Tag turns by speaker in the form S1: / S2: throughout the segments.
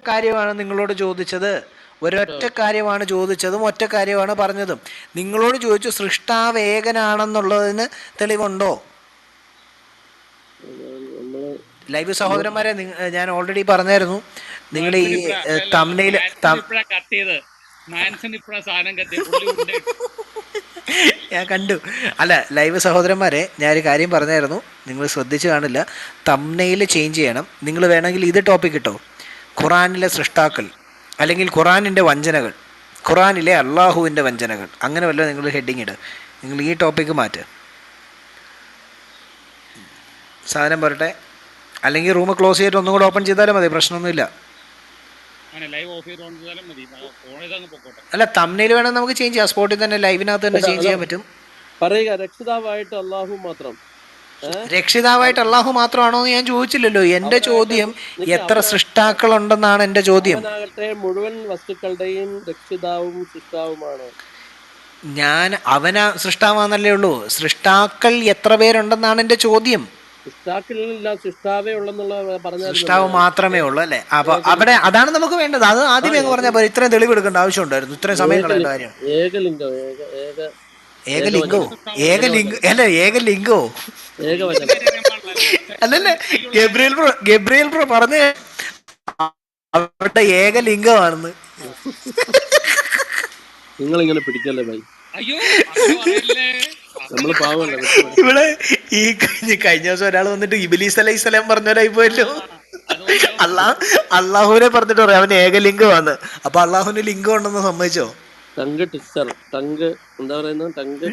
S1: കാര്യമാണ് നിങ്ങളോട് ചോദിച്ചത്. ഒരൊറ്റ കാര്യമാണ് ചോദിച്ചതും ഒറ്റ കാര്യമാണ് പറഞ്ഞതും. നിങ്ങളോട് ചോദിച്ചു സൃഷ്ടാവ് ഏകനാണെന്നുള്ളതിന് തെളിവുണ്ടോ? ലൈവ് സഹോദരന്മാരെ, ഞാൻ ഓൾറെഡി പറഞ്ഞായിരുന്നു, നിങ്ങൾ ഈ തംബ്നെയിൽ ഞാൻ കണ്ടു. അല്ല, ലൈവ് സഹോദരന്മാരെ, ഞാനൊരു കാര്യം പറഞ്ഞായിരുന്നു, നിങ്ങൾ ശ്രദ്ധിച്ചു കാണില്ല. തംബ്നെയിൽ ചേഞ്ച് ചെയ്യണം. നിങ്ങൾ വേണമെങ്കിൽ ഇത് ടോപ്പിക് ഇട്ടോ, ഖുറാനിലെ സൃഷ്ടാക്കൾ, അല്ലെങ്കിൽ ഖുറാനിൻ്റെ വഞ്ചനകൾ, ഖുറാനിലെ അള്ളാഹുവിൻ്റെ വഞ്ചനകൾ, അങ്ങനെ വല്ല നിങ്ങൾ ഹെഡിങ് ഇടുക. നിങ്ങൾ ഈ ടോപ്പിക്ക് മാറ്റുക. സാധനം പറട്ടെ. അല്ലെങ്കിൽ റൂം ക്ലോസ് ചെയ്തിട്ട് ഒന്നും കൂടെ ഓപ്പൺ ചെയ്താലും മതി, പ്രശ്നമൊന്നുമില്ല. അല്ല, തംബ്നെയിൽ വേണമെങ്കിൽ നമുക്ക് ചേഞ്ച് ചെയ്യാം. സ്പോട്ടിൽ തന്നെ ലൈവിനകത്ത് തന്നെ ചേഞ്ച് ചെയ്യാൻ പറ്റും.
S2: പറയുക രക്ഷിതാവായിട്ട് അള്ളാഹു മാത്രം.
S1: രക്ഷിതാവായിട്ട് അള്ളാഹു മാത്രമാണോ എന്ന് ഞാൻ ചോദിച്ചില്ലല്ലോ. എന്റെ ചോദ്യം എത്ര സൃഷ്ടാക്കൾ ഉണ്ടെന്നാണ് എന്റെ ചോദ്യം.
S2: അവനാകട്ടെ മുഴുവൻ വസ്തുക്കളുടെയും രക്ഷിതാവും സൃഷ്ടാവുമാണ്.
S1: ഞാൻ അവനാ സൃഷ്ടാവാന്നല്ലേ ഉള്ളൂ. സൃഷ്ടാക്കൾ എത്ര പേരുണ്ടെന്നാണ് എന്റെ ചോദ്യം. സൃഷ്ടാവ് മാത്രമേ ഉള്ളൂ അല്ലേ? അപ്പൊ അവിടെ അതാണ് നമുക്ക് വേണ്ടത്. അത് ആദ്യമേ അങ്ങ് പറഞ്ഞാൽ പോലെ. ഇത്രയും തെളിവ് എടുക്കേണ്ട ആവശ്യമുണ്ടായിരുന്നു? ഇത്രയും സമയം കളയേണ്ട കാര്യം? ഏകലിംഗോ? അല്ല, ഏകലിംഗോ അല്ലല്ലേ? ഗബ്രിയേൽ ബ്രോ പറഞ്ഞ അവരുടെ ഏകലിംഗമാണെന്ന്.
S2: നിങ്ങളിങ്ങനെ പിടിക്കല്ലേ ബൈ.
S1: ഇവിടെ ഈ കഴിഞ്ഞ ദിവസം ഒരാൾ വന്നിട്ട് ഇബ്ലീസ് അലൈഹിസ്സലാം പറഞ്ഞവരായി പോയല്ലോ. അള്ളാഹുവിനെ പറഞ്ഞിട്ട് പറയാം അവന് ഏകലിംഗമാണ്. അപ്പൊ അള്ളാഹുവിന് ലിംഗം ഉണ്ടെന്ന് സമ്മതിച്ചോ?
S2: ടങ്ക് ട്വിസ്റ്റർ, ടങ്ക് എന്താ പറയുന്നത്? ടങ്ക്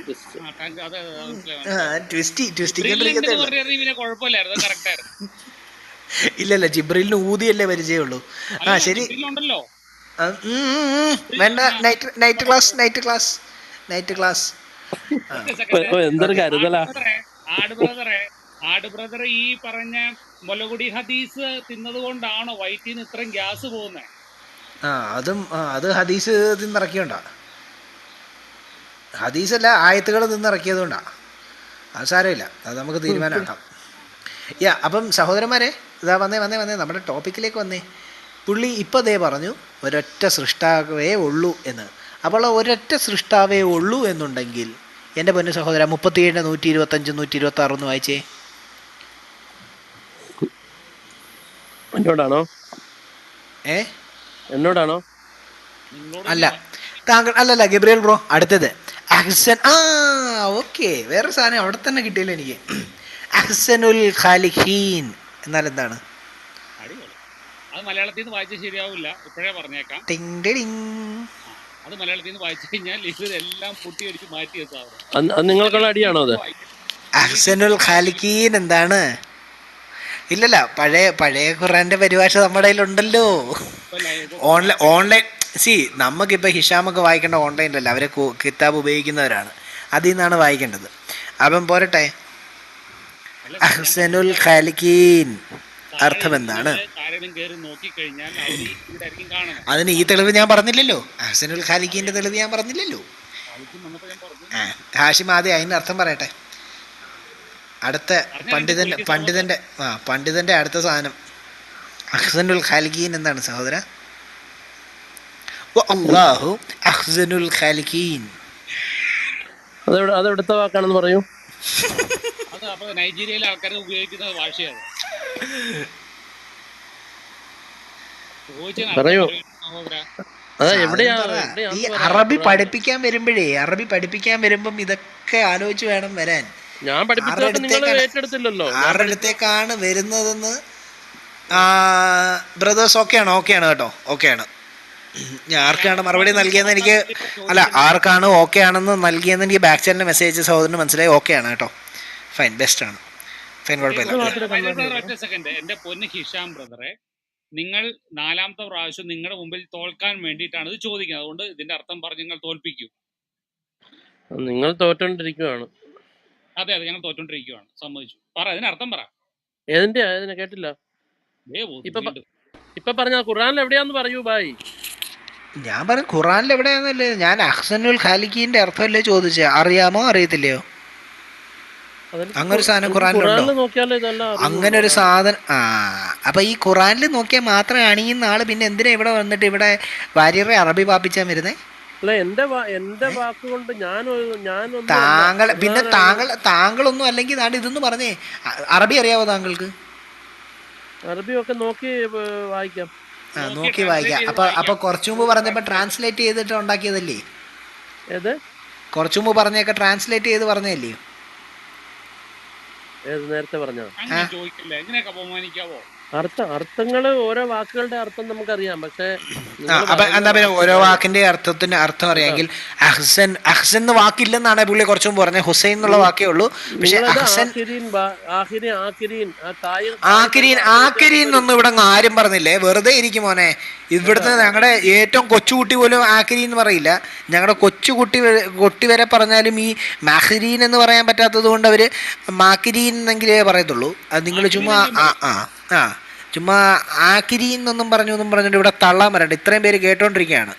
S1: ഇല്ലല്ല, ജിബ്രീലിന് ഊതിയല്ലേ പരിചയമുള്ളൂ. ആ ശരി, വേണ്ട. നൈറ്റ് ക്ലാസ്
S2: എന്തൊരു കരുതലാ.
S3: ആട് ബ്രദർ, ഈ പറഞ്ഞ മുലകുടി ഹദീസ് തിന്നത് കൊണ്ടാണോ വയറ്റിന്ന് ഇത്രയും ഗ്യാസ് പോകുന്നത്?
S1: അത് ഹദീസ് തിന്നിറക്കിയോണ്ടാ. ഹദീസല്ല, ആയത്തുകൾ നിന്നിറക്കിയത് കൊണ്ടാ. അത് സാരമില്ല, അത് നമുക്ക് തീരുമാനമാക്കാം. അപ്പം സഹോദരന്മാരെ, ഇതാ വന്നേ നമ്മുടെ ടോപ്പിക്കിലേക്ക് വന്നേ. പുള്ളി ഇപ്പോൾ ദേ പറഞ്ഞു ഒരൊറ്റ സൃഷ്ടാവേ ഉള്ളൂ എന്ന്. അപ്പോൾ ഒരൊറ്റ സൃഷ്ടാവേ ഉള്ളൂ എന്നുണ്ടെങ്കിൽ എൻ്റെ പൊന്നു സഹോദര, 37 125 126 ഒന്ന് വായിച്ചേ.
S2: എന്നോടാണോ? എന്നോടാണോ?
S1: അല്ല, താങ്കൾ അല്ലല്ല, ഗബ്രിയേൽ ബ്രോ. അടുത്തത് അഹ്സൻ. ഓക്കെ, വേറൊരു സാധനം അവിടെ തന്നെ കിട്ടിയല്ലോ എനിക്ക്. അഹ്സനുൽ ഖാലിഖീൻ എന്നാൽ എന്താണ്?
S3: അത് മലയാളത്തിൽ നിന്ന് വായിച്ചാൽ ശരിയാവില്ല, ഇപ്പോഴേ പറഞ്ഞേക്കാം. അത് മലയാളത്തിൽ നിന്ന് വായിച്ചു കഴിഞ്ഞാൽ ഇതെല്ലാം പൊട്ടിയടിച്ച് മാറ്റി വെച്ചാൽ
S2: നിങ്ങൾക്കുള്ള അടിയാണോ അത്?
S1: അഹ്സനുൽ ഖാലിഖീൻ എന്താണ്? ഇല്ലല്ല, പഴയ ഖുറാന്റെ പരിഭാഷ നമ്മുടെ കയ്യിലുണ്ടല്ലോ. ഓൺലൈൻ നമുക്കിപ്പോൾ ഹിഷാമൊക്കെ വായിക്കേണ്ട ഓൺലൈനിലല്ല, അവരെ കിതാബ് ഉപയോഗിക്കുന്നവരാണ്, അതിൽ നിന്നാണ് വായിക്കേണ്ടത്. അപ്പം പോരട്ടെ, അഹ്സനുൽ ഖാലിഖീൻ അർത്ഥം എന്താണ്? അതിന് ഈ തെളിവ് ഞാൻ പറഞ്ഞില്ലല്ലോ. അഹ്സനുൽ ഖാലിഖീന്റെ തെളിവ് ഞാൻ പറഞ്ഞില്ലല്ലോ. ഹാഷിം ആദ്യം അതിൻ്റെ അർത്ഥം പറയട്ടെ. അടുത്ത പണ്ഡിതന്റെ അടുത്ത സാധനം അഹ്സനുൽ ഖാലിഖീൻ എന്താണ് സഹോദര? അല്ലാഹു അഹ്സനുൽ ഖാലിഖീൻ.
S2: അതെവിടുത്തെ വാക്കാണെന്ന് പറയൂ.
S3: അത് നൈജീരിയയിലെ ആൾക്കാർ ഉപയോഗിക്കുന്ന ഭാഷയാണ്.
S2: പറയൂ.
S1: ഈ അറബി പഠിപ്പിക്കാൻ വരുമ്പം ഇതൊക്കെ ആലോചിച്ച് വേണം വരാൻ. ആരുടെ അടുത്തേക്കാണ് വരുന്നതെന്ന് ബ്രദേഴ്സ് ഓക്കെയാണ് കേട്ടോ, ഓക്കെയാണ്. ആർക്കാണ് മറുപടി നൽകിയെന്ന് എനിക്ക് ആർക്കാണ് ഓക്കെ ആണെന്ന് നൽകിയെന്ന് എനിക്ക് ബാക്ക് ചാനലിൽ മെസ്സേജ് സഹോദരന് മനസ്സിലായി. ഓക്കെയാണ് കേട്ടോ, ഫൈൻ, ബെസ്റ്റ് ആണ്, ഫൈൻ, കുഴപ്പമില്ല.
S3: എന്റെ പൊന്ന് ഹിഷാം ബ്രദറെ, നിങ്ങൾ 4ാമത്തെ പ്രാവശ്യം നിങ്ങളുടെ മുമ്പിൽ തോൽക്കാൻ വേണ്ടിയിട്ടാണ് ഇത് ചോദിക്കുന്നത്. അതുകൊണ്ട് ഇതിന്റെ അർത്ഥം പറഞ്ഞ് നിങ്ങൾ തോൽപ്പിക്കും.
S2: നിങ്ങൾ തോറ്റോണ്ടിരിക്കുവാണ്.
S3: അതെ, ഞങ്ങൾ തോറ്റോണ്ടിരിക്കുവാണ്, സമ്മതിച്ചു. പറ, ഇതിനർത്ഥം പറ.
S2: ഏതിന്റെ കേട്ടില്ല. ഇപ്പൊ പറഞ്ഞ ഖുർആനിൽ എവിടെയാന്ന് പറയൂ ബായ്.
S1: ഞാൻ പറഞ്ഞു ഖുർആനിൽ എവിടെയാന്നല്ലേ, ഞാൻ അഹ്സനുൽ ഖാലിഖീന്റെ അർത്ഥമല്ലേ ചോദിച്ചേ. അറിയാമോ അറിയത്തില്ലയോ? അങ്ങനൊരു സാധനം ഖുറാനിലുണ്ടോ?
S2: ഖുറാനിൽ നോക്കിയാലേ ഇതെല്ലാം
S1: അങ്ങനെ ഒരു സാധനം. അപ്പൊ ഈ ഖുറാനിൽ നോക്കിയാൽ മാത്രം അണിയുന്ന ആള് പിന്നെ എന്തിനാ ഇവിടെ വന്നിട്ട് ഇവിടെ വാര്യറെ അറബി പാപ്പിച്ചാൻ വരുന്നേ?
S2: അല്ല, എന്റെ വാക്കുകൊണ്ട് ഞാനൊന്നും
S1: താങ്കൾ പിന്നെ
S2: അല്ല.
S1: താങ്കളൊന്നും അല്ലെങ്കിൽ ഇതൊന്ന് പറഞ്ഞേ. അറബി അറിയാവോ താങ്കൾക്ക്?
S2: അറബിയൊക്കെ നോക്കി വായിക്കാം.
S1: നോക്കി വായിക്കാം. അപ്പൊ കുറച്ചു മുമ്പ് പറഞ്ഞപ്പോ ട്രാൻസ്ലേറ്റ് ചെയ്തിട്ട് ഉണ്ടാക്കിയതല്ലേ?
S2: ഏത്
S1: കുറച്ചു മുമ്പ് പറഞ്ഞൊക്കെ ട്രാൻസ്ലേറ്റ് ചെയ്ത് പറഞ്ഞതല്ലേ?
S2: നേരത്തെ പറഞ്ഞോ?
S3: ചോദിക്കില്ല, എങ്ങനെയൊക്കെ അപമാനിക്കാവോ?
S2: അർത്ഥങ്ങള് ഓരോ വാക്കുകളുടെ അർത്ഥം നമുക്കറിയാം. പക്ഷെ
S1: അപ്പൊ എന്താ പറയുക, ഓരോ വാക്കിന്റെ അർത്ഥത്തിന് അർത്ഥം അറിയാമെങ്കിൽ അഹ്സൻ എന്ന് വാക്കില്ലെന്നാണ് പുള്ളി കുറച്ചു മുമ്പ് പറഞ്ഞത്. ഹുസൈൻ എന്നുള്ള വാക്കേ ഉള്ളൂ. പക്ഷെ ആക്കിരീൻ എന്നൊന്നും ഇവിടെ ആരും പറഞ്ഞില്ലേ, വെറുതെ ഇരിക്കും മോനെ. ഇവിടുത്തെ ഞങ്ങളുടെ ഏറ്റവും കൊച്ചുകുട്ടി പോലും ആക്കിരീൻ എന്ന് പറയില്ല. ഞങ്ങളുടെ കൊച്ചുകുട്ടി വരെ പറഞ്ഞാലും ഈ മഹരീൻ എന്ന് പറയാൻ പറ്റാത്തത് കൊണ്ട് അവര് മാക്കിരീൻ എന്നെങ്കിലേ പറയത്തുള്ളൂ. അത് നിങ്ങൾ ചുമ്മാ ആക്കിരീൻ എന്നൊന്നും പറഞ്ഞിട്ട് ഇവിടെ തള്ളാൻ വരണ്ട. ഇത്രയും പേര് കേട്ടോണ്ടിരിക്കുകയാണ്.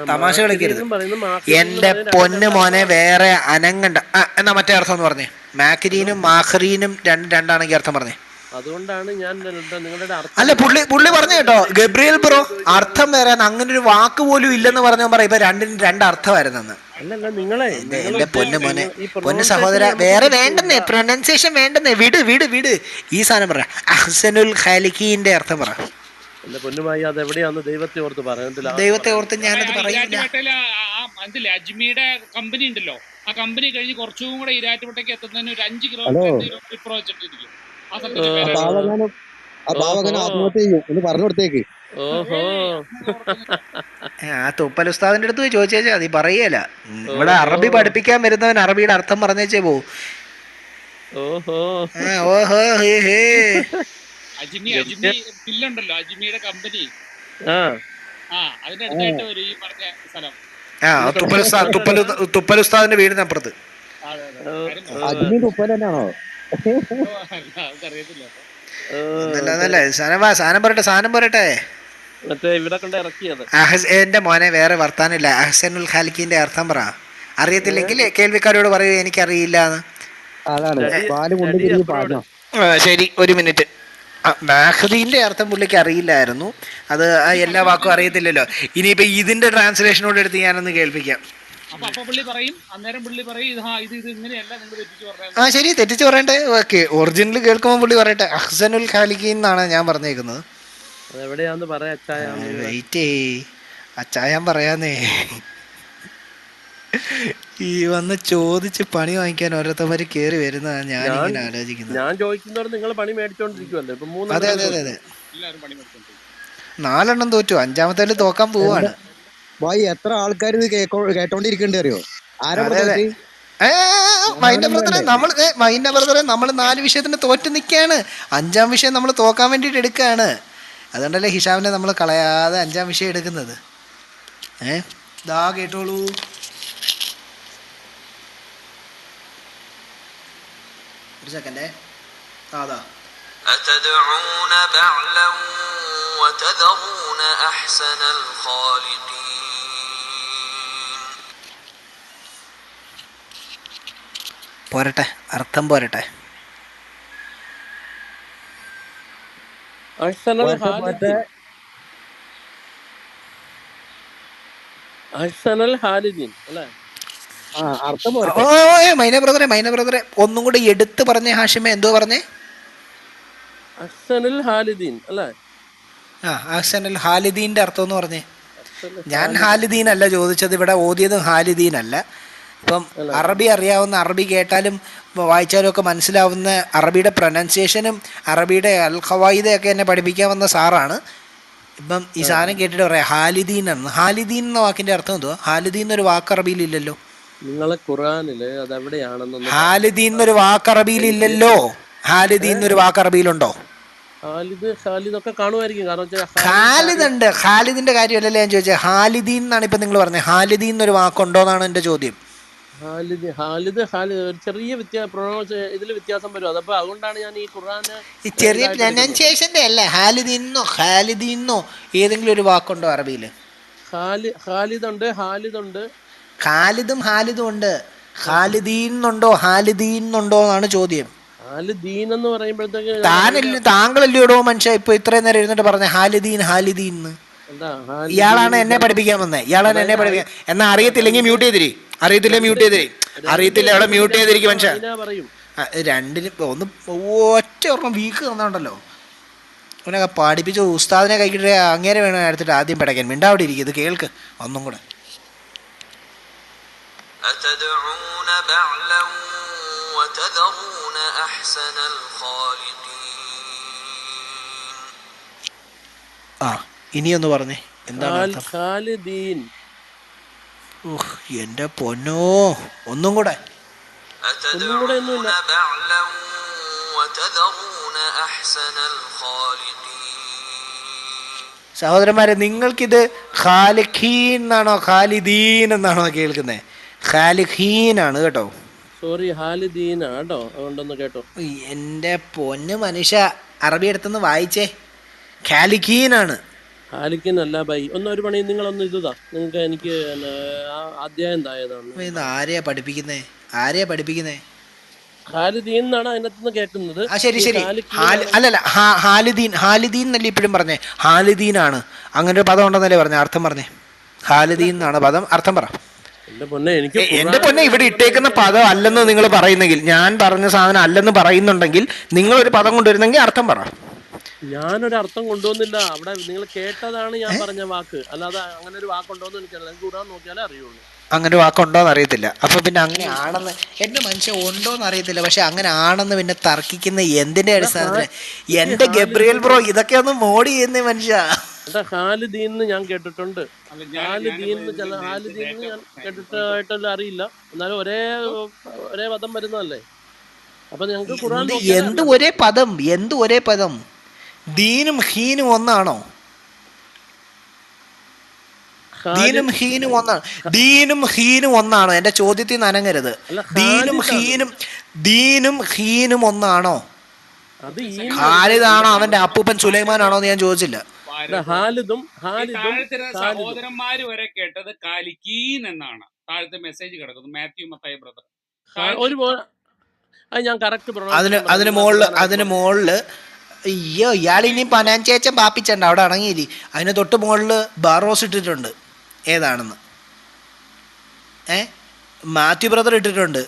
S1: തമാശ കളിക്കരുത് എന്റെ പൊന്ന് മോനെ. വേറെ അനങ്ങണ്ട. എന്നാ മറ്റേ അർത്ഥം എന്ന് പറഞ്ഞേ. മാക്കിരീനും മാഹ്റീനും രണ്ടാണെങ്കിൽ അർത്ഥം പറഞ്ഞേ.
S2: അതുകൊണ്ടാണ് ഞാൻ നിങ്ങളുടെ
S1: അല്ല, പുള്ളി പറഞ്ഞു കേട്ടോ, ഗബ്രിയേൽ ബ്രോ അർത്ഥം വേറെ, അങ്ങനെ ഒരു വാക്ക് പോലും ഇല്ലെന്ന് പറഞ്ഞ പറയാം. ഇപ്പൊ രണ്ടിനും രണ്ടർത്ഥമായിരുന്നെന്ന്.
S2: അല്ലല്ല, നിങ്ങളെ
S1: എന്റെ പൊന്ന് മോനെ, പൊന്ന് സഹോദര, വേറെ വേണ്ടെന്നേ, പ്രൊനൗൺസിയേഷൻ വേണ്ടെന്നേ. വിട് ഈ സാധനം പറ. അഹ്സനുൽ ഖാലിഖീന്റെ അർത്ഥം പറ.
S2: എന്റെ പൊന്നുമായി, അത് എവിടെയാന്ന് ദൈവത്തെ ഓർത്ത് പറയുന്നില്ല.
S1: ദൈവത്തെ ഓർത്ത് ഞാനത് പറയില്ല.
S3: അജ്മിയുടെ കമ്പനി ഉണ്ടല്ലോ, ആ കമ്പനി കഴിഞ്ഞ് കുറച്ചും കൂടെ ഈരാറ്റുപേട്ടയ്ക്ക് എത്തുന്നതിന് ഒരു 5 കിലോമീറ്റർ വെച്ചിട്ടിരിക്കും.
S4: പറഞ്ഞു കൊടുത്തേക്ക്.
S1: തുപ്പൽ ഉസ്താദിന്റെ അടുത്ത് പോയി ചോദിച്ചേച്ചാ അത് പറയല. ഇവിടെ അറബി പഠിപ്പിക്കാൻ വരുന്നവൻ അറബിയുടെ അർത്ഥം പറഞ്ഞേച്ചേ പോവും.
S3: ബില്ലുണ്ടല്ലോ അജ്മിയുടെ കമ്പനി, അതിന്റെ അടുത്തായിട്ട് വരും ഈ പറഞ്ഞ സ്ഥലം.
S1: തുപ്പൽ ഉസ്താദിന്റെ വീടിനപ്പുറത്ത്. സാധനം പറയട്ടെ. എന്റെ മോനെ, വേറെ വർത്താനില്ല. അഹ്സനുൽ ഖാലിഖിന്റെ അർത്ഥം പറ. അറിയത്തില്ലെങ്കിൽ കേൾവിക്കാരോട് പറയൂ എനിക്കറിയില്ല എന്ന്. ശരി, ഒരു മിനിറ്റ്. മാഹ്ദീന്റെ അർത്ഥം പുള്ളിക്ക് അറിയില്ലായിരുന്നു. അത് എല്ലാ വാക്കും അറിയത്തില്ലല്ലോ. ഇനിയിപ്പോ ഇതിന്റെ ട്രാൻസ്ലേഷനോട് എടുത്ത് ഞാനൊന്ന് കേൾപ്പിക്കാം. ശരി, തെറ്റിച്ച് പറയണ്ടേ. ഓക്കെ, ഒറിജിനൽ കേൾക്കുമ്പോൾ പുള്ളി പറയട്ടെ. അഹ്സനുൽ ഖാലിഖീൻ എന്നാണ് ഞാൻ പറഞ്ഞേക്കുന്നത്. വെയിറ്റ് അച്ചായാൻ പറയാന്നേ. ഈ വന്ന് ചോദിച്ച് പണി വാങ്ങിക്കാൻ ഓരോരുത്തന്മാര് കേറി വരുന്നതാണ് ഞാനിങ്ങനെ ആലോചിക്കുന്നത്.
S2: ഞാൻ ചോദിക്കുന്നവർ നിങ്ങൾ പണി മേടിച്ചോണ്ടിരിക്കുവല്ലേ?
S1: അതെ 4 തോറ്റു, 5ാമത്തേല് തോക്കാൻ പോവാണ്.
S4: എത്ര ആൾക്കാർ ഇത് കേട്ടോണ്ടിരിക്കണ്ടേ അറിയോ?
S1: നമ്മൾ 4 വിഷയത്തിന് തോറ്റ് നിൽക്കുകയാണ്. 5ാം വിഷയം നമ്മൾ തോക്കാൻ വേണ്ടിയിട്ട് എടുക്കുകയാണ്. അതുകൊണ്ടല്ലേ ഹിഷാമിനെ നമ്മൾ കളയാതെ 5ാം വിഷയം എടുക്കുന്നത്. ദാ കേട്ടോളൂ. ഒരു സെക്കൻഡേ. അതാ
S5: أتدعون بعلا وتذرون أحسن الخالقين.
S1: പോരട്ടെ, അർത്ഥം പോരട്ടെ. മൈന ബ്രദറെ ഒന്നും കൂടെ എടുത്ത് പറഞ്ഞേ ഹാഷിമെ. എന്തോ പറഞ്ഞേ?
S2: അഹ്സനുൽ ഖാലിദീൻ അല്ലേ?
S1: അഹ്സനുൽ ഖാലിദീന്റെ അർത്ഥം എന്ന് പറഞ്ഞേ. ഞാൻ ഹാലിദീൻ അല്ല ചോദിച്ചത്, ഇവിടെ ഓതിയതും ഹാലിദീൻ അല്ല. ഇപ്പം അറബി അറിയാവുന്ന, അറബി കേട്ടാലും വായിച്ചാലും ഒക്കെ മനസ്സിലാവുന്ന അറബിയുടെ പ്രൊനൗൺസിയേഷനും അറബിയുടെ അൽ ഖവായിദയൊക്കെ എന്നെ പഠിപ്പിക്കാൻ വന്ന സാറാണ്. ഇപ്പം ഈ സാധനം കേട്ടിട്ട് പറയാം ഹാലിദീൻ ആണ്. ഹാലിദീൻ എന്ന വാക്കിന്റെ അർത്ഥം എന്തുവാ? ഹാലിദീൻ എന്നൊരു വാക്ക് അറബിയിലില്ലല്ലോ.
S2: നിങ്ങളെ ഖുർആനില് അതെവിടെയാണെന്ന്
S1: ഹാലിദീൻ എന്നൊരു വാക്ക് അറബിയിലില്ലല്ലോ. ഹാലിദീൻ എന്നൊരു വാക്ക് അറബിയിലുണ്ടോ? ഖാലിദ് ഉണ്ട്. ഖാലിദിന്റെ കാര്യമല്ലല്ലേ ഞാൻ ചോദിച്ചത്. ഹാലിദീൻ എന്നാണ് ഇപ്പൊ നിങ്ങൾ പറഞ്ഞത്. ഹാലിദീൻ എന്നൊരു വാക്കുണ്ടോ എന്നാണ് എന്റെ ചോദ്യം.
S2: ചെറിയ ഇതിൽ വ്യത്യാസം വരും. അതപ്പോ അതുകൊണ്ടാണ് ഞാൻ ഈ ഖുർആന്
S1: ചെറിയ പ്രൊനൗൺസിയേഷന്റെ അല്ല. ഹാലിദീന്നോ ഏതെങ്കിലും ഒരു വാക്കുണ്ടോ അറബിയില്?
S2: ഖാലിദുണ്ട്, ഹാലിദുണ്ട്.
S1: ഖാലിദും ഹാലിദും ഉണ്ട്. ഖാലിദീൻ എന്നുണ്ടോ ഹാലിദീൻ എന്നുണ്ടോ എന്നാണ് ചോദ്യം.
S2: ഹാലിദീൻ എന്ന് പറയുമ്പോഴത്തേക്ക്
S1: താങ്കളല്ലേ ഇടോ മനുഷ്യ ഇപ്പൊ ഇത്രയും നേരം ഇരുന്നിട്ട് പറഞ്ഞ ഹാലിദീൻ ഹാലിദീൻ എന്ന്. ഇയാളാണ് എന്നെ പഠിപ്പിക്കാൻ വന്നത്, ഇയാളാണ് എന്നെ പഠിപ്പിക്കാൻ. എന്നാ അറിയത്തില്ലെങ്കിൽ മ്യൂട്ട് ചെയ്തിരി, അറിയത്തില്ല മ്യൂട്ട് ചെയ്തിരി, അറിയത്തില്ല അവിടെ മ്യൂട്ട് ചെയ്തിരിക്കും മനുഷ്യ. രണ്ടിനും ഒന്ന് ഒറ്റ ഓർമ്മ വീക്ക് തന്നുണ്ടല്ലോ. അവനൊക്കെ പഠിപ്പിച്ച ഉസ്താദിനെ കഴിക്കിട്ട് അങ്ങേരെ വേണം എടുത്തിട്ട് ആദ്യം പിടയ്ക്കാൻ. മിണ്ടാവിടെ ഇരിക്കും, ഇത് കേൾക്ക് ഒന്നും കൂടെ. ആ ഇനിയൊന്ന് പറഞ്ഞേ എന്താണ്
S2: ഖാലിദീൻ?
S1: എന്റെ പൊന്നോ, ഒന്നും കൂടെ. സഹോദരന്മാരെ, നിങ്ങൾക്കിത് ഖാലിഖീൻ എന്നാണോ ഖാലിദീൻ എന്നാണോ കേൾക്കുന്നത്? ഖാലിഖീനാണ് കേട്ടോ.
S2: സോറി, ഖാലിദീനാ കേട്ടോ. അതുകൊണ്ടൊന്ന് കേട്ടോ.
S1: എൻ്റെ പൊന്ന് മനുഷ്യ, അറബി എടുത്തൊന്ന് വായിച്ചേ. ഖാലിഖീനാണ്.
S2: ഖാലിഖീൻ അല്ല ബൈ. ഒരു പണി നിങ്ങളൊന്ന് ഇതാ, നിങ്ങൾക്ക് എനിക്ക് അധ്യായം തായതാണ്.
S1: ഇത് ആരെയാ പഠിപ്പിക്കുന്നേ? ആരെയാ പഠിപ്പിക്കുന്നേ?
S2: ഖാലിദീൻ എന്നാണ് അതിനകത്തുനിന്ന് കേൾക്കുന്നത്.
S1: ആ ശരി ശരി, അല്ലല്ല ഹാലിദീൻ, ഹാലിദീൻ എന്നല്ലേ ഇപ്പോഴും പറഞ്ഞേ? ഹാലിദീനാണ്, അങ്ങനെ ഒരു പദം ഉണ്ടെന്നല്ലേ പറഞ്ഞേ? അർത്ഥം പറഞ്ഞേ. ഹാലിദീൻ എന്നാണ് പദം, അർത്ഥം പറ. എന്റെ പൊന്നെ, ഇവിടെ ഇട്ടേക്കുന്ന പദം അല്ലെന്ന് നിങ്ങൾ പറയുന്നെങ്കിൽ, ഞാൻ പറഞ്ഞ സാധനം അല്ലെന്ന് പറയുന്നുണ്ടെങ്കിൽ നിങ്ങളൊരു പദം കൊണ്ടുവരുന്നെങ്കിൽ അർത്ഥം പറ.
S2: ഞാനൊരു അർത്ഥം കൊണ്ടുവന്നില്ല. അവിടെ നിങ്ങൾ കേട്ടതാണ് ഞാൻ പറഞ്ഞ വാക്ക്, അല്ലാതെ അങ്ങനെ ഒരു വാക്കുണ്ടോന്ന് എനിക്കറിയില്ല. നിങ്ങൾക്ക് കൂടാൻ നോക്കിയാലേ അറിയുള്ളൂ.
S1: അങ്ങനെ വാക്കുണ്ടോന്ന് അറിയത്തില്ല. അപ്പൊ പിന്നെ അങ്ങനെ ആണെന്ന് എന്റെ മനുഷ്യൻ ഉണ്ടോന്ന് അറിയത്തില്ല, പക്ഷെ അങ്ങനെ ആണെന്ന് പിന്നെ തർക്കിക്കുന്ന എന്തിന്റെ അടിസ്ഥാനത്തില്? എന്റെ ഗബ്രിയേൽ ബ്രോ, ഇതൊക്കെ ഒന്ന് മോഡി ചെയ്യുന്നേ മനുഷ്യ.
S2: ഖാലിദീൻ ഞാൻ കേട്ടിട്ടുണ്ട്. ഹാലിദീൻ ഞാൻ കേട്ടിട്ടായിട്ടല്ല അറിയില്ല. എന്നാലും ഒരേ പദം വരുന്നതല്ലേ? അപ്പൊ ഞങ്ങൾക്ക് ഖുർആൻ
S1: എന്ത് ഒരേ പദം? എന്ത് ഒരേ പദം? ദീനും ഹീനും ഒന്നാണോ? ദീനും ഹീനും ഒന്നാണ്. ദീനും ഹീനും ഒന്നാണോ? എന്റെ ചോദ്യത്തിൽ നിന്ന് അനങ്ങരുത്. ദീനും ഹീനും ഒന്നാണോ? ഖാലിദാണോ അവന്റെ അപ്പൂപ്പൻ സുലൈമാനാണോ എന്ന് ഞാൻ ചോദിച്ചില്ല.
S3: സഹോദരന്മാര് വരെ കേട്ടത് ഖാലിഖീൻ എന്നാണ്. താഴത്തെ മെസ്സേജ് കിടക്കുന്നു, മാത്യു മത്തായി ബ്രദർ.
S1: അതിന് മുകളില് അയ്യോ, ഇയാൾ ഇനി പനാഞ്ചേച്ചൻ പാപ്പിച്ചണ്ട, അവിടെ അടങ്ങിയില്ലേ? അതിന് തൊട്ട് മുകളില് ബാറോസ് ഇട്ടിട്ടുണ്ട്, ഏതാണെന്ന്. മാത്യു ബ്രദർ ഇട്ടിട്ടുണ്ട്.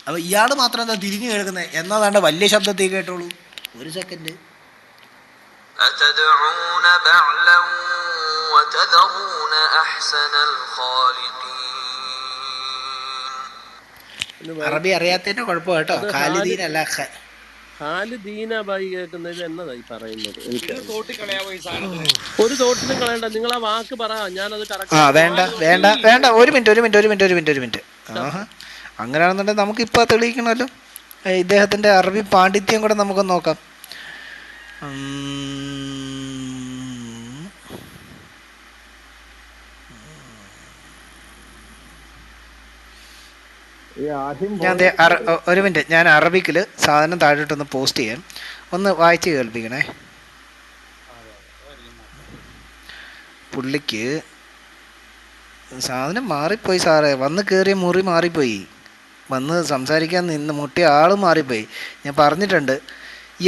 S1: അപ്പൊ ഇയാൾ മാത്രം എന്താ തിരിഞ്ഞു കേൾക്കുന്നത്? എന്നാ വേണ്ട വലിയ ശബ്ദത്തിൽ കേട്ടോളൂ. ഒരു സെക്കൻഡ്. അറബി അറിയാത്തതിന്റെ കുഴപ്പം കേട്ടോ. ഖാലിദീൻ അല്ല,
S2: ഖാലിദീനായി കേൾക്കുന്നത് എന്നതായി പറയുന്നത്? ഒരു തോട്ടിലും കളയണ്ട, നിങ്ങൾ ആ വാക്ക് പറ, ഞാനത്
S1: വേണ്ട. ഒരു മിനിറ്റ്. അങ്ങനെയാണെന്നുണ്ടെങ്കിൽ നമുക്ക് ഇപ്പൊ തെളിയിക്കണമല്ലോ. ഇദ്ദേഹത്തിന്റെ അറബി പാണ്ഡിത്യം കൂടെ നമുക്ക് നോക്കാം. ഒരു മിനിറ്റ്, ഞാൻ അറബിക്കിൽ സാധനം താഴോട്ടൊന്ന് പോസ്റ്റ് ചെയ്യാൻ, ഒന്ന് വായിച്ച് കേൾപ്പിക്കണേ. പുള്ളിക്ക് സാധനം മാറിപ്പോയി സാറേ, വന്ന് കയറിയ മുറി മാറിപ്പോയി, വന്ന് സംസാരിക്കാൻ നിന്ന് മുട്ടിയ ആള് മാറിപ്പോയി. ഞാൻ പറഞ്ഞിട്ടുണ്ട്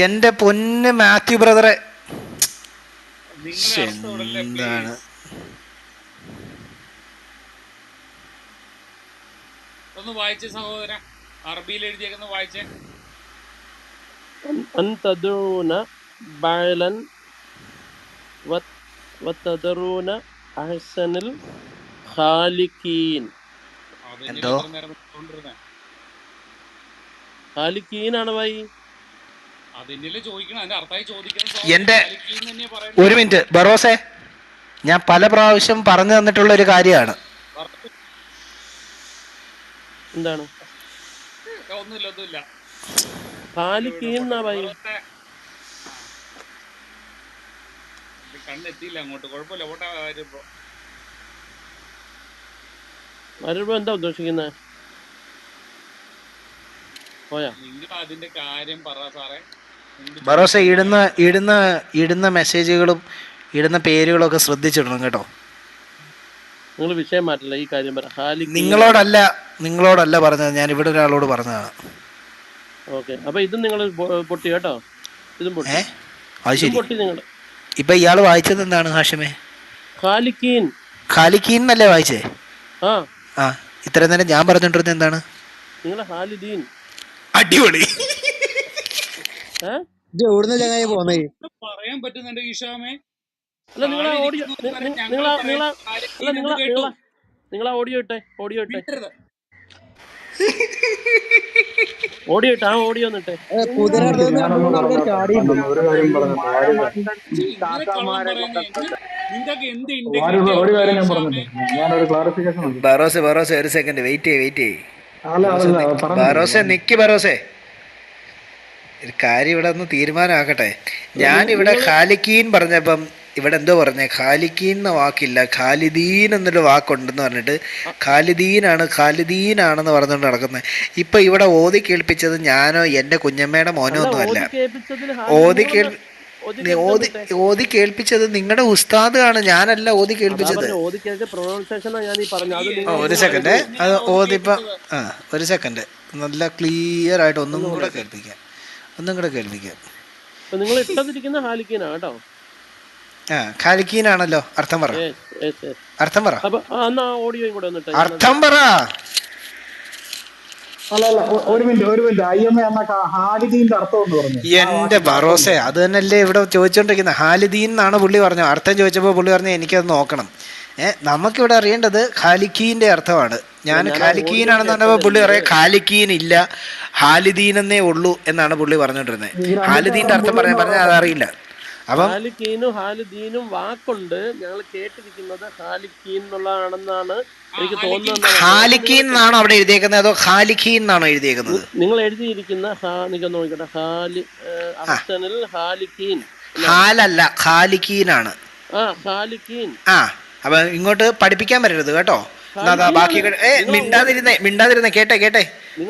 S1: എൻ്റെ പൊന്ന് മാത്യു ബ്രദറെ. എന്താണ്
S3: ഒന്ന് വായിച്ചേ സഹോദരൻ, അറബിയിൽ എഴുതിയേക്കുന്ന വായിച്ചേ.
S2: അൻതദഊന ബഅലൻ വതദറൂന അഹ്സനൽ ഖാലിഖീൻ.
S1: എന്തോ
S2: ഖാലിഖീനാണ് ഭായി.
S1: എൻ്റെ ഒരു മിനിറ്റ് ബറോസെ, ഞാൻ പല പ്രാവശ്യം പറഞ്ഞു തന്നിട്ടുള്ള ഒരു കാര്യമാണ്.
S2: എന്താണ്?
S3: ഒന്നുമില്ല. കണ്ണെത്തിയില്ല അങ്ങോട്ട്, കുഴപ്പമില്ല.
S2: എന്താ ഉദ്ദേശിക്കുന്നത്?
S3: നിങ്ങൾ അതിന്റെ കാര്യം പറ സാറേ.
S1: ബറോസെ, ഇടുന്ന മെസ്സേജുകളും ഇടുന്ന പേരുകളും ഒക്കെ ശ്രദ്ധിച്ചിടണം കേട്ടോ.
S2: നിങ്ങൾ വിഷയം മാറ്റില്ല, ഈ കാര്യം പറ.
S1: നിങ്ങളോടല്ല, നിങ്ങളോടല്ല പറഞ്ഞത്, ഞാൻ ഇവിടെ ഒരാളോട് പറഞ്ഞതാണ്.
S2: ഓക്കെ, അപ്പൊ ഇതും നിങ്ങൾ പൊട്ടി കേട്ടോ, ഇതും പൊട്ടി.
S1: അത്
S2: ഇതും
S1: ശരി.
S2: പൊട്ടി നിങ്ങൾ.
S1: ഇപ്പൊ ഇയാൾ വായിച്ചത് എന്താണ് ഹാഷിമേ?
S2: ഖാലിക്കീൻ.
S1: ഖാലിക്കീൻ എന്നല്ലേ വായിച്ചേ?
S2: ആ
S1: ആ, ഇത്ര നേരം ഞാൻ പറഞ്ഞോണ്ടിരുന്നത് എന്താണ്?
S2: നിങ്ങളെ ഖാലിദീൻ.
S1: അടിപൊളി.
S4: എവിടുന്ന ചങ്ങായി പോന്നേ?
S3: പറയാൻ പറ്റുന്നുണ്ട് ഈശാമേ.
S2: അല്ല നിങ്ങളാ ഓഡിയോ, നിങ്ങളാ ഓഡിയോ ഇട്ടെ, ഓഡിയോ ഇട്ടെ, ഓഡിയോ ഇട്ടെ, ആ ഓഡിയോ ഒന്നിട്ടെ.
S4: കുതിരടുത്ത് രണ്ടു മൂന്ന് ആൾക്കാർ ചാടിയുണ്ട്.
S6: ഒരു കാര്യം പറഞ്ഞിട്ട്
S3: നിങ്ങൾക്ക് എന്ത്
S6: ഒരു കാര്യം ഞാൻ പറഞ്ഞിട്ട് ഞാനൊരു ക്ലാരിഫിക്കേഷൻ.
S1: ബറോസെ ഒരു സെക്കൻഡ് വെയിറ്റ് ചെയ്യ്.
S6: അല്ല
S1: ബറോസെ നിക്ക്, ബറോസെ ഒരു കാര്യം ഇവിടെ ഒന്ന് തീരുമാനമാക്കട്ടെ. ഞാനിവിടെ ഖാലിക്കീൻ പറഞ്ഞപ്പം ഇവിടെ എന്തോ പറഞ്ഞേ, ഖാലിക്കീൻ എന്ന വാക്കില്ല, ഖാലിദീൻ എന്നൊരു വാക്കുണ്ടെന്ന് പറഞ്ഞിട്ട് ഖാലിദീനാണെന്ന് പറഞ്ഞുകൊണ്ട് നടക്കുന്നത്. ഇപ്പൊ ഇവിടെ ഓതി കേൾപ്പിച്ചത് ഞാനോ എൻ്റെ കുഞ്ഞമ്മയുടെ മോനോ ഒന്നും അല്ല. ഓതി കേൾപ്പിച്ചത് നിങ്ങളുടെ ഉസ്താദ് ആണ്, ഞാനല്ല ഓതി കേൾപ്പിച്ചത്. ഒരു സെക്കൻഡ്, അത് ഓതിപ്പം ഒരു സെക്കൻഡ് നല്ല ക്ലിയർ ആയിട്ട് ഒന്നും കൂടെ കേൾപ്പിക്കാം.
S2: നിങ്ങൾ ഇട്ടതിരിക്കുന്ന ഖാലിക്കീനാ കേട്ടോ.
S1: ഖാലിക്കീനാണല്ലോ. അർത്ഥം പറ. അർത്ഥം പറ.
S6: അല്ല ഒരു മിനിറ്റ് ഹാലിദീന്റെ അർത്ഥം എന്ന് പറഞ്ഞു.
S1: എന്റെ ബറോസെ അത് തന്നെയല്ലേ ഇവിടെ ചോദിച്ചോണ്ടിരിക്കുന്നത്. ഹാലിദീൻ എന്നാണ് പുള്ളി പറഞ്ഞത്. അർത്ഥം ചോദിച്ചപ്പോൾ പുള്ളി പറഞ്ഞു എനിക്കത് നോക്കണം. നമുക്കിവിടെ അറിയേണ്ടത് ഖാലിക്കീന്റെ അർത്ഥമാണ്. ഞാൻ ഖാലിക്കീനാണെന്ന് പറഞ്ഞപ്പോൾ പുള്ളി പറയാം ഖാലിക്കീൻ ഇല്ല, ഹാലിദീൻ എന്നേ ഉള്ളൂ എന്നാണ് പുള്ളി പറഞ്ഞോണ്ടിരുന്നത്. ഹാലിദീന്റെ അർത്ഥം പറഞ്ഞാൽ അതറിയില്ല. അപ്പം
S2: ഖാലിക്കീനും ഹാലിദീനും വാക്കുണ്ട്, ഞങ്ങൾ കേട്ടിരിക്കുന്നത് ഖാലിക്കീൻ എന്നുള്ളതാണെന്നാണ് എനിക്ക് തോന്നുന്നത്.
S1: ഖാലിക്കീൻ എന്നാണോ അവിടെ എഴുതിയേക്കുന്നത് അതോ ഖാലിഖീൻ എന്നാണോ എഴുതിയേക്കുന്നത്?
S2: നിങ്ങൾ എഴുതിയിരിക്കുന്ന നോക്കട്ടെ, ഖാലിക്കീൻ.
S1: ഹാലല്ല, ഖാലിക്കീനാണ്.
S2: ഖാലിക്കീൻ.
S1: അപ്പൊ ഇങ്ങോട്ട് പഠിപ്പിക്കാൻ വരരുത് കേട്ടോ. ബാക്കി മിണ്ടാതിരുന്നേ കേട്ടെ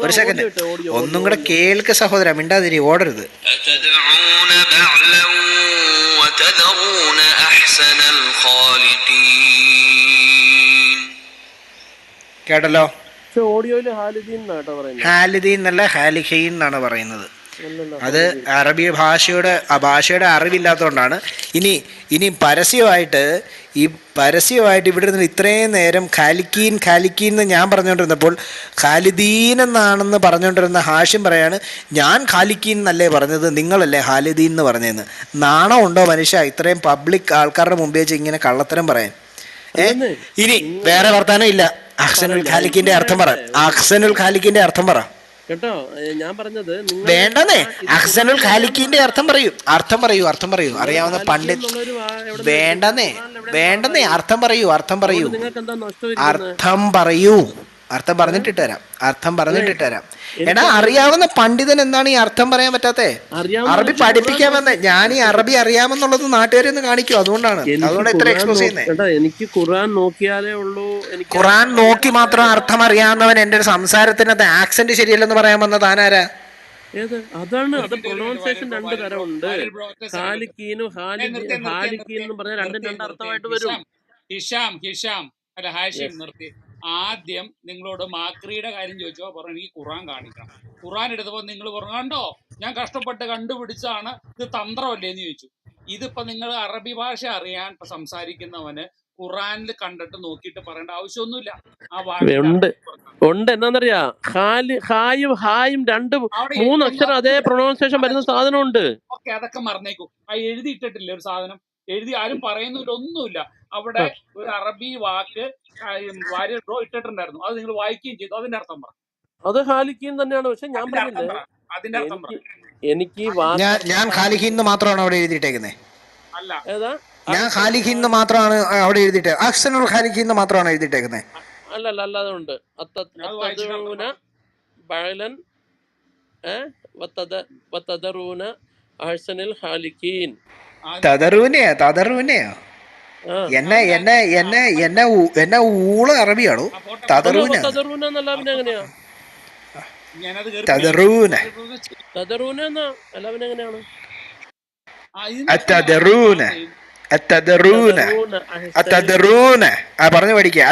S1: ഒരു സെക്കൻഡ്, ഒന്നും കൂടെ കേൾക്ക് സഹോദര, മിണ്ടാതിരി, ഓടരുത്. കേട്ടല്ലോ? ഹാലിദീൻ എന്നല്ല, ഹാലിഖീൻ എന്നാണ് പറയുന്നത്. അത് അറബി ഭാഷയുടെ അറിവില്ലാത്തതുകൊണ്ടാണ്. ഇനി പരസ്യമായിട്ട് ഇവിടെ നിന്ന് ഇത്രയും നേരം ഖാലിക്കീൻ എന്ന് ഞാൻ പറഞ്ഞുകൊണ്ടിരുന്നപ്പോൾ ഖാലിദീൻ എന്നാണെന്ന് പറഞ്ഞുകൊണ്ടിരുന്ന ഹാഷിം പറയാണ് ഞാൻ ഖാലിക്കീൻ എന്നല്ലേ പറഞ്ഞത്, നിങ്ങളല്ലേ ഖാലിദീൻ എന്ന് പറഞ്ഞതെന്ന്. നാണം ഉണ്ടോ മനുഷ്യ ഇത്രയും പബ്ലിക് ആൾക്കാരുടെ മുമ്പ് വെച്ച് ഇങ്ങനെ കള്ളത്തരം പറയാൻ? ഇനി വേറെ വർത്താനം ഇല്ല. അഹ്സനുൽ ഖാലിക്കിന്റെ അർത്ഥം പറ
S2: കേട്ടോ. ഞാൻ പറഞ്ഞത്
S1: വേണ്ടേ, അഹ്സനുൽ ഖാലിക്കിന്റെ അർത്ഥം പറയൂ. അറിയാവുന്ന പണ്ഡിത്. വേണ്ടേ അർത്ഥം പറയൂ. അർത്ഥം പറഞ്ഞിട്ട് തരാം. എടാ, അറിയാവുന്ന പണ്ഡിതൻ എന്താണ് ഈ അർത്ഥം പറയാൻ പറ്റാത്തെ? അറബി പഠിപ്പിക്കാൻ വന്നേ. ഞാൻ ഈ അറബി അറിയാമെന്നുള്ളത് നാട്ടുകാരെ ഒന്ന് കാണിക്കൂ. അതുകൊണ്ടാണ് ഇത്ര എക്സ്പോസ് ചെയ്യുന്നത്.
S2: എനിക്ക് ഖുർആൻ നോക്കിയാലേ ഉള്ളൂ.
S1: ഖുർആൻ നോക്കി മാത്രം അർത്ഥം അറിയാവുന്നവൻ എന്റെ ഒരു സംസാരത്തിനകത്ത് ആക്സെന്റ് ശരിയല്ലെന്ന് പറയാൻ വന്ന താനാരാ?
S2: അതാണ്, അത് പ്രൊനൗൺസിയേഷൻ രണ്ട് തരമുണ്ട്. ഖാലിക്കീനും ഹാലിക്കീനും പറഞ്ഞാൽ രണ്ടും അർത്ഥമായിട്ട് വരും.
S3: ഹിഷാം അല്ല ഹാഷിം നിർത്തി. ആദ്യം നിങ്ങളോട് മാക്രിയുടെ കാര്യം ചോദിച്ചോ പറഞ്ഞു എനിക്ക് ഖുർആൻ കാണിക്കണം. ഖുർആൻ എടുത്തപ്പോൾ നിങ്ങൾ പറഞ്ഞോ ഞാൻ കഷ്ടപ്പെട്ട് കണ്ടുപിടിച്ചാണ്, ഇത് തന്ത്രമല്ലേ എന്ന് ചോദിച്ചു. ഇതിപ്പോ നിങ്ങൾ അറബി ഭാഷ അറിയാൻ സംസാരിക്കുന്നവന് ഖുർആനിൽ കണ്ടിട്ട് നോക്കിയിട്ട് പറയേണ്ട ആവശ്യമൊന്നുമില്ല.
S2: ഉണ്ട് എന്നാന്നറിയാ, ഹായും 2-3 അക്ഷരം അതേ പ്രൊനൗൺസിയേഷൻ വരുന്ന സാധനം ഉണ്ട്.
S3: ഓക്കെ, അതൊക്കെ മറന്നേക്കും. എഴുതിയിട്ടിട്ടില്ല ഒരു സാധനം, എഴുതി ആരും പറയുന്നില്ല, ഒന്നുമില്ല. അവിടെ ഒരു അറബി വാക്ക് വാര്യർ ബ്രോ ഇട്ടിട്ടുണ്ടായിരുന്നു, അത് നിങ്ങൾ വായിക്കുകയും ചെയ്തു. അതിന്റെ അർത്ഥം പറ.
S2: അത് ഖാലിക്കീൻ തന്നെയാണ്. പക്ഷെ ഞാൻ പറഞ്ഞില്ലേ,
S3: അതിന്റെ അർത്ഥം പറ.
S2: എനിക്ക്
S1: ഞാൻ ഖാലിഖീൻ മാത്രമാണ് അവിടെ എഴുതിയിട്ടേക്കുന്നത്.
S3: അല്ല,
S1: ഞാൻ ഖാലിഖീൻ മാത്രമാണ് അവിടെ എഴുതിയിട്ട്, അഹ്സനുൽ ഖാലിഖീൻ മാത്രമാണ് എഴുതിയിട്ടേക്കുന്നത്.
S2: അല്ലാതെ ഉണ്ട്.
S1: തദറൂനയോ എന്നെ ഊള അറബിയാണോ? തദറൂന പറഞ്ഞു പഠിക്കുക.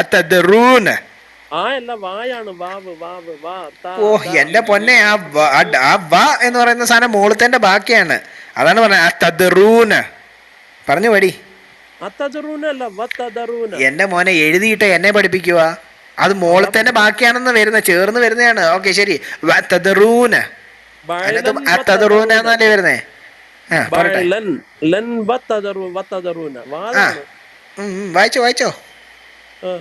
S2: ആ അല്ല, വായാണ്, വാവ് വാവ് വാ താ
S1: ഓ
S2: ദാ
S1: എന്റെ പൊന്നെ, ആ വ എന്ന് പറയുന്ന സാധനം മോളത്തിന്റെ ബാക്കിയാണ്. അതാണ് പറഞ്ഞത് തദറൂന. പറഞ്ഞു പടി.
S2: അത്തദറൂന അല്ല, വത്തദറൂന.
S1: എന്റെ മോനെ എഴുതിയിട്ട് എന്നെ പഠിപ്പിക്കുക. അത്
S2: അതാ
S1: മോളത്തിന്റെ ബാക്കിയാണെന്ന് വരുന്ന, ചേർന്ന് വരുന്നതാണ്. ഓക്കെ ശരി. തദറൂന,
S2: ബഅലൻ
S1: അതിനകത്ത് തദറൂന
S2: വത്തദറൂന.
S1: എന്നല്ലേ വരുന്നേ? ആ പറട്ടെ.
S2: ബഅലൻ ലൻ വത്തദറൂന
S1: ആ
S2: വാദാണ്.
S1: വായിച്ചോ വായിച്ചോ.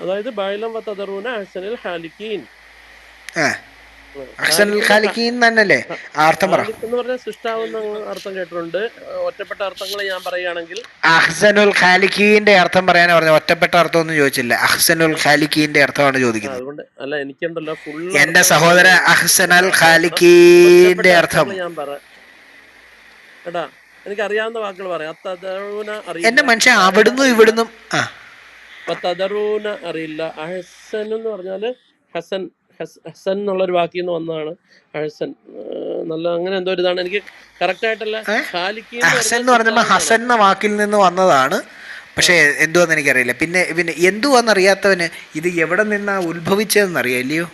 S2: അതായത് ബഅലൻ വത്തദറൂന അഹ്സനുൽ ഹാലിക്കീൻ.
S1: ആ അഹ്സനുൽ ഖാലിഖീൻ തന്നെയല്ലേ ആ അർത്ഥം പറ.
S2: ഖാലിഖ് എന്ന് പറഞ്ഞാൽ സൃഷ്ടാവെന്ന അർത്ഥം കേട്ടിട്ടുണ്ട്. ഒറ്റപ്പെട്ട അർത്ഥങ്ങൾ ഞാൻ പറയുകയാണെങ്കിൽ
S1: അഹ്സനുൽ ഖാലിഖീന്റെ അർത്ഥം പറയാനാ പറഞ്ഞത്, ഒറ്റപ്പെട്ട അർത്ഥം ഒന്നും ചോദിച്ചില്ല. അഹ്സനുൽ ഖാലിഖീന്റെ അർത്ഥമാണ് ചോദിക്കുന്നത്.
S2: അതുകൊണ്ട് അല്ല, എനിക്കുണ്ടല്ലോ ഫുൾ
S1: എന്റെ സഹോദര, അഹ്സനുൽ ഖാലിഖീന്റെ അർത്ഥം
S2: ഞാൻ പറയാം കേട്ടാ. എനിക്കറിയാവുന്ന വാക്കുകൾ പറയാം. അത്തദറൂന
S1: എന്റെ
S2: അറിയില്ല,
S1: മനുഷ്യൻ അവിടുന്ന് ഇവിടുന്നും.
S2: തദറൂന അറിയില്ല. അഹ്സൻ എന്ന് പറഞ്ഞാല് ഹസൻ, ഹസൻ എന്നുള്ളൊരു വാക്കിൽ നിന്ന് വന്നതാണ്. അഹ്സൻ നല്ല അങ്ങനെ എന്തോ ഒരു ഇതാണ്. എനിക്ക് കറക്റ്റ് ആയിട്ടല്ല.
S1: അഹ്സൻ എന്ന് പറഞ്ഞപ്പോ ഹസൻ എന്ന വാക്കിൽ നിന്ന് വന്നതാണ്. പക്ഷെ എന്തുവാന്ന് എനിക്കറിയില്ല. പിന്നെ പിന്നെ എന്തുവാന്നറിയാത്തവന് ഇത് എവിടെ നിന്നാ ഉത്ഭവിച്ചതെന്ന് അറിയാല്ലയോ?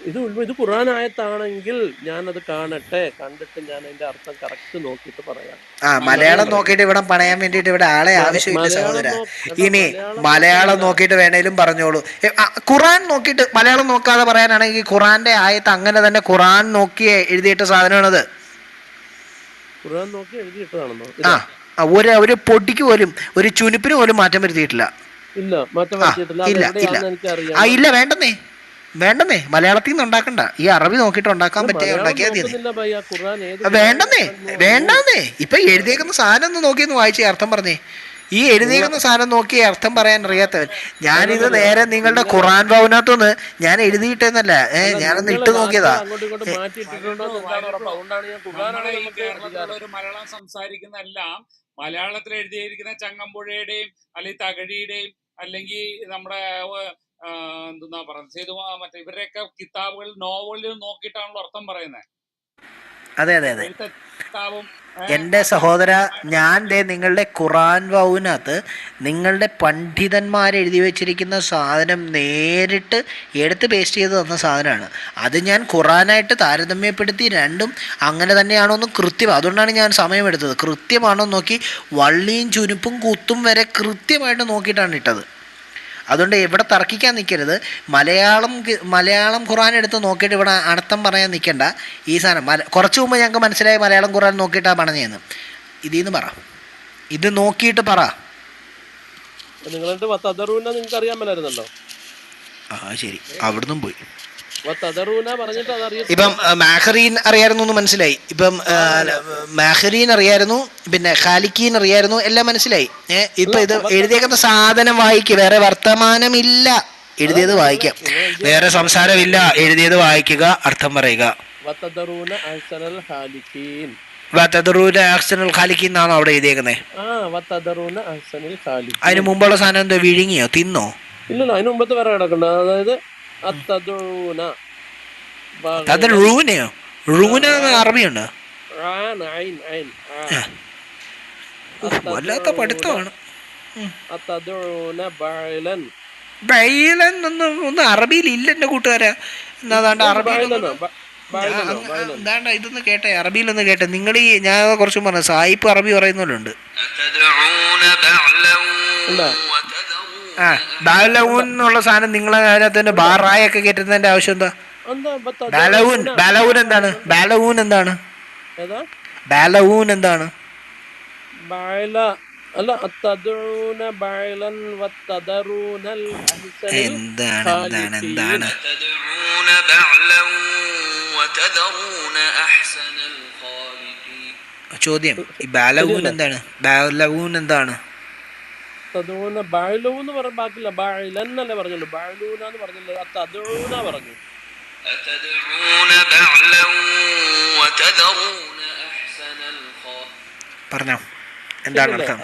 S2: ഇത് ഖുർആനായത്താണെങ്കിൽ ഞാനത് കാണട്ടെ, കണ്ടിട്ട് ഞാൻ അതിന്റെ അർത്ഥം കറക്റ്റ് നോക്കിയിട്ട് പറയാം.
S1: മലയാളം നോക്കിയിട്ട് ഇവിടെ പണയാൻ വേണ്ടിയിട്ട് ഇവിടെ ആളെ ആവശ്യമില്ല സഹോദര. ഇനി മലയാളം നോക്കിയിട്ട് വേണേലും പറഞ്ഞോളൂ. ഖുറാൻ നോക്കിയിട്ട് മലയാളം നോക്കാതെ പറയാനാണെങ്കിൽ ഖുറാന്റെ ആയത്ത് അങ്ങനെ തന്നെ ഖുറാൻ നോക്കി എഴുതിയിട്ട സാധനമാണത്.
S2: ഖുർആൻ നോക്കി എഴുതിയിട്ടതാണെന്നോ?
S1: ഒരു പൊടിക്ക് പോലും, ഒരു ചുനുപ്പിന് പോലും മാറ്റം വരുത്തിയിട്ടില്ല.
S2: ഇല്ല, മാറ്റം വരുത്തിയിട്ടില്ല.
S1: ഇല്ല, വേണ്ടെന്നേ വേണ്ടെന്നേ. മലയാളത്തിൽ നിന്ന് ഉണ്ടാക്കണ്ട. ഈ അറബി നോക്കിയിട്ട് ഉണ്ടാക്കാൻ പറ്റിയ ഉണ്ടാക്കിയാൽ വേണ്ടെന്നേ. ഇപ്പൊ എഴുതിയേക്കുന്ന സാധനം ഒന്ന് നോക്കിയൊന്ന് വായിച്ചേ, അർത്ഥം പറഞ്ഞേ. ഈ എഴുതിയേക്കുന്ന സാധനം നോക്കി അർത്ഥം പറയാൻ അറിയാത്തവൻ. ഞാനിത് നേരെ നിങ്ങളുടെ ഖുറാൻ ഭവനത്തുനിന്ന് ഞാൻ എഴുതിയിട്ടെന്നല്ല, ഞാനൊന്ന് ഇട്ട് നോക്കിയതാ.
S3: കേരളത്തിലുള്ളവർ മലയാളം സംസാരിക്കുന്നതെല്ലാം മലയാളത്തിൽ എഴുതിയിരിക്കുന്ന ചങ്ങമ്പുഴയുടെയും അല്ലെങ്കിൽ തകഴിയുടെയും അല്ലെങ്കിൽ നമ്മുടെ എന്തെന്നാ പറയുന്നത്, മറ്റേ ഇവരുടെയൊക്കെ കിതാബുകൾ, നോവലുകൾ നോക്കിയിട്ടാണല്ലോ അർത്ഥം പറയുന്നത്.
S1: അതെ. എൻ്റെ സഹോദര, ഞാൻ നിങ്ങളുടെ ഖുറാൻ വൗനകത്ത് നിങ്ങളുടെ പണ്ഡിതന്മാരെഴുതി വെച്ചിരിക്കുന്ന സാധനം നേരിട്ട് എടുത്ത് പേസ്റ്റ് ചെയ്ത് തന്ന സാധനമാണ്. അത് ഞാൻ ഖുറാനായിട്ട് താരതമ്യപ്പെടുത്തി രണ്ടും അങ്ങനെ തന്നെയാണോ എന്ന് അതുകൊണ്ടാണ് ഞാൻ സമയമെടുത്തത്. കൃത്യമാണോ നോക്കി വള്ളിയും ചുനുപ്പും കുത്തും വരെ കൃത്യമായിട്ട് നോക്കിയിട്ടാണ് ഇട്ടത്. അതുകൊണ്ട് ഇവിടെ തർക്കിക്കാൻ നിൽക്കരുത്. മലയാളം ഖുറാൻ എടുത്ത് നോക്കിയിട്ട് ഇവിടെ അർത്ഥം പറയാൻ നിൽക്കണ്ട. ഈ സാധനം കുറച്ച് മുമ്പ് ഞങ്ങൾക്ക് മനസ്സിലായി മലയാളം ഖുറാൻ നോക്കിയിട്ടാണ് പണഞ്ഞതെന്ന്. ഇതിന്ന് പറ, ഇത് നോക്കിയിട്ട് പറ.
S2: നിങ്ങൾക്ക് അറിയാൻ മേലായിരുന്നല്ലോ.
S1: ശരി, അവിടുന്ന് പോയി.
S2: ഇപ്പം
S1: മാഹറീൻ അറിയായിരുന്നു എന്ന് മനസ്സിലായി. ഇപ്പം മാഹറീൻ അറിയായിരുന്നു, പിന്നെ ഖാലിക്കീൻ അറിയായിരുന്നു, എല്ലാം മനസ്സിലായി. ഇപ്പൊ ഇത് എഴുതിയേക്കുന്ന സാധനം വായിക്കുക, വേറെ വർത്തമാനമില്ല. എഴുതിയത് വായിക്കാം, വേറെ സംസാരമില്ല. എഴുതിയത് വായിക്കുക, അർത്ഥം പറയുക. എന്നാണോ അവിടെ എഴുതിയേക്കുന്നത്? അതിന് മുമ്പുള്ള സാധനം എന്തോ വിഴുങ്ങിയോ, തിന്നോ?
S2: ഇല്ലല്ലോ, അതിന് മുമ്പത്തെ വേറെ കിടക്കണ്ട. അതായത്
S1: അറബിയുണ്ട്, വല്ലാത്ത പഠിത്തമാണ്. ഒന്നും അറബിയിൽ ഇല്ല എൻ്റെ കൂട്ടുകാരാ. എന്താണ്ട് ഇതൊന്ന് കേട്ടെ, അറബിയിലൊന്ന് കേട്ടെ. നിങ്ങൾ ഈ ഞാൻ കുറച്ചും പറഞ്ഞു സായിപ്പ് അറബി പറയുന്നവരുണ്ട്. ബാലഊൻ എന്നുള്ള സാധനം നിങ്ങളെ അതിനകത്ത് തന്നെ ബാറായൊക്കെ കയറ്റുന്നതിന്റെ ആവശ്യം എന്താ? ബാലഊൻ എന്താണ്? എന്താണ്? ചോദ്യം, ഈ ബാലഊൻ എന്താണ്?
S2: ബായിലൂന്ന് പറഞ്ഞ ബാക്കില്ല, ബായിലെന്നല്ലേ പറഞ്ഞുള്ളൂ. ബായിലൂന്ന് പറഞ്ഞില്ല, തദഊന പറഞ്ഞു.
S1: പറഞ്ഞോ, എന്താണ് അർത്ഥം?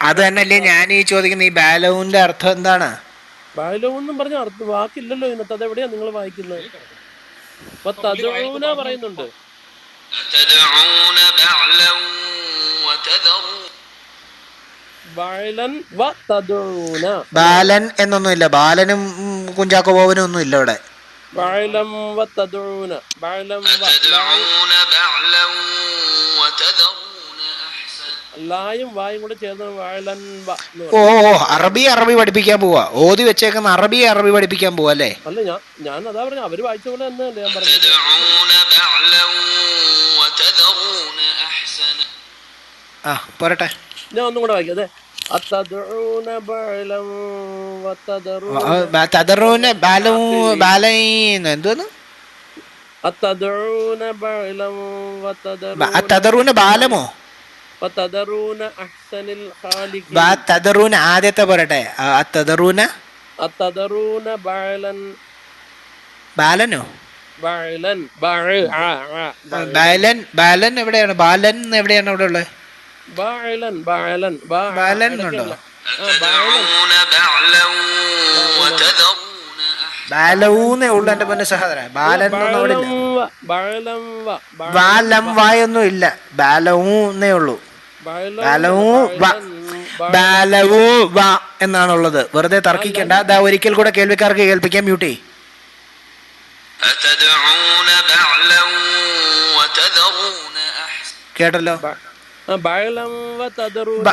S1: അത് തന്നെയല്ലേ ഞാൻ ഈ ചോദിക്കുന്നത്. ഈ ബാലൂന്റെ അർത്ഥം എന്താണ്?
S2: ബായിലൂന്നും പറഞ്ഞ അർത്ഥം വാക്കില്ലല്ലോ ഇതിനകത്ത്. അതെവിടെയാ നിങ്ങൾ വായിക്കുന്നത്? പറയുന്നുണ്ട്. ബഅലൻ വതദഊന എന്നാണ്.
S1: ബാലൻ എന്നൊന്നുമില്ല. ബാലനും കുഞ്ചാക്കോ ബോബനും ഒന്നും ഇല്ല ഇവിടെ.
S2: ബഅലം വതദഊന ബഅലം ലായും
S5: أتدعون بعلا وتذرون أحسن.
S2: ലായും വായും കൂടെ ചേർന്ന് ബഅലൻ വ എന്ന്
S1: ഓ
S2: പറയും.
S1: അറബി പഠിപ്പിക്കാൻ പോവാ. ഓതി വെച്ചേക്കുന്ന അറബി പഠിപ്പിക്കാൻ പോവാ അല്ലേ?
S2: അല്ല ഞാൻ അതാ പറഞ്ഞു, അവര് വായിച്ച പോലെ തന്നെയല്ലേ ഞാൻ പറഞ്ഞത്.
S5: أتدعون بعلا وتذرون أحسن.
S1: പോരട്ടെ.
S2: ഞാൻ ഒന്നും കൂടെ വായിക്കാം. അതെ, അത്തദ്ഊന ബഅലൻ വതദറൂന
S1: തദറൂന
S2: ആഖിരീൻ.
S1: ബാലൈൻ എന്തോന്ന്?
S2: അത്തദ്ഊന ബഅലൻ വതദറൂന
S1: തദറൂന ബാലമോ?
S2: വതദറൂന അഹ്സനിൽ ഖാലിഖീൻ.
S1: തദറൂന ആദ്യത്തെ പോരട്ടെ. തദറൂന
S2: അത്തദറൂന ബഅലൻ
S1: ബാലനോ?
S2: ബഅലൻ
S1: ബാലൻ എവിടെയാണ്? ബാലൻ എവിടെയാണ് അവിടെ ഉള്ളത്?
S2: ബഅലൻ
S1: ബാലൻ ഉണ്ടോ?
S5: أتدعون بعلا وتذرون أحسن.
S1: ബാലൂന്നേ ഉള്ളു എന്റെ പൊന്നെ സഹോദര. ബാലൻ ഒന്നും അവിടെ ഇല്ല. ബാലം വായൊന്നും ഇല്ല. ബാലൂന്നേ ഉള്ളൂ. ബാലവൂ വാ എന്നാണുള്ളത്. വെറുതെ തർക്കിക്കണ്ട. അതാ ഒരിക്കൽ കൂടെ കേൾവിക്കാർക്ക് കേൾപ്പിക്കാൻ. മ്യൂട്ട് ചെയ്യ്.
S5: أتدعون بعلا وتذرون أحسن.
S1: കേട്ടല്ലോ?
S2: ബഅലം വതദറൂന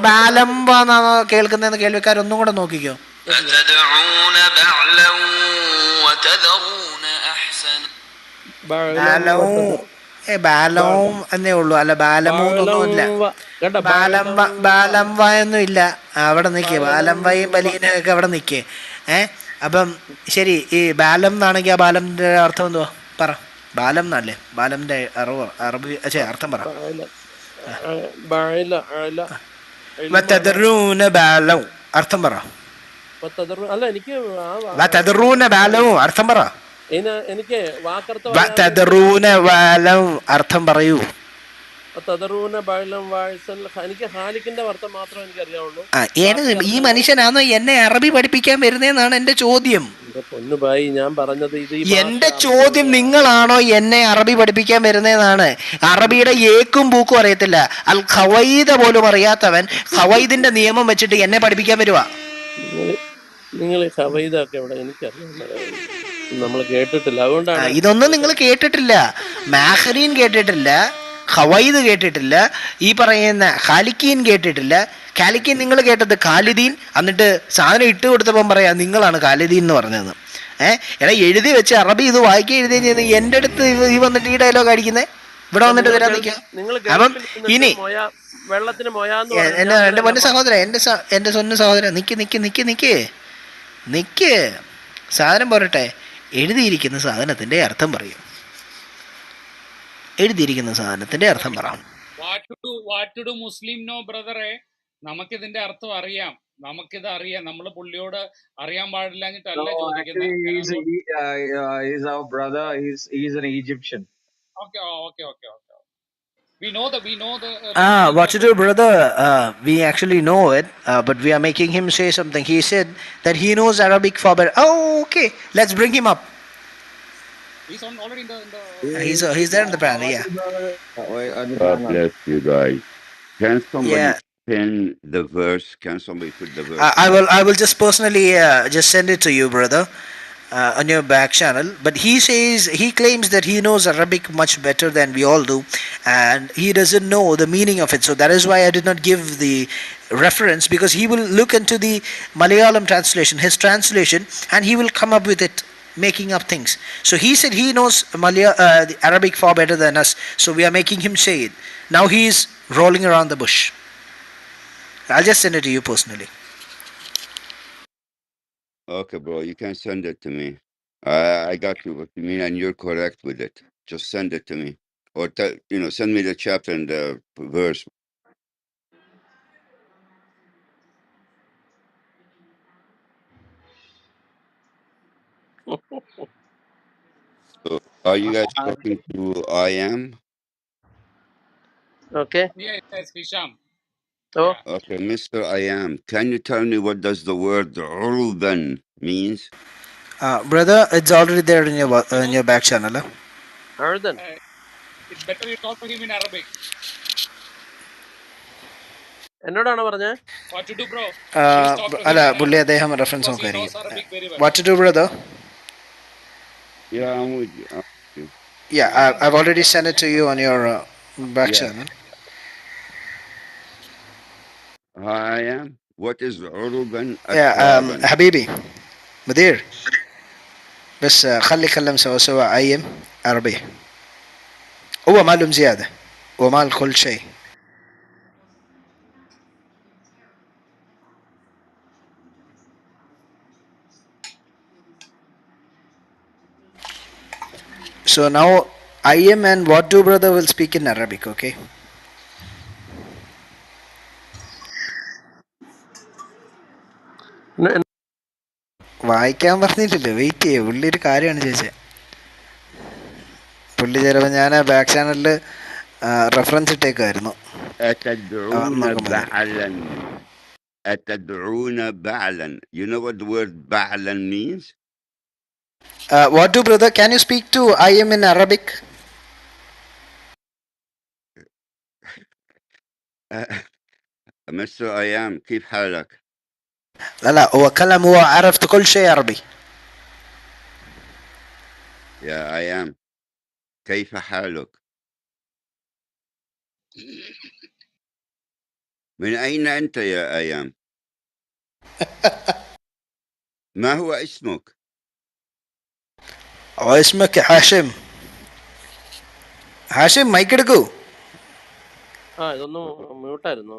S1: ബാലം വാന്നാണോ കേൾക്കുന്നതെന്ന് കേൾവിക്കാരൊന്നും കൂടെ നോക്കിക്കോ.
S5: أتدعون بعلا وتذرون أحسن.
S1: ബാലവും എന്നേ ഉള്ളൂ. അല്ല ബാലമൂന്നൊന്നും ഇല്ല. ബാലം വായൊന്നും ഇല്ല. അവിടെ നിൽക്കേ. ബാലം വായും ബലീനൊക്കെ അവിടെ നിൽക്കേ. അപ്പം ശരി, ഈ ബാലം എന്നാണെങ്കിൽ ആ ബാലമിന്റെ അർത്ഥം എന്തുവാ പറ? ബാലം എന്നല്ലേ ബാലമിന്റെ അറബി അർത്ഥം പറ. ബാലവും അർത്ഥം പറ.
S2: അല്ല, എനിക്ക്
S1: അർത്ഥം പറ.
S2: എനിക്ക് വാക്കർത്ഥം
S1: അർത്ഥം പറയൂ.
S2: എനിക്ക് ഖാലിഖിന്റെ അർത്ഥം മാത്രമേ എനിക്ക് അറിയാവുള്ളൂ.
S1: ഈ മനുഷ്യനാണോ എന്നെ അറബി പഠിപ്പിക്കാൻ വരുന്നതെന്നാണ് എന്റെ ചോദ്യം.
S2: പൊന്നുഭായി, ഞാൻ പറഞ്ഞത്
S1: എന്റെ ചോദ്യം, നിങ്ങളാണോ എന്നെ അറബി പഠിപ്പിക്കാൻ വരുന്നതെന്നാണ്. അറബിയുടെ ഏക്കും പൂക്കും അറിയത്തില്ല. അൽ ഖവൈദ പോലും അറിയാത്തവൻ ഖവൈദിന്റെ നിയമം വെച്ചിട്ട് എന്നെ പഠിപ്പിക്കാൻ വരുവാ.
S2: നിങ്ങൾ ഖവൈദൊക്കെ ഇവിടെ എനിക്കറിയാം, നമ്മൾ കേട്ടിട്ടില്ല. അതുകൊണ്ടാണ്
S1: ഇതൊന്നും നിങ്ങൾ കേട്ടിട്ടില്ല. മാഹ്രീൻ കേട്ടിട്ടില്ല, ഖവൈദ് കേട്ടിട്ടില്ല, ഈ പറയുന്ന ഖാലിക്കീൻ കേട്ടിട്ടില്ല. ഖാലിക്കീൻ നിങ്ങൾ കേട്ടത് ഖാലിദീൻ. എന്നിട്ട് സാധനം ഇട്ട് കൊടുത്തപ്പം പറയാ നിങ്ങളാണ് ഖാലിദീൻ എന്ന് പറഞ്ഞത്. എടാ എഴുതി വെച്ച് അറബി ഇത് വായിക്കുക എഴുതുകയും ചെയ്യുന്നത് എൻ്റെ അടുത്ത് ഈ വന്നിട്ട് ഈ ഡയലോഗ് അടിക്കുന്നത് ഇവിടെ വന്നിട്ട് തരാൻ നിൽക്കാം. അപ്പം ഇനി എൻ്റെ പൊന്ന സഹോദരൻ, എൻ്റെ സ്വന്തം സഹോദരൻ, നിക്ക് സാധനം പോരട്ടെ. എഴുതിയിരിക്കുന്ന സാധനത്തിന്റെ അർത്ഥം പറയും. എഴുതിയിരിക്കുന്ന സാധനത്തിന്റെ അർത്ഥം പറയാം.
S3: വാട്ട് ടു മുസ്ലിം നോ ബ്രദറെ? നമുക്കിതിന്റെ അർത്ഥം അറിയാം, നമുക്കിത് അറിയാം. നമ്മൾ പുള്ളിയോട് അറിയാൻ പാടില്ലാഞ്ഞിട്ടല്ല ചോദിക്കുന്നത്.
S1: What to do, brother? We actually know it, but we are making him say something. He said that he knows Arabic far better. Oh, okay. Let's bring him up.
S3: He's already in the
S1: He's there in the panel. Yeah.
S7: God bless you guys. Can somebody pin the verse? Can somebody put the verse?
S1: I will just personally just send it to you, brother, on your back channel. But he claims that he knows Arabic much better than we all do, and he doesn't know the meaning of it. So that is why I did not give the reference, because he will look into the Malayalam translation, his translation, and he will come up with it, making up things. So he said he knows the Arabic far better than us, so we are making him say it. Now he is rolling around the bush. I'll just send it to you personally.
S7: Okay, bro, you can send it to me. I got you what you mean, and you're correct with it. Just send it to me, or send me the chapter and the verse. So, are you guys talking to I am?
S2: Okay.
S3: Yeah, it says Hisham.
S2: Oh.
S3: Yeah.
S7: Okay, Mr. I am. Can you tell me what does the word urban means?
S1: Brother, it's already there in your back channel.
S3: It's better you talk to him in Arabic.
S2: എന്നോടാണോ പറഞ്ഞേ?
S3: What to do, bro? Please talk to him
S1: അല്ല
S3: in
S1: പുള്ളി
S3: Arabic
S1: അദ്ദേഹം reference
S3: because he knows
S1: നോക്കായിരിക്കും.
S3: Arabic very well.
S1: What to do brother?
S7: Yeah, I'm with you. I'm with you.
S1: Yeah, I've already sent it to you on your back
S7: Yeah,
S1: channel.
S7: I am. What is عربا
S1: Yeah,
S7: أترابا?
S1: حبيبي مدير بس خلي يكلم سوا سوا أيم عربي. هو معلوم زيادة ومال كل شيء. So now Ayem and what do brother will speak in Arabic, okay? വായിക്കാൻ പറഞ്ഞിട്ടില്ല, wait ചെയ്യേ. പുള്ളി ഒരു കാര്യമാണ് ചോദിച്ചത്. പുള്ളി ചിലപ്പോൾ ഞാൻ ബാക്ക് ചാനലിൽ റെഫറൻസ് ഇട്ടേക്കായിരുന്നു.
S7: أتدعون
S1: നോക്കാൻ മതി.
S7: بعلا. أتدعون بعلا. You know what the word بعلا means?
S1: What do brother? Can you speak to Ayem in Arabic?
S7: Mr. Ayam, كيف حالك?
S1: لا هو كلام، هو عرفت كل شيء عربي.
S7: يا أيام كيف حالك؟ من أين أنت يا أيام؟ ما هو اسمك؟
S1: اسمك هاشم. Hashim mic എടുക്കൂ.
S2: ഇതൊന്നും മ്യൂട്ടായിരുന്നു.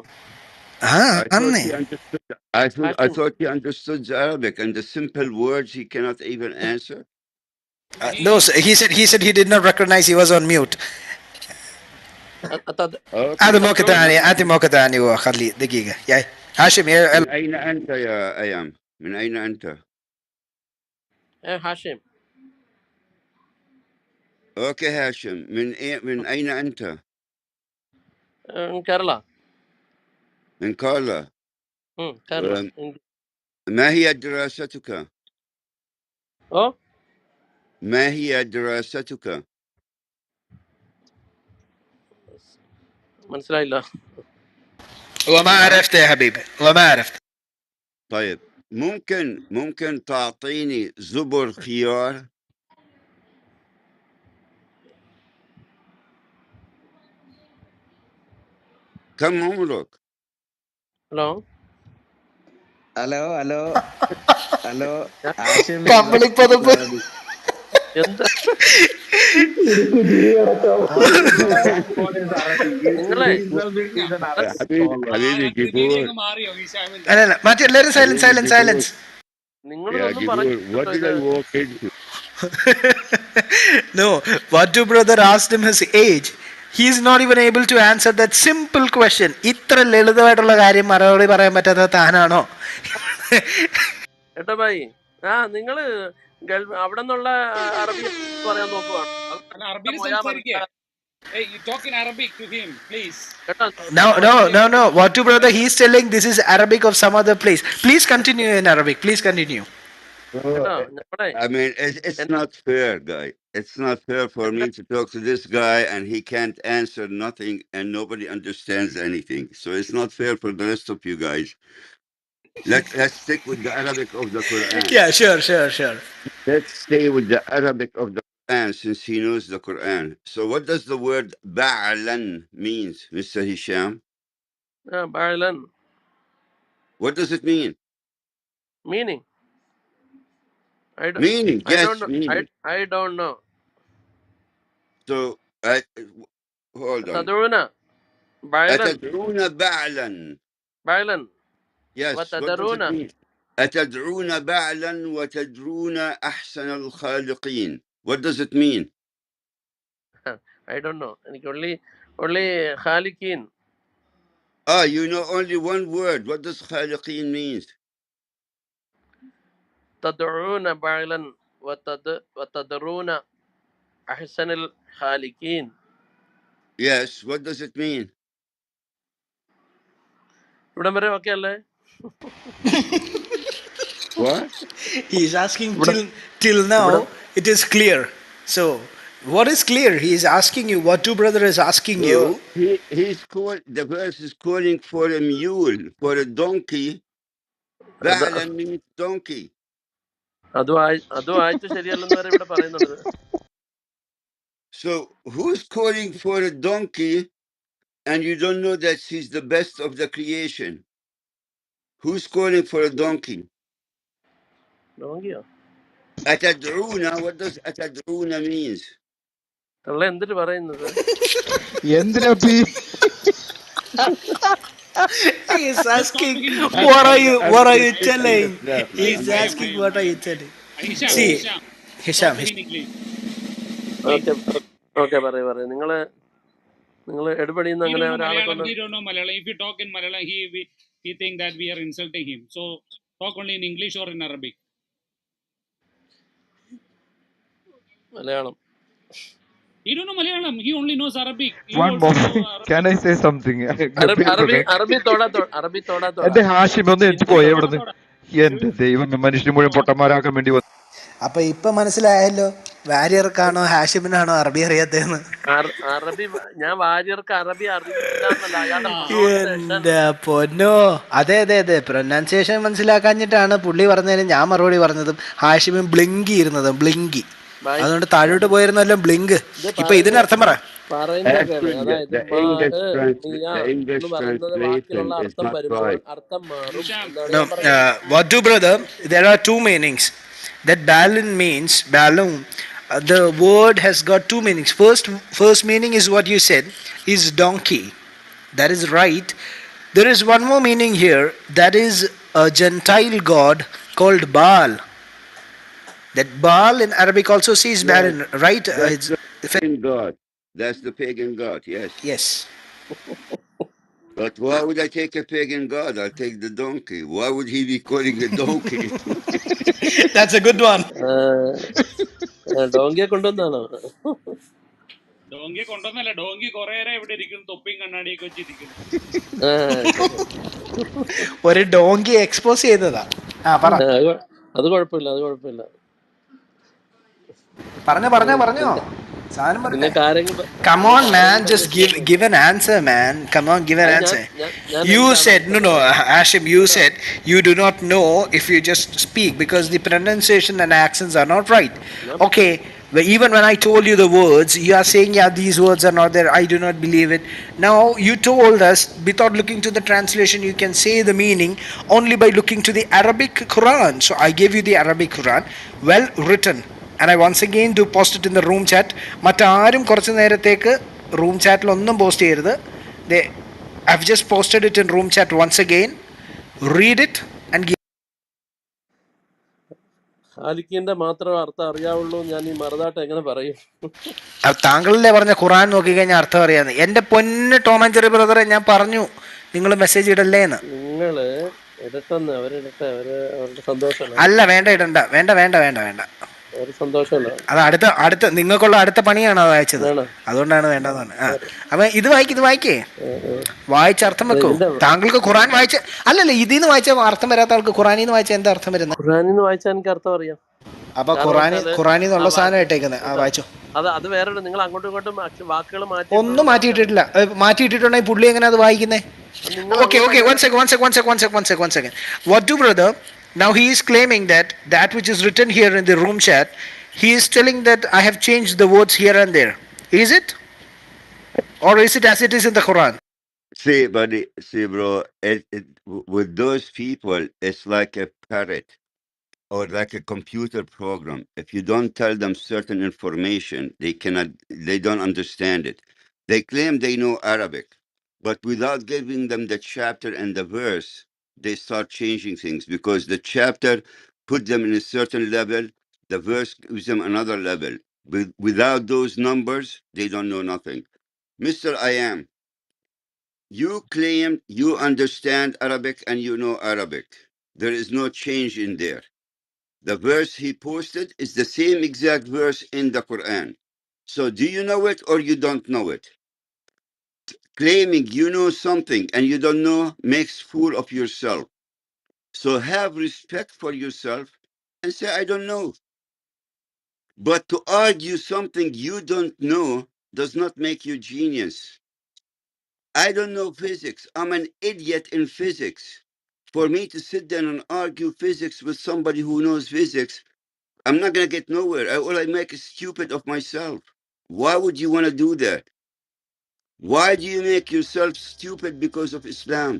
S7: I thought
S1: അന്നേ
S7: he understood. I
S2: Hashim.
S7: thought he understood Arabic and the simple words he cannot even answer.
S1: no, he said he did not recognize he was on mute. هذا موقع ثاني، هذا موقع ثاني. وخلي دقيقة يا هاشم.
S7: من أين أنت يا أيام؟ من أين أنت؟
S2: Hashim.
S7: أوكي هاشم، من أين أنت؟
S2: Kerala.
S7: من كولا.
S2: Kerala.
S7: ما هي دراستك؟
S2: ഓ
S7: ما هي دراستك؟
S2: മനസ്സിലായില്ല.
S1: وما عرفت يا حبيبي، وما عرفت.
S7: طيب ممكن تعطيني زبر خيار؟ كم عمرك؟
S2: Hello.
S4: Hello hello hello ആശയം
S1: public പദപ്പ്.
S2: എന്ത് നിങ്ങളെ
S7: حبيبي
S3: കൃതിയിലേക്ക്
S7: Gibor.
S3: മാറിയോ ഹിഷാമിന്റെ?
S1: അല്ലല്ല മറ്റേ എല്ലാവരും silence
S7: حبيبي
S1: silence
S7: Gibor.
S1: Silence.
S7: Yeah,
S2: നിങ്ങളിതൊന്നും
S7: Gibor, what
S2: പറഞ്ഞില്ലല്ലോ
S7: did
S2: ഇത്.
S7: I walk into?
S1: No, what do brother asked him his age. He is not even able to answer that simple question. ഇത്ര ലളിതമായിട്ടുള്ള കാര്യം മറുപടി പറയാൻ പറ്റാത്ത താനാണോ?
S2: ഏട്ടാ ഭായി, നിങ്ങള് അവിടെ നിന്നുള്ള അറബി പറയാൻ നോക്കുവാണ്.
S3: അല്ല, അറബിയിൽ സംസാരിക്കേ. Hey, you talk in Arabic to him, please.
S1: No. What do brother? He is telling this is Arabic of some other place. Please continue in Arabic. Please continue.
S7: I mean, it's not fair, guy. It's not fair for me to talk to this guy and he can't answer nothing and nobody understands anything. So it's not fair for the rest of you guys. Let's stick with the Arabic of the Quran.
S1: Yeah, sure.
S7: Let's stay with the Arabic of the Quran since he knows the Quran. So what does the word ba'lan means, Mr. Hisham?
S2: ബഅലൻ.
S7: What does it mean?
S2: Meaning
S7: Meaning,
S2: I
S7: yes,
S2: don't know.
S7: meaning.
S2: I don't know.
S7: So, hold on.
S2: തദഊന ബഅലൻ.
S7: أتدعون بعلا.
S2: ബഅലൻ
S7: Yes, what does
S2: വതദറൂന.
S7: it mean? أتدعون بعلا وتدعون أحسن الخالقين. What does it mean?
S2: I don't know. എനിക്ക് only ഖാലിഖീൻ.
S7: You know only one word. What does خالقين means?
S2: തദഊന ബഅലൻ വതദറൂന അഹ്സനൽ ഖാലിഖീൻ.
S7: Yes, what does it mean?
S2: ഇവിടം വരെ okay അല്ലേ?
S7: What?
S1: He is asking till now. It is clear. So What is clear? He is asking you, what two brother is asking
S7: So
S1: you.
S7: he's called, the verse is calling for a mule, for a donkey.
S2: അത്
S7: Ba'lan means donkey.
S2: അതും വായിച്ച ശരിയല്ലെന്ന് വരെ ഇവിടെ പറയുന്നുണ്ട്.
S7: So who's calling for a donkey and you don't know that he's the best of the creation? Who's calling for a donkey?
S2: നോക്കിയോ
S7: Atadruna, what does atadruna means?
S2: കള്ള എന്തിട്ട് പറയുന്നത്?
S4: എന്തിനപ്പി
S1: He is
S3: Just stop
S1: asking,
S3: speaking
S1: what
S3: nonsense.
S1: are you,
S7: I'm
S1: what are you
S7: just
S1: telling? He
S3: Please,
S1: is
S3: Ayam,
S1: asking,
S3: Ayam,
S1: what are
S3: Ayam.
S1: you telling?
S3: Hisham,
S1: See,
S3: Hisham, stop
S1: Hisham,
S3: speaking English. Please.
S2: Okay okay, പറയൂ. നിങ്ങൾ എടുപടിന്ന്
S3: He
S2: അങ്ങനെ
S3: don't know
S2: ഒരാളെ
S3: Malayalam.
S2: കൊണ്ട്
S3: He don't know Malayalam. If you talk in Malayalam, he think that we are insulting him. So talk only in English or in Arabic.
S2: Malayalam.
S3: He don't know Malayalam. He only knows Arabic. You
S8: One
S3: also know
S8: moment. Can
S3: Arabic.
S8: I say something?
S2: അറബി തോടാ.
S8: എന്റെ ഹാഷിം ഒന്ന് എനിക്ക്
S3: Hindi
S8: പോയി
S3: thoda
S8: എവിടുന്ന്.
S3: thoda.
S8: എന്റെ ദൈവം, മനുഷ്യന് മുഴുവൻ പൊട്ടന്മാരാക്കാൻ വേണ്ടി വന്നു.
S1: അപ്പൊ ഇപ്പൊ മനസ്സിലായല്ലോ വാര്യർക്കാണോ ഹാഷിമിനാണോ അറബി അറിയാത്തതെന്ന്.
S2: അറബി ഞാൻ വാര്യർക്ക് അറബി അറിയില്ല എന്നല്ല, അയാളുടെ പ്രൊണൗൺസിയേഷൻ.
S1: എന്റെ പൊന്നോ, അതെ അതെ അതെ, പ്രൊനൗൺസിയേഷൻ മനസ്സിലാക്കാഞ്ഞിട്ടാണ് പുള്ളി പറഞ്ഞതിന് ഞാൻ മറുപടി പറഞ്ഞതും ഹാഷിമും ബ്ലിങ്കി ഇരുന്നതും ബ്ലിങ്കി. അതുകൊണ്ട് താഴോട്ട് പോയിരുന്നല്ലോ ബ്ലിങ്ക്.
S2: ഇത്
S1: ഇപ്പൊ ഇതിനർത്ഥം പറ.
S2: പറയുന്ന കേള്.
S7: Actually,
S2: അതായത്
S7: the
S2: മാ മിയ
S7: the
S2: എന്ന്
S7: English
S2: പറയുന്നത് വാക്കിലുള്ള
S7: translation is
S2: അർത്ഥം
S7: not
S2: വരുമ്പോൾ
S7: right.
S2: അർത്ഥം മാറും
S3: Hisham,
S2: എന്നാണ്
S1: No,
S2: ഞാൻ പറഞ്ഞത്.
S1: what do brother? There are two meanings. That balloon means balloon. The word has got two meanings. First meaning is what you said, is donkey. That is right. There is one more meaning here. That is a Gentile god called Baal. That Baal in Arabic also says
S7: Yes,
S1: balloon, right?
S7: that's
S1: It's,
S7: the pagan god. That's the pagan god, yes.
S1: yes.
S7: But why would I take a pagan god? I'll take the donkey. Why would he be calling a donkey?
S1: That's a good one.
S2: ഡോങ്കിയെ കൊണ്ടുവന്നാണോ?
S3: ഡോങ്കിയെ കൊണ്ടുവന്നല്ല, donkey കുറേയേറെ ഇവിടെ ഇരിക്കുന്നു, തൊപ്പിയും കണ്ണാടിയൊക്കെ വെച്ചിരിക്കുന്നു.
S2: ശരി.
S1: ഒരു ഡോങ്കി എക്സ്പോസ് ചെയ്തതാ. ആ പറ.
S2: അത് കുഴപ്പമില്ല.
S1: പറഞ്ഞോ സാധനം
S2: പിന്നെ
S1: പറട്ടെ.
S2: കാര്യങ്ങൾ
S1: Come on man, just
S2: പരിചയപ്പെടുന്നു.
S1: give an answer man. Come on, give an
S2: അത്
S1: answer.
S2: ഞാൻ
S1: You
S2: എന്താണ്
S1: said
S2: ആൻസർ
S1: no
S2: പറയുന്നത്?
S1: Hashim, you said you do not know if you just speak because the pronunciation and accents are not right.
S2: ഞാൻ
S1: Okay, even when I told you the words, you are saying yeah these words are not there, I do not believe it. Now you told us without looking to the translation you can say the meaning only by looking to the Arabic Quran. So I gave you the Arabic Quran, well written. And I once again do post it in the room chat. മറ്റാരും കുറച്ച് നേരത്തേക്ക് room ചാറ്റിലൊന്നും post ചെയ്യരുത്. They, I've just posted it in room chat once again. Read it and give.
S2: ഖാലിക്കിന്റെ മാത്രം അർത്ഥം അറിയാവുള്ളൂ ഞാൻ ഈ മറുതാട്ട് എങ്ങനെ പറയും?
S1: താങ്കളല്ലേ പറഞ്ഞ ഖുറാൻ നോക്കിക്കഴിഞ്ഞാൽ അർത്ഥം അറിയാന്ന്. എൻ്റെ പൊന്ന് ടോം ആൻഡ് ജെറി ബ്രദറെ, ഞാൻ പറഞ്ഞു നിങ്ങൾ മെസ്സേജ് ഇടല്ലേന്ന്.
S2: നിങ്ങള് ഇടട്ടെന്ന്, അവരിടട്ടെ, അവരുടെ സന്തോഷമല്ല.
S1: അല്ല, വേണ്ട.
S2: അവരുടെ സന്തോഷമല്ല.
S1: അത് അടുത്ത നിങ്ങൾക്കുള്ള അടുത്ത പണിയാണ് അത് അയച്ചത്,
S2: വേണോ?
S1: അതുകൊണ്ടാണ് വേണ്ടതെന്ന് പറഞ്ഞു. അപ്പം ഇത് വായിക്കേ, വായിച്ച അർത്ഥം വെക്കൂ.
S2: ഇതിന്റെ
S1: താങ്കൾക്ക് ഖുറാൻ വായിച്ച അല്ലല്ല ഇതിൽ നിന്ന് വായിച്ച അർത്ഥം വരാത്ത ആൾക്ക് ഖുറാനിൽ നിന്ന് വായിച്ച എന്താ അർത്ഥം വരുന്നത്?
S2: ഖുറാനിൽ നിന്ന് വായിച്ചാൽ എനിക്ക് അർത്ഥം അറിയാം.
S1: അപ്പൊ
S2: കാരണം
S1: ഖുറാനിൽ നിന്നുള്ള സാധനം ഇട്ടേക്കുന്നത് വായിച്ചോ.
S2: അത് വേറെ, നിങ്ങൾ അങ്ങോട്ടും ഇങ്ങോട്ടും വാക്കുകൾ മാറ്റി
S1: ഒന്നും മാറ്റിയിട്ടിട്ടില്ല. മാറ്റിയിട്ടിട്ടുണ്ടെങ്കിൽ പുള്ളി എങ്ങനെ അത് വായിക്കുന്നേ?
S2: നിങ്ങൾ
S1: Okay, one second. What do brother? Now he is claiming that which is written here in the room chat, he is telling that I have changed the words here and there. Is it? Or is it as it is in the Quran?
S7: See, buddy, bro, with those people, it's like a parrot or like a computer program. If you don't tell them certain information, they don't understand it. They claim they know Arabic, but without giving them the chapter and the verse, they start changing things because the chapter put them in a certain level, the verse gives them another level. Without those numbers, they don't know nothing. Mr. I am, you claim you understand Arabic and you know Arabic. There is no change in there. The verse he posted is the same exact verse in the Quran. So do you know it or you don't know it? Claiming you know something and you don't know makes fool of yourself. So have respect for yourself and say, I don't know. But to argue something you don't know does not make you genius. I don't know physics. I'm an idiot in physics. For me to sit down and argue physics with somebody who knows physics, I'm not going to get nowhere. All I make is stupid of myself. Why would you want to do that? Why do you make yourself stupid because of Islam?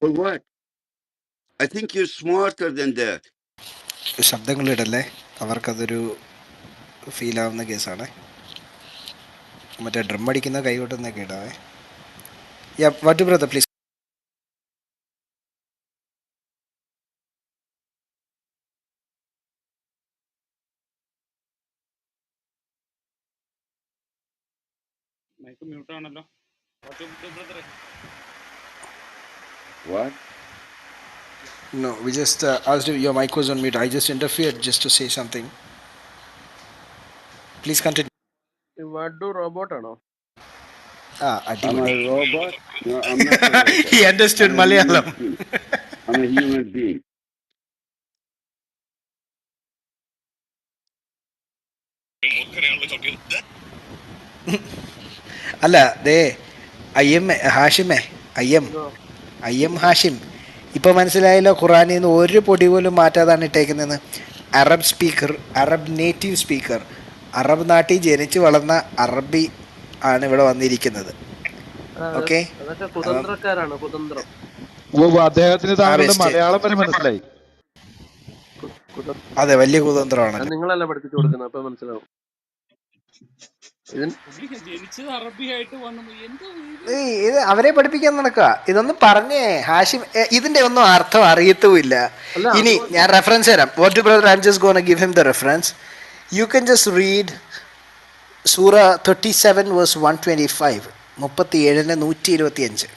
S7: For what? I think you're smarter than that.
S1: ശബ്ദങ്ങളിടല്ലേ, അവർക്കതൊരു ഫീലാവുന്ന കേസാണ്. മറ്റേ drum അടിക്കുന്ന കൈ കൊട്ടുന്നൊക്കെ ഇടാവേ. What brother please.
S3: Mic മ്യൂട്ടാണല്ലോ. ബ്രദറെ,
S7: What?
S1: No, we just asked if your mic was on mute. I just interfered just to say something. Please continue.
S2: വഡു റോബോട്ടാണോ?
S7: I'm
S1: അടിപൊളി.
S7: a robot? No, I'm not a robot.
S1: He understood
S7: I'm a human
S1: Malayalam.
S7: being. I'm a human being.
S1: അല്ല ദേ ഹാഷിമേ, അയ്യം ഹാഷിം, ഇപ്പോൾ മനസ്സിലായല്ലോ ഖുറാനിൽ നിന്ന് ഒരു പൊടി പോലും മാറ്റാതാണ് ഇട്ടേക്കുന്നതെന്ന്. Arab speaker, Arab native speaker, Arab നാട്ടിൽ ജനിച്ച് വളർന്ന അറബി ആണ് ഇവിടെ വന്നിരിക്കുന്നത്. ഓക്കെ,
S2: അതൊക്കെ കുതന്ത്രക്കാരാണ്, കുതന്ത്രം.
S8: അദ്ദേഹത്തിന്
S1: ആ
S8: താങ്കളുടെ
S1: ബെസ്റ്റ്.
S8: മലയാളം വരെ മനസ്സിലായി.
S1: അതെ, വലിയ
S2: അത്
S1: കുതന്ത്രമാണല്ലോ.
S2: നിങ്ങളല്ല പഠിപ്പിച്ചു കൊടുക്കുന്നത്, അപ്പൊ മനസ്സിലാവും.
S3: പുള്ളി ജനിച്ചത് അറബിയായിട്ട് വന്നു. എന്തോ ഇത്
S1: ഇത് അവരെ പഠിപ്പിക്കാൻ നടക്കുക. ഇതൊന്നും പറഞ്ഞേ ഹാഷിം, ഇതിന്റെ ഒന്നും അർത്ഥം അറിയത്തുമില്ല.
S2: അല്ല,
S1: ഇനി ഞാൻ റെഫറൻസ് തരാം. What to brother, I am just gonna give him the reference. You can just read സൂറ 37 വേഴ്സ് 125, 37 125.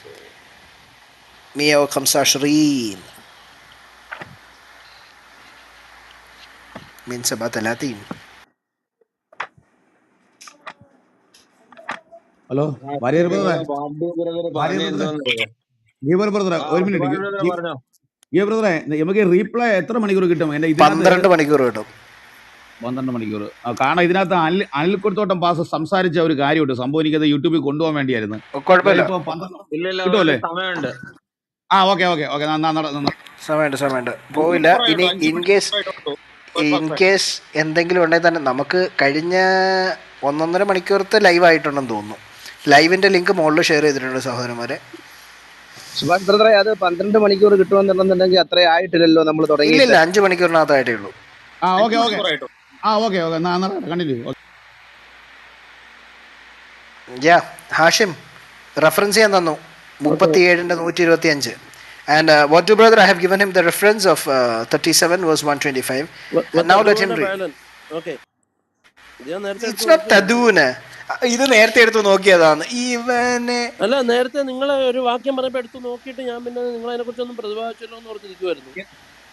S1: മിയോ ഖംസാഷറീൻ من 37.
S9: ഹലോ വാര്യർ ബ്രദറെ, വാര്യർ ബ്രദറെ,
S10: പറഞ്ഞെന്തോന്നറിയോ?
S9: ഗീവർ ബ്രദറെ, ഒരു മിനിറ്റ്.
S10: പറഞ്ഞോ.
S9: ഗീവർ ബ്രദറെ, നമുക്ക് റീപ്ലൈ എത്ര മണിക്കൂർ കിട്ടും? എന്റെ ഇതിനകത്ത്
S1: 12 മണിക്കൂർ കിട്ടും.
S9: 12 മണിക്കൂർ. കാരണം ഇതിനകത്ത് അനിൽക്കുടത്തോട്ടം പാസ് സംസാരിച്ച ഒരു കാര്യമുണ്ട്. സംഭവം എനിക്കത് യൂട്യൂബിൽ കൊണ്ടുപോകാൻ വേണ്ടിയായിരുന്നു.
S1: കുഴപ്പമില്ല,
S9: ഇപ്പൊ 12
S10: ഇല്ല,
S9: കിട്ടുമല്ലേ?
S10: സമയമുണ്ട്.
S9: ഓക്കെ.
S1: സമയമുണ്ട്,
S3: 5
S1: പോവില്ല.
S3: മണിക്കൂറായിട്ടോ,
S1: ഇനി
S3: 5 മണിക്കൂറായിട്ടോ.
S1: ഇൻ കേസ് എന്തെങ്കിലും ഉണ്ടെങ്കിൽ തന്നെ നമുക്ക് കഴിഞ്ഞ 1.5 മണിക്കൂറത്തെ ലൈവ് ആയിട്ടുണ്ടെന്ന് തോന്നുന്നു. ലൈവിൻ്റെ ലിങ്ക് മുകളിൽ ഷെയർ ചെയ്തിട്ടുണ്ട് സഹോദരന്മാരെ.
S11: സുഭാഷ് ബ്രദറെ, അത് 12 മണിക്കൂർ കിട്ടുമെന്നുണ്ടെന്നുണ്ടെങ്കിൽ അത്ര ആയിട്ടില്ലല്ലോ നമ്മൾ തുടങ്ങിയിട്ട്.
S1: ഇല്ലില്ല, 5 മണിക്കൂറിനകത്തായിട്ടേ ഉള്ളൂ.
S3: 5 മണിക്കൂറായിട്ടോ.
S9: കണ്ടിന്യൂ.
S1: ഹാഷിം റെഫറൻസ് ചെയ്യാൻ തന്നു 37 125. And what to brother, I have given him the reference of 37 verse 125. And now let him read.
S2: Okay.
S1: It's not taduna. ഇത് നേരത്തെ എടുത്ത് നോക്കിയതാണ് ഇവനെ.
S2: അല്ല, നേരത്തെ നിങ്ങൾ ഒരു വാക്യം പറയുമ്പോൾ എടുത്ത് നോക്കിയിട്ട് ഞാൻ പിന്നെ നിങ്ങൾ അതിനെ കുറിച്ചൊന്നും പ്രതിപാദിച്ചല്ലോ എന്ന് ഓർത്തിരിക്കുമായിരുന്നു.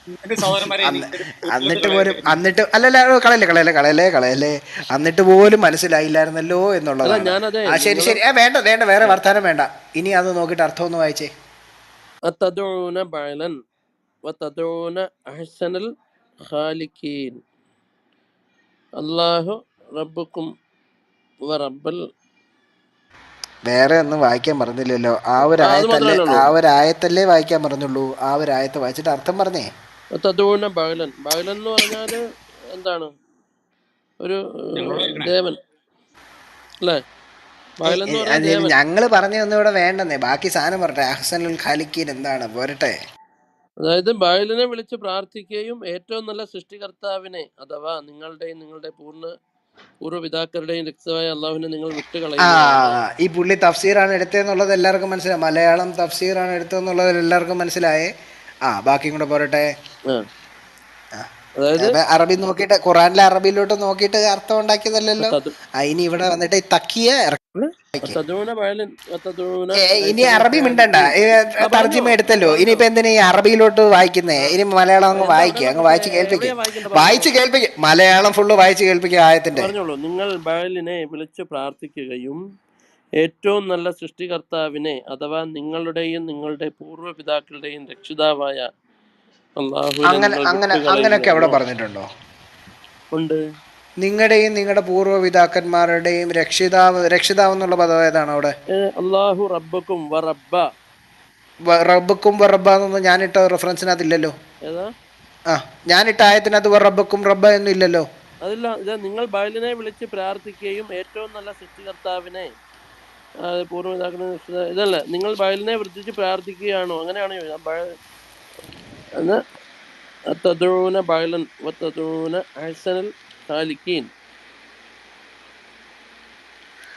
S1: എന്നിട്ട് പോലും അല്ലല്ല, കളയല്ലേ എന്നിട്ട് പോലും മനസ്സിലായില്ലായിരുന്നല്ലോ എന്നുള്ളതാണ്. ശരി, വേണ്ട വേറെ വർത്താനം വേണ്ട. ഇനി അത് നോക്കിയിട്ട് അർത്ഥം ഒന്ന് വായിച്ചേ.
S2: അതദഊന ബഅലൻ വതദഊന അഹ്സനൽ ഖാലിഖീൻ അല്ലാഹു റബ്ബുക്കും വറബ്ബൽ.
S1: വേറെ ഒന്നും വായിക്കാൻ പറഞ്ഞില്ലല്ലോ. ആ ഒരു ആയത്തല്ലേ വായിക്കാൻ പറഞ്ഞുള്ളൂ. ആ ഒരു ആയത്ത് വായിച്ചിട്ട് അർത്ഥം പറഞ്ഞേ.
S2: തദഊന ബഅലൻ എന്ന് പറഞ്ഞാല് എന്താണ്? ഒരു ദേവൻ അല്ലേ?
S1: ഞങ്ങള് പറഞ്ഞൊന്നും ഇവിടെ വേണ്ടെന്നേ, ബാക്കി സാധനം പറട്ടെ. അഹ്സനുൽ ഖാലിഖീൻ എന്താണ് പോരട്ടെ.
S2: അതായത് ബഅലിനെ വിളിച്ച് പ്രാർത്ഥിക്കുകയും ഏറ്റവും നല്ല സൃഷ്ടികർത്താവിനെ അഥവാ നിങ്ങളുടെയും നിങ്ങളുടെ പൂർവ്വപിതാക്കളുടെയും രക്തമായ അള്ളാഹുവിനെ നിങ്ങൾ വിട്ടുകളയുക.
S1: ഈ പുള്ളി തഫ്സീറാണ് എടുത്തതെന്നുള്ളത് എല്ലാവർക്കും മനസ്സിലായി. മലയാളം തഫ്സീറാണ് എടുത്തതെന്നുള്ളത് എല്ലാവർക്കും മനസ്സിലായേ. ബാക്കിയും കൂടെ പോരട്ടെ.
S2: അതായത്
S1: അറബി നോക്കിയിട്ട്, ഖുറാനിലെ അറബിയിലോട്ട് നോക്കിയിട്ട് അർത്ഥം ഉണ്ടാക്കിയതല്ലല്ലോ. ഇനി ഇവിടെ വന്നിട്ട് തക്കിയ ഇനി അറബി മിണ്ടണ്ട, തർജിമ എടുത്തല്ലോ. ഇനിയിപ്പോ എന്തിനാ ഈ അറബിയിലോട്ട് വായിക്കുന്നേ? ഇനി മലയാളം അങ്ങ് വായിച്ച് കേൾപ്പിക്കും. മലയാളം ഫുള്ള് വായിച്ച് കേൾപ്പിക്കുക ആയത്തിന്റെ.
S2: പറഞ്ഞോളൂ. നിങ്ങൾ ബഅലിനെ വിളിച്ച് പ്രാർത്ഥിക്കുകയും ഏറ്റവും നല്ല സൃഷ്ടികർത്താവിനെ അഥവാ നിങ്ങളുടെയും നിങ്ങളുടെ പൂർവ്വപിതാക്കളുടെയും രക്ഷിതാവായ അള്ളാഹുവിനെ
S1: അങ്ങനെ
S2: നിങ്ങൾ
S1: അങ്ങനെ അങ്ങനെയൊക്കെ അവിടെ
S2: വിട്ടുകളയുകയാണോ?
S1: പറഞ്ഞിട്ടുണ്ടോ?
S2: ഉണ്ട്.
S1: നിങ്ങളുടെയും നിങ്ങളുടെ പൂർവ്വപിതാക്കന്മാരുടെയും രക്ഷിതാവ് എന്നുള്ള പദം ഏതാണ് അവിടെ?
S2: അള്ളാഹു റബ്ബക്കും വ റബ്ബ.
S1: റബ്ബക്കും റബ്ബ എന്നൊന്നും ഞാനിട്ട റെഫറൻസിനകത്തില്ലല്ലോ.
S2: ഏതാ?
S1: ആ, ഞാനിട്ട ആയത്തിനകത്ത് റബ്ബക്കും റബ്ബ എന്നും ഇല്ലല്ലോ.
S2: അതില്ല. ഇത് നിങ്ങൾ ബയലിനെ വിളിച്ച് പ്രാർത്ഥിക്കുകയും ഏറ്റവും നല്ല സൃഷ്ടികർത്താവിനെ പൂർവ്വപിതാക്കളെ ഇതല്ല, നിങ്ങൾ ബയലിനെ വൃത്തിച്ച് പ്രാർത്ഥിക്കുകയാണോ? അങ്ങനെയാണ് തദ്ഊന ബയലൻ വതദ്ഊന അഹ്സനൽ ഖാലിഖീൻ.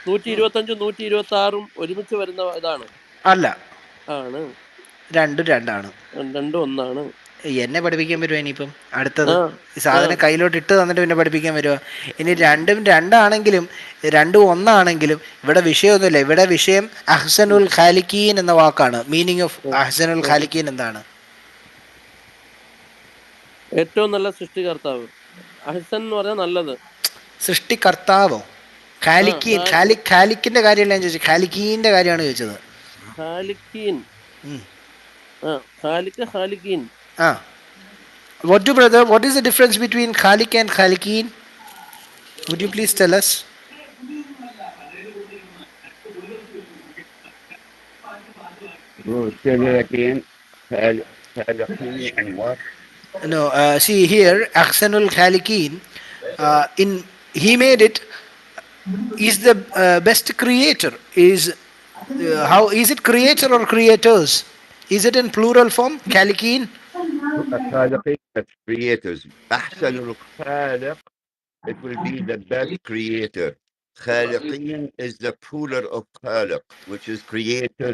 S2: 125 126 ഒരുമിച്ച് വരുന്ന ഇതാണ്.
S1: അല്ല,
S2: ആണ്.
S1: രണ്ടാണ്.
S2: രണ്ടും ഒന്നാണ്.
S1: എന്നെ പഠിപ്പിക്കാൻ പറ്റുമോ ഇനിയിപ്പം? അടുത്തത് ഈ
S2: ആ
S1: സാധനം കയ്യിലോട്ട് ഇട്ട് തന്നിട്ട് പിന്നെ പഠിപ്പിക്കാൻ പറ്റുമോ? ഇനി രണ്ടാണെങ്കിലും രണ്ടും ഒന്നാണെങ്കിലും ഇവിടെ വിഷയമൊന്നുമില്ല. ഇവിടെ വിഷയം അഹ്സനുൽ ഖാലിഖീൻ എന്ന വാക്കാണ്. മീനിങ് ഓഫ് അഹ്സനുൽ ഖാലിഖീൻ എന്താണ്?
S2: ഏറ്റവും നല്ല സൃഷ്ടികർത്താവ്. അഹ്സൻ എന്ന് പറഞ്ഞാൽ നല്ലത്.
S1: സൃഷ്ടികർത്താവോ? ഖാലിഖീൻ. ഖാലിക്കിന്റെ കാര്യമല്ല ഞാൻ ചോദിച്ചത്, ഖാലിഖീന്റെ കാര്യമാണ് ചോദിച്ചത്.
S2: ഖാലിഖീൻ. ഖാലിഖ് ഖാലിഖീൻ.
S1: What is the difference between Khalik and Khalikin? Would you please tell us?
S7: Say that again. And what?
S1: No, see here, Ahsanul Khalikin, he made it, is the best creator. How is it, creator or creators? Is it in plural form, Khalikin?
S7: That's creators. أحسن الخالق, it will be the best creator. خالقين is the plural of خالق, which is creator.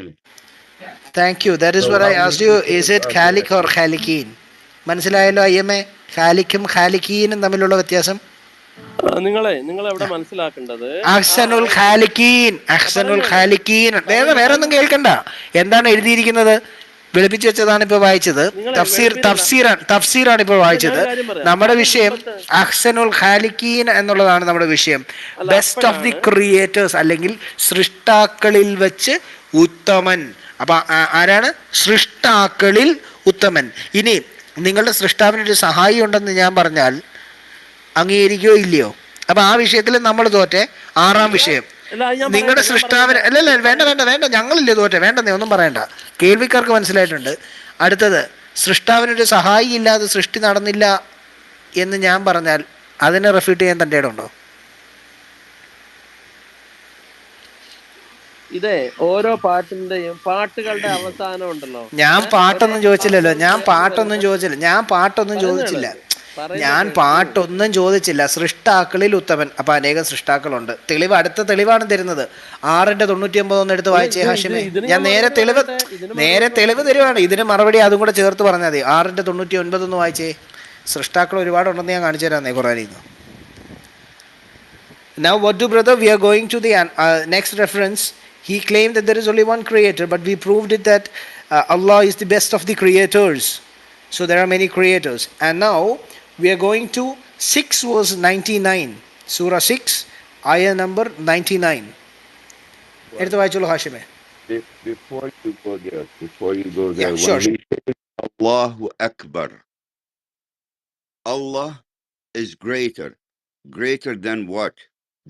S1: Thank you. That is
S7: So
S1: what I
S7: how
S1: asked
S7: many
S1: you. Is
S7: things
S1: it
S7: are
S1: Khalik or
S7: there?
S1: Khalikin? മനസ്സിലായല്ലോ അയ്യമ്മേ? ഖാലിക്കും ഖാലിക്കീനും തമ്മിലുള്ള വ്യത്യാസം.
S2: നിങ്ങൾ എവിടെ മനസ്സിലാക്കേണ്ടത്?
S1: അഹ്സനുൽ ഖാലിക്കീൻ, അഹ്സനുൽ ഖാലിക്കീൻ. വേറെ ഒന്നും കേൾക്കണ്ട. എന്താണ് എഴുതിയിരിക്കുന്നത്? വെളുപ്പിച്ച് വെച്ചതാണ് ഇപ്പൊ വായിച്ചത്. തഫ്സീറാണ് ഇപ്പോൾ വായിച്ചത്. നമ്മുടെ വിഷയം അഹ്സനുൽ ഖാലിക്കീൻ എന്നുള്ളതാണ് നമ്മുടെ വിഷയം. ബെസ്റ്റ് ഓഫ് ദി ക്രിയേറ്റേഴ്സ്, അല്ലെങ്കിൽ സൃഷ്ടാക്കളിൽ വെച്ച് ഉത്തമൻ. അപ്പൊ ആരാണ് സൃഷ്ടാക്കളിൽ ഉത്തമൻ? ഇനി നിങ്ങളുടെ സൃഷ്ടാവിനൊരു സഹായി ഉണ്ടെന്ന് ഞാൻ പറഞ്ഞാൽ അംഗീകരിക്കുകയോ ഇല്ലയോ? അപ്പൊ ആ വിഷയത്തിൽ നമ്മൾ തോറ്റെ. 6-ാം വിഷയം, നിങ്ങളുടെ സൃഷ്ടാവിന് അല്ലല്ല, വേണ്ട, ഞങ്ങളില്ലേ തോറ്റെ. വേണ്ടെന്നേ, ഒന്നും പറയണ്ട, കേൾവിക്കാർക്ക് മനസ്സിലായിട്ടുണ്ട്. അടുത്തത്, സൃഷ്ടാവിനൊരു സഹായി ഇല്ലാതെ സൃഷ്ടി നടന്നില്ല എന്ന് ഞാൻ പറഞ്ഞാൽ അതിനെ റെഫ്യൂട്ട് ചെയ്യാൻ തൻ്റെ ഇടമുണ്ടോ?
S2: ഇതേ ഓരോ പാട്ടുകളുടെ അവസാനം ഉണ്ടല്ലോ.
S1: ഞാൻ പാട്ടൊന്നും ചോദിച്ചില്ലല്ലോ. ഞാൻ പാട്ടൊന്നും ചോദിച്ചില്ല. സൃഷ്ടാക്കളിൽ ഉത്തമൻ. അപ്പൊ അനേകം സൃഷ്ടാക്കളുണ്ട്. അടുത്ത തെളിവാണ് തരുന്നത്. 6:99 ഒന്ന് എടുത്ത് വായിച്ചേ ഹാഷിമേ. ഞാൻ നേരെ തെളിവ് തരുവാണ്. ഇതിന് മറുപടി അതും കൂടെ ചേർത്ത് പറഞ്ഞാൽ മതി. 6:99 ഒന്ന് വായിച്ചേ. സൃഷ്ടാക്കൾ ഒരുപാടുണ്ടെന്ന് ഞാൻ കാണിച്ചു തരാന്നേ ഖുറാനിൽ നിന്ന്. Now what do brother, we are going to the next reference. He claimed that there is only one creator, but we proved it that Allah is the best of the creators. So there are many creators. And now we are going to 6 verse 99. Surah 6, ayah number 99. Eduthu vayicholu Hashime.
S7: Before you go there,
S1: Yeah, sure.
S7: When we say Allahu Akbar, Allah is greater than what?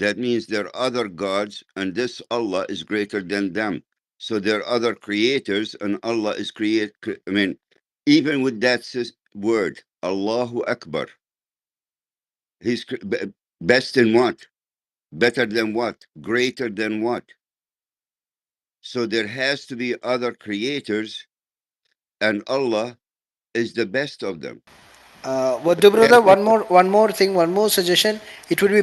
S7: That means there are other gods, and this Allah is greater than them. So there are other creators, and Allah is even with that word, Allahu Akbar, He's best in what? Better than what? Greater than what? So there has to be other creators, and Allah is the best of them.
S1: What do brother? One more thing, one more suggestion. It would be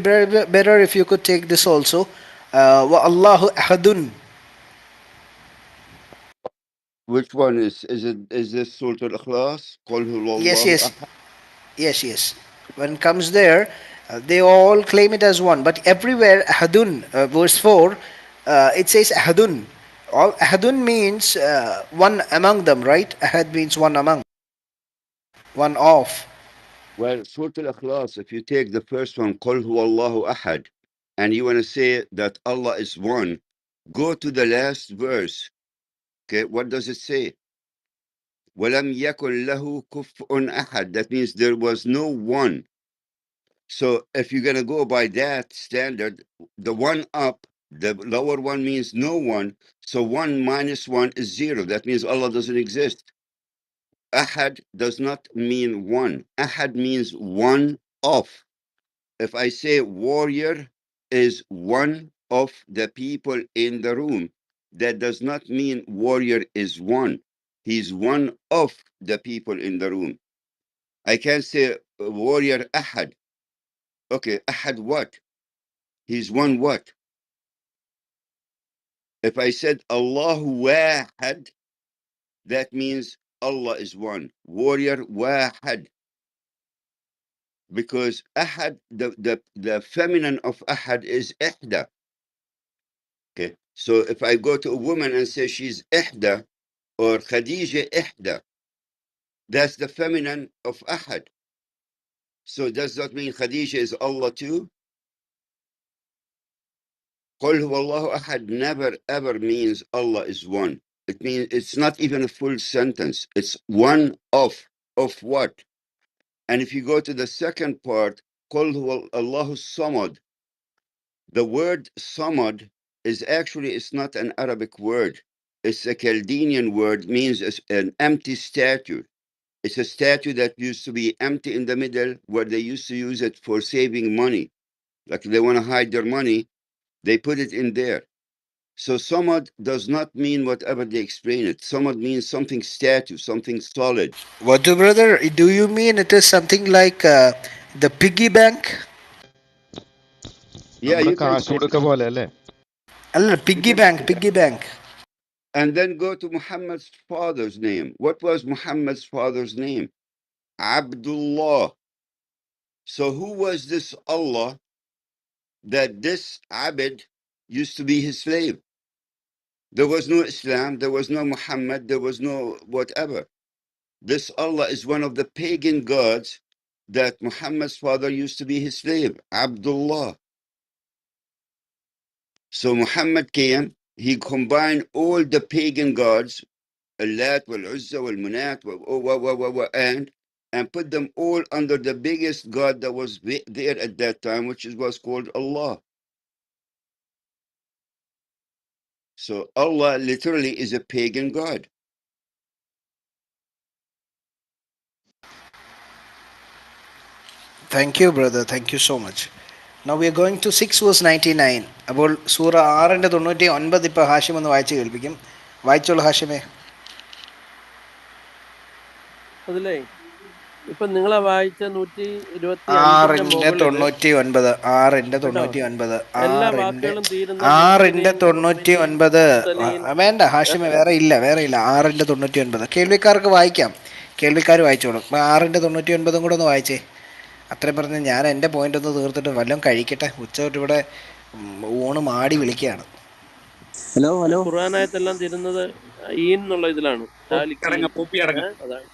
S1: better if you could take this also. Wa Allahu ahadun.
S7: Which one is this Surah Al-Ikhlas? Qul huwallahu ahad.
S1: Yes. When it comes there, they all claim it as one, but everywhere ahadun, verse 4, it says ahadun. All ahadun means one among them, right? Ahad means one among, one of.
S7: Well, Surah Al-Ikhlas, if you take the first one, Qul huwallahu ahad, and you want to say that Allah is one, go to the last verse. Okay, what does it say? وَلَمْ يَكُنْ لَهُ كُفُوًا أَحَدٌ. That means there was no one. So if you're going to go by that standard, the one up, the lower one means no one. So 1 minus 1 is 0. That means Allah doesn't exist. Ahad does not mean one. Ahad means one of. If I say warrior is one of the people in the room, that does not mean warrior is one. He's one of the people in the room. I can't say warrior Ahad. Okay, Ahad what? He's one what? If I said Allahu Wahad, that means Allah is one. Warrior Wahad. Because Ahad, the feminine of Ahad is Ihda. Okay. So if I go to a woman and say she's Ihda or Khadija Ihda, that's the feminine of Ahad. So does that mean Khadija is Allah too? Qul huwa Allahu Ahad never ever means Allah is one. It means it's not even a full sentence. It's one of what? And if you go to the second part, Qul huwa Allahu Samad, the word Samad is actually, it's not an Arabic word. It's a Chaldean word, means it's an empty statue. It's a statue that used to be empty in the middle, where they used to use it for saving money. Like they want to hide their money, they put it in there. So Samad does not mean whatever they explain it. Samad means something statue, something solid.
S1: What do, brother? Do you mean it is something like the piggy bank?
S7: Yeah,
S8: നമ്മുടെ
S7: you can
S8: കാശ്
S7: say
S8: കൊടുക്ക
S7: that.
S8: പോലെ അല്ലേ?
S1: Allah,
S7: You
S1: piggy
S7: can
S1: bank,
S7: say that.
S1: piggy bank.
S7: And then go to Muhammad's father's name. What was Muhammad's father's name? Abdullah. So who was this Allah that this Abid used to be his slave? There was no Islam, there was no Muhammad, there was no whatever. This Allah is one of the pagan gods that Muhammad's father used to be his slave, Abdullah. So Muhammad came, he combined all the pagan gods, Allat, Wal-Uzza, Wal-Manat, and put them all under the biggest god that was there at that time, which was called Allah. So Allah literally is a pagan god.
S1: Thank you, brother. Thank you so much. Now we are going to 6 verse 99. അപ്പോൾ സൂറ 6:99 ഇപ്പോൾ ഹാഷിം ഒന്ന് വായിച്ച് കേൾപ്പിക്കും. വായിച്ചോളൂ ഹാഷിമേ.
S2: അതിലേ ഇപ്പൊ നിങ്ങളെ വായിച്ച 125 മുകളില്
S1: 6:99
S2: കേട്ടോ, എല്ലാ വാക്കുകളും തീരുന്ന നൂഹിനെയും നൂഹിനെയും
S1: 6:99
S2: മുർസലീൻ.
S1: വേണ്ട ഹാഷിമേ, വേറെ ഇല്ല 6:99 കേൾവിക്കാർക്ക് വായിക്കാം, കേൾവിക്കാർ വായിച്ചോളും. 6:99 കൂടെ ഒന്ന് വായിച്ചേ. അത്രയും പറഞ്ഞ് ഞാൻ എൻ്റെ പോയിന്റ് ഒന്ന് തീർത്തിട്ട് വല്ലതും കഴിക്കട്ടെ. ഉച്ചതൊട്ട് ഇവിടെ ഊണ് മാടി വിളിക്കുകയാണ്.
S11: Hello hello.
S2: ഖുർആനായത്തെല്ലാം തീരുന്നത് ഈൻ എന്നുള്ള ഇതിലാണ്.
S3: പൂപ്പി ഇറങ്ങ
S2: അതാണ്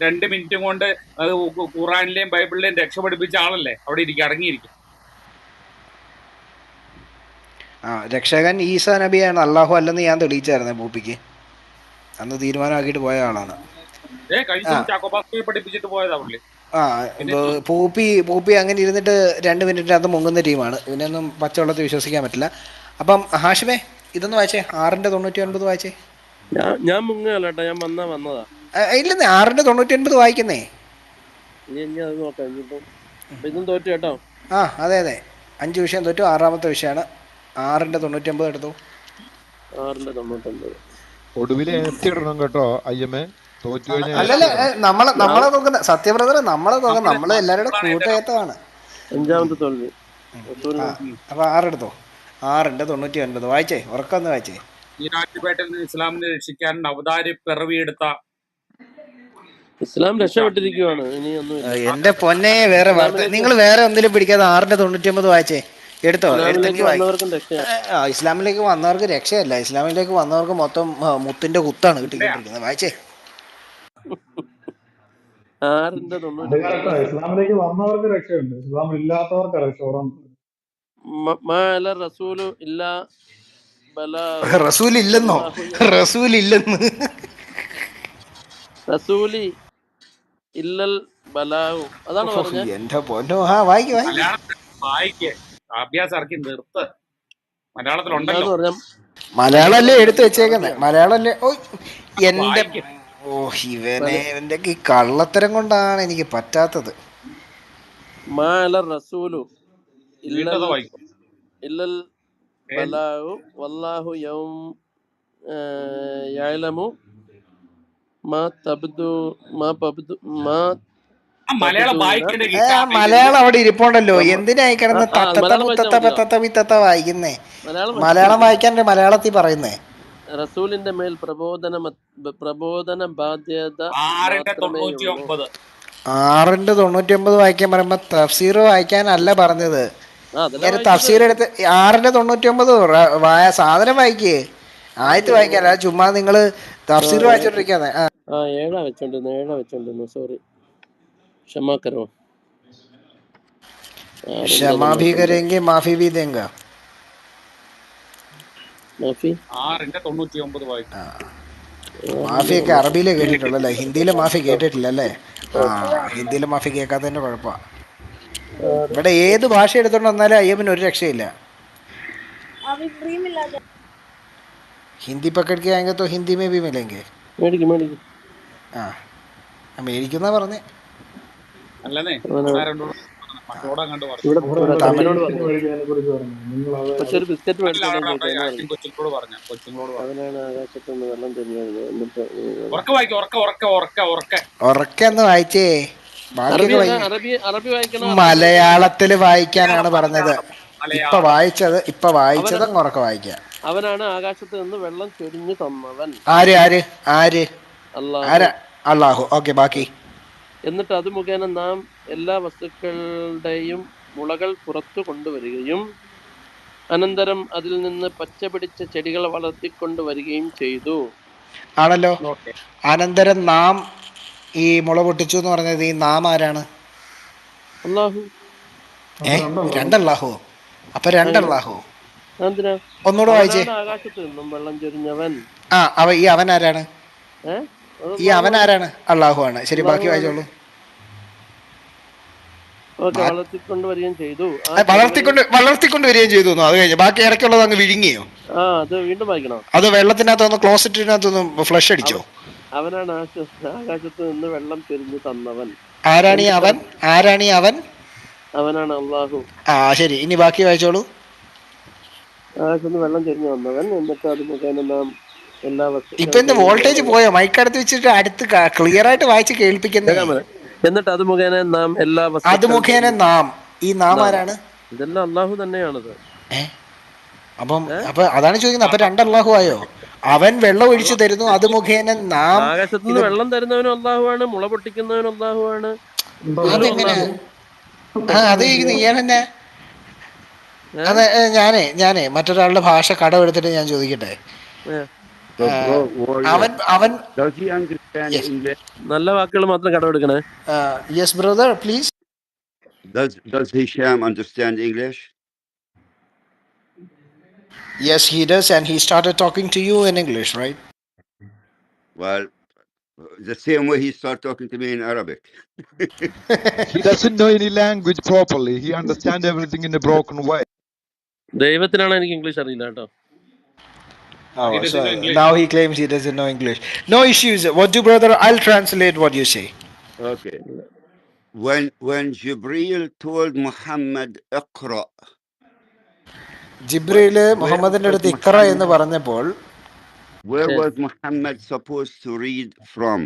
S3: 2 മിനിറ്റും കൊണ്ട് അത് ഖുറാനിലെയും ബൈബിളിലെയും രക്ഷപ്പെടുപ്പിച്ച ആളല്ലേ, അവിടെ ഇരിക്കും, അടങ്ങിയിരിക്കും.
S1: രക്ഷകൻ ഈസാ നബിയാണ്, അള്ളാഹു അല്ലെന്ന് ഞാൻ തെളിയിച്ചായിരുന്നു പൂപ്പിക്ക്. അന്ന് തീരുമാനമാക്കിയിട്ട് പോയ ആളാണ്.
S3: കഴിഞ്ഞ ചാക്കോബാസ്കയെ പഠിപ്പിച്ചിട്ട് പോയതാ പുള്ളി.
S1: പൂപ്പി അങ്ങനെ ഇരുന്നിട്ട് 2 മിനിറ്റിനകത്ത് മുങ്ങുന്ന ടീമാണ്. ഇതിനൊന്നും പച്ചവെള്ളത്തിൽ വിശ്വസിക്കാൻ പറ്റില്ല. അപ്പം ഹാഷിമേ ഇതൊന്ന് വായിച്ചേ, 6:99 വായിച്ചേ.
S2: ഞാൻ മുങ്ങല്ല, ഞാൻ വന്നതാ.
S1: ഇല്ലെന്നേ, 6:99 വായിക്കുന്നേ.
S2: ഇനി അത് നോക്കാം. ഇനിയിപ്പം ഇതും തോറ്റു കേട്ടോ.
S1: അതെ അതെ, 5 വിഷയം തോറ്റു, 6ാമത്തെ വിഷയമാണ്. 6:99 എടുത്തു.
S2: 6:99
S8: ഒടുവിൽ ഇടണം കേട്ടോ അയ്യമ്മേ, തോറ്റു കഴിഞ്ഞാൽ.
S1: അല്ലല്ല, നമ്മളെ നോക്കുന്ന സത്യബ്രദർ, നമ്മളെ നോക്കുന്ന, നമ്മള് എല്ലാവരുടെ കൂട്ടയത്താണ്.
S2: 5ാമത്തെ തോൽവി.
S1: അപ്പൊ 6 എടുത്തോ. 6:99 വായിച്ചേ, ഉറക്കൊന്ന് വായിച്ചേ.
S3: ഈരാറ്റുപേട്ടിൽ നിന്ന് ഇസ്ലാമിനെ രക്ഷിക്കാൻ അവതാരി പിറവിയെടുത്ത
S2: ഇസ്ലാം രക്ഷപ്പെട്ടിരിക്കുവാണ്. ഇനി ഒന്നുമില്ല.
S1: എന്റെ പൊന്നെ, വേറെ വാർത്ത നിങ്ങൾ വേറെ എന്തെങ്കിലും പിടിക്കാതെ 6:99 വായിച്ചേ. എടുത്തോ, എടുത്തെങ്കിൽ ഇസ്ലാമിലേക്ക് വന്നവർക്ക് രക്ഷയല്ല, ഇസ്ലാമിലേക്ക് വന്നവർക്ക് മൊത്തം മുത്തിന്റെ കുത്താണ് കിട്ടിക്കൊണ്ടിരിക്കുന്നത്. വായിച്ചേ.
S2: 6:99
S6: ഇസ്ലാമിലേക്ക് വന്നവർക്ക് രക്ഷയുണ്ട്, ഇസ്ലാം ഇല്ലാത്തവർക്ക് രക്ഷ.
S2: റസൂലു ഇല്ലാ
S1: റസൂലില്ലെന്നോ? റസൂലില്ലെന്ന്
S2: റസൂലി ഇല്ലൽ ബലാവു, അതാണ്
S1: ഓഹോ,
S2: പറഞ്ഞത്.
S1: എന്റെ പൊന്നോ, ആ വായിക്ക് വായിക്ക്.
S3: മലയാളത്തിൽ വായിക്ക്, അഭ്യാസം ഇറക്കി നിർത്ത്. മലയാളത്തിലുണ്ടല്ലോ.
S2: അല്ലാന്ന് പറഞ്ഞ
S1: മലയാളം അല്ലേ
S2: മലയാളമല്ല,
S1: എടുത്തു വെച്ചേക്കുന്നേ,
S2: അറബിയാണ്.
S1: മലയാളം അല്ലേ. ഓ എന്റെ,
S3: വായിക്ക്.
S1: ഓ ഇവനെ, എന്റെ ഈ കള്ളത്തരം കൊണ്ടാണ് എനിക്ക് പറ്റാത്തത്.
S2: മാ അല റസൂലു ഇല്ലൽ
S3: വീണ്ടത് വായിക്കും.
S2: ഇല്ലൽ ബലാവു വല്ലാഹു യഅലമു മാ തബ്ദു മാ പബ്ദു മാ
S3: മലയാളം
S2: തബ്ദൂന.
S3: വായിക്കേണ്ട
S1: ആ
S3: കിട്ടായില്ലെങ്കിൽ
S1: മലയാളം അവിടെ ഇരിപ്പുണ്ടല്ലോ, എന്തിനായി കിടന്ന് തത്തത്ത
S2: മലയാളം വായിച്ചാൽ
S1: മുത്തത്ത
S2: മതിയോ?
S1: പത്തത്ത വിത്തത്ത വായിക്കുന്നേ?
S2: മലയാളം വായിച്ചാൽ
S1: മലയാളം
S2: മതി.
S1: വായിക്കാൻ മലയാളത്തിൽ പറയുന്നേ.
S2: റസൂലിന്റെ മേൽ പ്രബോധന ബാധ്യത
S3: 6:99.
S2: മാത്രമേയുള്ളൂ.
S1: 6:99 വായിക്കാൻ പറയുമ്പോ തഫ്സീർ വായിക്കാനല്ല പറഞ്ഞത്.
S2: അതല്ല
S1: നേരെ
S2: വായിച്ചത്.
S1: തഫ്സീർ എടുത്ത് 6:99 സാധനം വായിക്കേ, ആയത്ത് വായിക്കാല്ല. ചുമ്മാ നിങ്ങള് തഫ്സീർ വായിച്ചോണ്ടിരിക്കാതെ.
S2: 7 വെച്ചോണ്ടിരുന്നു. സോറി, ക്ഷമാക്കരോ.
S1: ക്ഷമാ ഭീ കരേങ്കെ മാഫി ഭീ ദേങ്ക.
S2: മാഫി
S3: 6:99 വായിക്കും.
S1: മാഫിയൊക്കെ അറബിയിലേ കേട്ടിട്ടുള്ളൂ അല്ലേ, ഹിന്ദിയിലെ മാഫി കേട്ടിട്ടില്ലല്ലേ? ആ, ഹിന്ദിയിലെ മാഫി കേൾക്കാത്തതിന്റെ കുഴപ്പമാണ്. ഇവിടെ ഏത് ഭാഷ എടുത്തോണ്ട് വന്നാലും അയ്യപ്പന് ഒരു രക്ഷയില്ല. ഹിന്ദി പക്കടിക്ക് ആയെങ്കിൽ തോ ഹിന്ദി മേ ഭീ മിലേങ്കെ.
S2: മേടിക്കും.
S1: ആ, മേടിക്കുന്ന പറഞ്ഞേ.
S3: അല്ലെന്നേ മക്കളോട് അങ്ങോട്ട് പറഞ്ഞു.
S2: ഇവിടെ
S1: തമിഴ്
S2: കൊച്ചിനോട് പറഞ്ഞു.
S6: മേടിക്കുന്നതിനെ കുറിച്ച് പറഞ്ഞു നിങ്ങൾ അത്
S2: കൊച്ചൊരു ബിസ്ക്കറ്റ്
S3: അല്ല,
S2: മേടിച്ചോണ്ടേ
S3: അവിടെ
S2: ചോദിച്ചു.
S3: ആക്ഷൻ കൊച്ചുങ്ങളോട് പറഞ്ഞു.
S2: അവനാണ് ആകാശത്ത് നിന്ന് വെള്ളം തെളിഞ്ഞത്. എന്നിട്ട്
S3: ഉറക്കെ വായിക്കും, ഉറക്കെ.
S1: ഉറക്കെ ഒന്ന് വായിച്ചേ, ബാക്കിയൊക്കെ വായിക്കേ.
S2: അറബി വായിക്കണം.
S1: മലയാളത്തിൽ വായിക്കാനാണ് പറഞ്ഞത്. ഇപ്പൊ
S3: മലയാളം
S1: വായിച്ചത് അങ്ങ് ഉറക്കെ വായിക്കാം.
S2: അവനാണ് ആകാശത്ത് നിന്ന് വെള്ളം ചൊരിഞ്ഞു തന്നവൻ.
S1: ആര് ആര് ആര്
S2: അല്ലാഹു.
S1: അള്ളാഹു. ഓക്കെ, ബാക്കി.
S2: എന്നിട്ട് അത് മുഖേന നാം എല്ലാ വസ്തുക്കളുടെയും മുളകൾ പുറത്തു കൊണ്ടുവരികയും അനന്തരം അതിൽ നിന്ന് പച്ച പിടിച്ച ചെടികൾ വളർത്തിക്കൊണ്ടുവരികയും ചെയ്തു.
S1: ആണല്ലോ.
S3: ഓക്കെ.
S1: അനന്തരം നാം ഈ മുള പൊട്ടിച്ചു എന്ന് പറഞ്ഞത്, ഈ നാം ആരാണ്?
S2: അല്ലാഹു.
S1: രണ്ടല്ലാഹോ? അപ്പൊ രണ്ടല്ലാഹോ?
S2: എന്തിനാ?
S1: ഒന്നുകൂടെ വായിച്ചേ.
S2: അവനാണ് ആകാശത്ത് നിന്നും വെള്ളം ചൊരിഞ്ഞവൻ.
S1: ഈ അവൻ ആരാണ്? ഈ അവൻ ആരാണ്? അള്ളാഹു ആണ്. ശരി, ബാക്കി വായിച്ചോളൂ.
S2: വളർത്തിക്കൊണ്ടുവരികയും ചെയ്തു.
S1: വളർത്തിക്കൊണ്ട് വരികയും ചെയ്തു. അത് കഴിഞ്ഞു ബാക്കി ഇടയ്ക്കുള്ളത് അങ്ങ് വിഴുങ്ങിയോ?
S2: അത് വീണ്ടും വായിക്കണം.
S1: അത് വെള്ളത്തിനകത്തൊന്ന് ക്ലോസറ്റിനകത്തൊന്ന് ഫ്ലഷ് അടിച്ചോ?
S2: അവനാണ് ആകാശത്ത് നിന്ന് വെള്ളം ചൊരിഞ്ഞു തന്നവൻ.
S1: ആരാണ് ഈ അവൻ?
S2: അവനാണ് അള്ളാഹു.
S1: ശരി, ഇനി ബാക്കി വായിച്ചോളൂ.
S2: ആകാശത്ത് നിന്ന് വെള്ളം ചൊരിഞ്ഞു തന്നവൻ. എന്നിട്ട് അത് മുഖേന നാം എല്ലാ
S1: ഇപ്പൊ എന്റെ വോൾട്ടേജ് പോയോ? മൈക്ക് അടുത്ത് വെച്ചിട്ട് അടുത്ത് ക്ലിയർ ആയിട്ട് വായിച്ച് കേൾപ്പിക്കുന്നേ.
S2: എന്നിട്ട് അത് മുഖേന നാം എല്ലാ
S1: നാം, ഈ നാം ആരാണ്?
S2: ഇതെല്ലാം അള്ളാഹു തന്നെയാണത്.
S1: അപ്പൊ അതാണ് ചോദിക്കുന്നത്. അപ്പൊ രണ്ടല്ലാഹു ആയോ? അവൻ വെള്ളം ഒഴിച്ചു തരുന്നു, അത് മുഖേന നാം.
S2: ആകാശത്ത് നിന്ന് വെള്ളം തരുന്നവനും അള്ളാഹുവാണ്, മുള പൊട്ടിക്കുന്നവനും അള്ളാഹുവാണ്.
S1: അതെങ്ങനെ? അത് ഇയാളെന്നെ. അതെ, ഞാനേ മറ്റൊരാളുടെ ഭാഷ കടമെടുത്തിട്ട് ഞാൻ ചോദിക്കട്ടെ. അവൻ
S2: നല്ല വാക്കുകൾ മാത്രം കടമെടുക്കണേ.
S1: Yes brother, please.
S7: Does Hisham understand English?
S1: Yes, he does, and he started talking to you in English, right?
S7: Well, the same way he started talking to me in Arabic.
S8: He doesn't know any language properly. He understands everything in a broken way.
S2: ദൈവത്തിനാണ് എനിക്ക് English അറിയില്ല കേട്ടോ.
S1: So now he claims he doesn't know English. No issues. What do, brother? I'll translate what you say.
S7: Okay. When Jibreel told Muhammad Iqra,
S1: ജിബ്രീൽ മുഹമ്മദിന്റെ അടുത്ത് ഇഖ്റ എന്ന് പറഞ്ഞപ്പോൾ,
S7: where was Muhammad supposed to read from?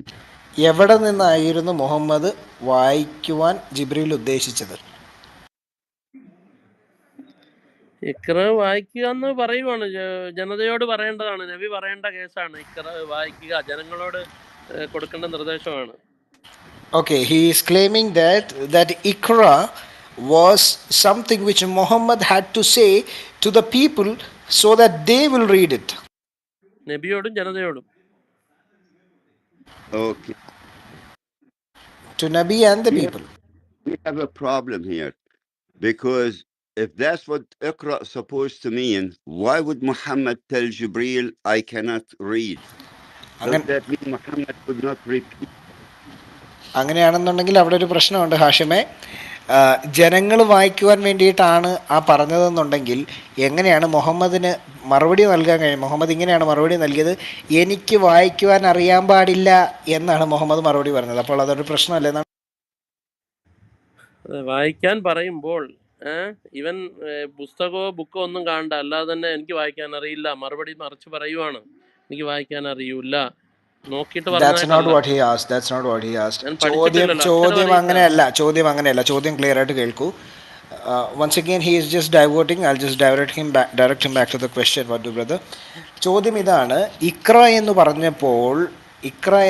S1: എവിടെ നിന്നായിരുന്നു മുഹമ്മദ് വായിക്കുവാൻ ജിബ്രീൽ ഉദ്ദേശിച്ചത്?
S2: ഇഖ്റ വായിക്കുക എന്ന് പറയുവാണ്, ജനതയോട് പറയേണ്ടതാണ്. നബി പറയേണ്ട കേസാണ്. ഇഖ്റ വായിക്കുക ജനങ്ങളോട് കൊടുക്കേണ്ട നിർദ്ദേശമാണ്.
S1: Okay, he is claiming that Iqra was something which Muhammad had to say to the people so that they will read it.
S2: നബിയോടും ജനതയോടും.
S7: Okay.
S1: To Nabi and the people.
S7: We have a problem here, because if that's what Iqra is supposed to mean, why would Muhammad tell Jibreel, I cannot read?
S1: അങ്ങനെ
S7: that mean Muhammad could not repeat?
S1: അങ്ങനെയാണെന്നുണ്ടെങ്കിൽ അവിടെ ഒരു പ്രശ്നമുണ്ട് ഹാഷിമെ. ജനങ്ങൾ വായിക്കുവാൻ വേണ്ടിയിട്ടാണ് ആ പറഞ്ഞതെന്നുണ്ടെങ്കിൽ എങ്ങനെയാണ് മുഹമ്മദിന് മറുപടി നൽകാൻ കഴിയും? മുഹമ്മദ് ഇങ്ങനെയാണ് മറുപടി നൽകിയത്, എനിക്ക് വായിക്കുവാൻ അറിയാൻ പാടില്ല എന്നാണ് മുഹമ്മദ് മറുപടി പറഞ്ഞത്. അപ്പോൾ അതൊരു പ്രശ്നമല്ലേ എന്നാണ്.
S2: വായിക്കാൻ പറയുമ്പോൾ ഇവൻ പുസ്തകമോ ബുക്കോ ഒന്നും കാണണ്ട, അല്ലാതെ തന്നെ എനിക്ക് വായിക്കാൻ അറിയില്ല മറുപടി മറിച്ച് പറയുവാണ്, എനിക്ക് വായിക്കാൻ അറിയൂല, നോക്കിയിട്ട്
S1: That's not
S2: പറഞ്ഞതായിട്ടല്ല.
S1: what he asked. That's not what he asked.
S2: ഞാൻ
S1: ചോദ്യം
S2: പഠിച്ചിട്ടില്ലല്ലോ, അക്ഷരം
S1: ചോദ്യം
S2: അറിയില്ല.
S1: അങ്ങനെയല്ല. ചോദ്യം ക്ലിയർ ആയിട്ട് കേൾക്കൂ. Once again he is just diverting. I'll just direct him back to the question. What do brother? ചോദ്യം ഇതാണ്, ഇക്ര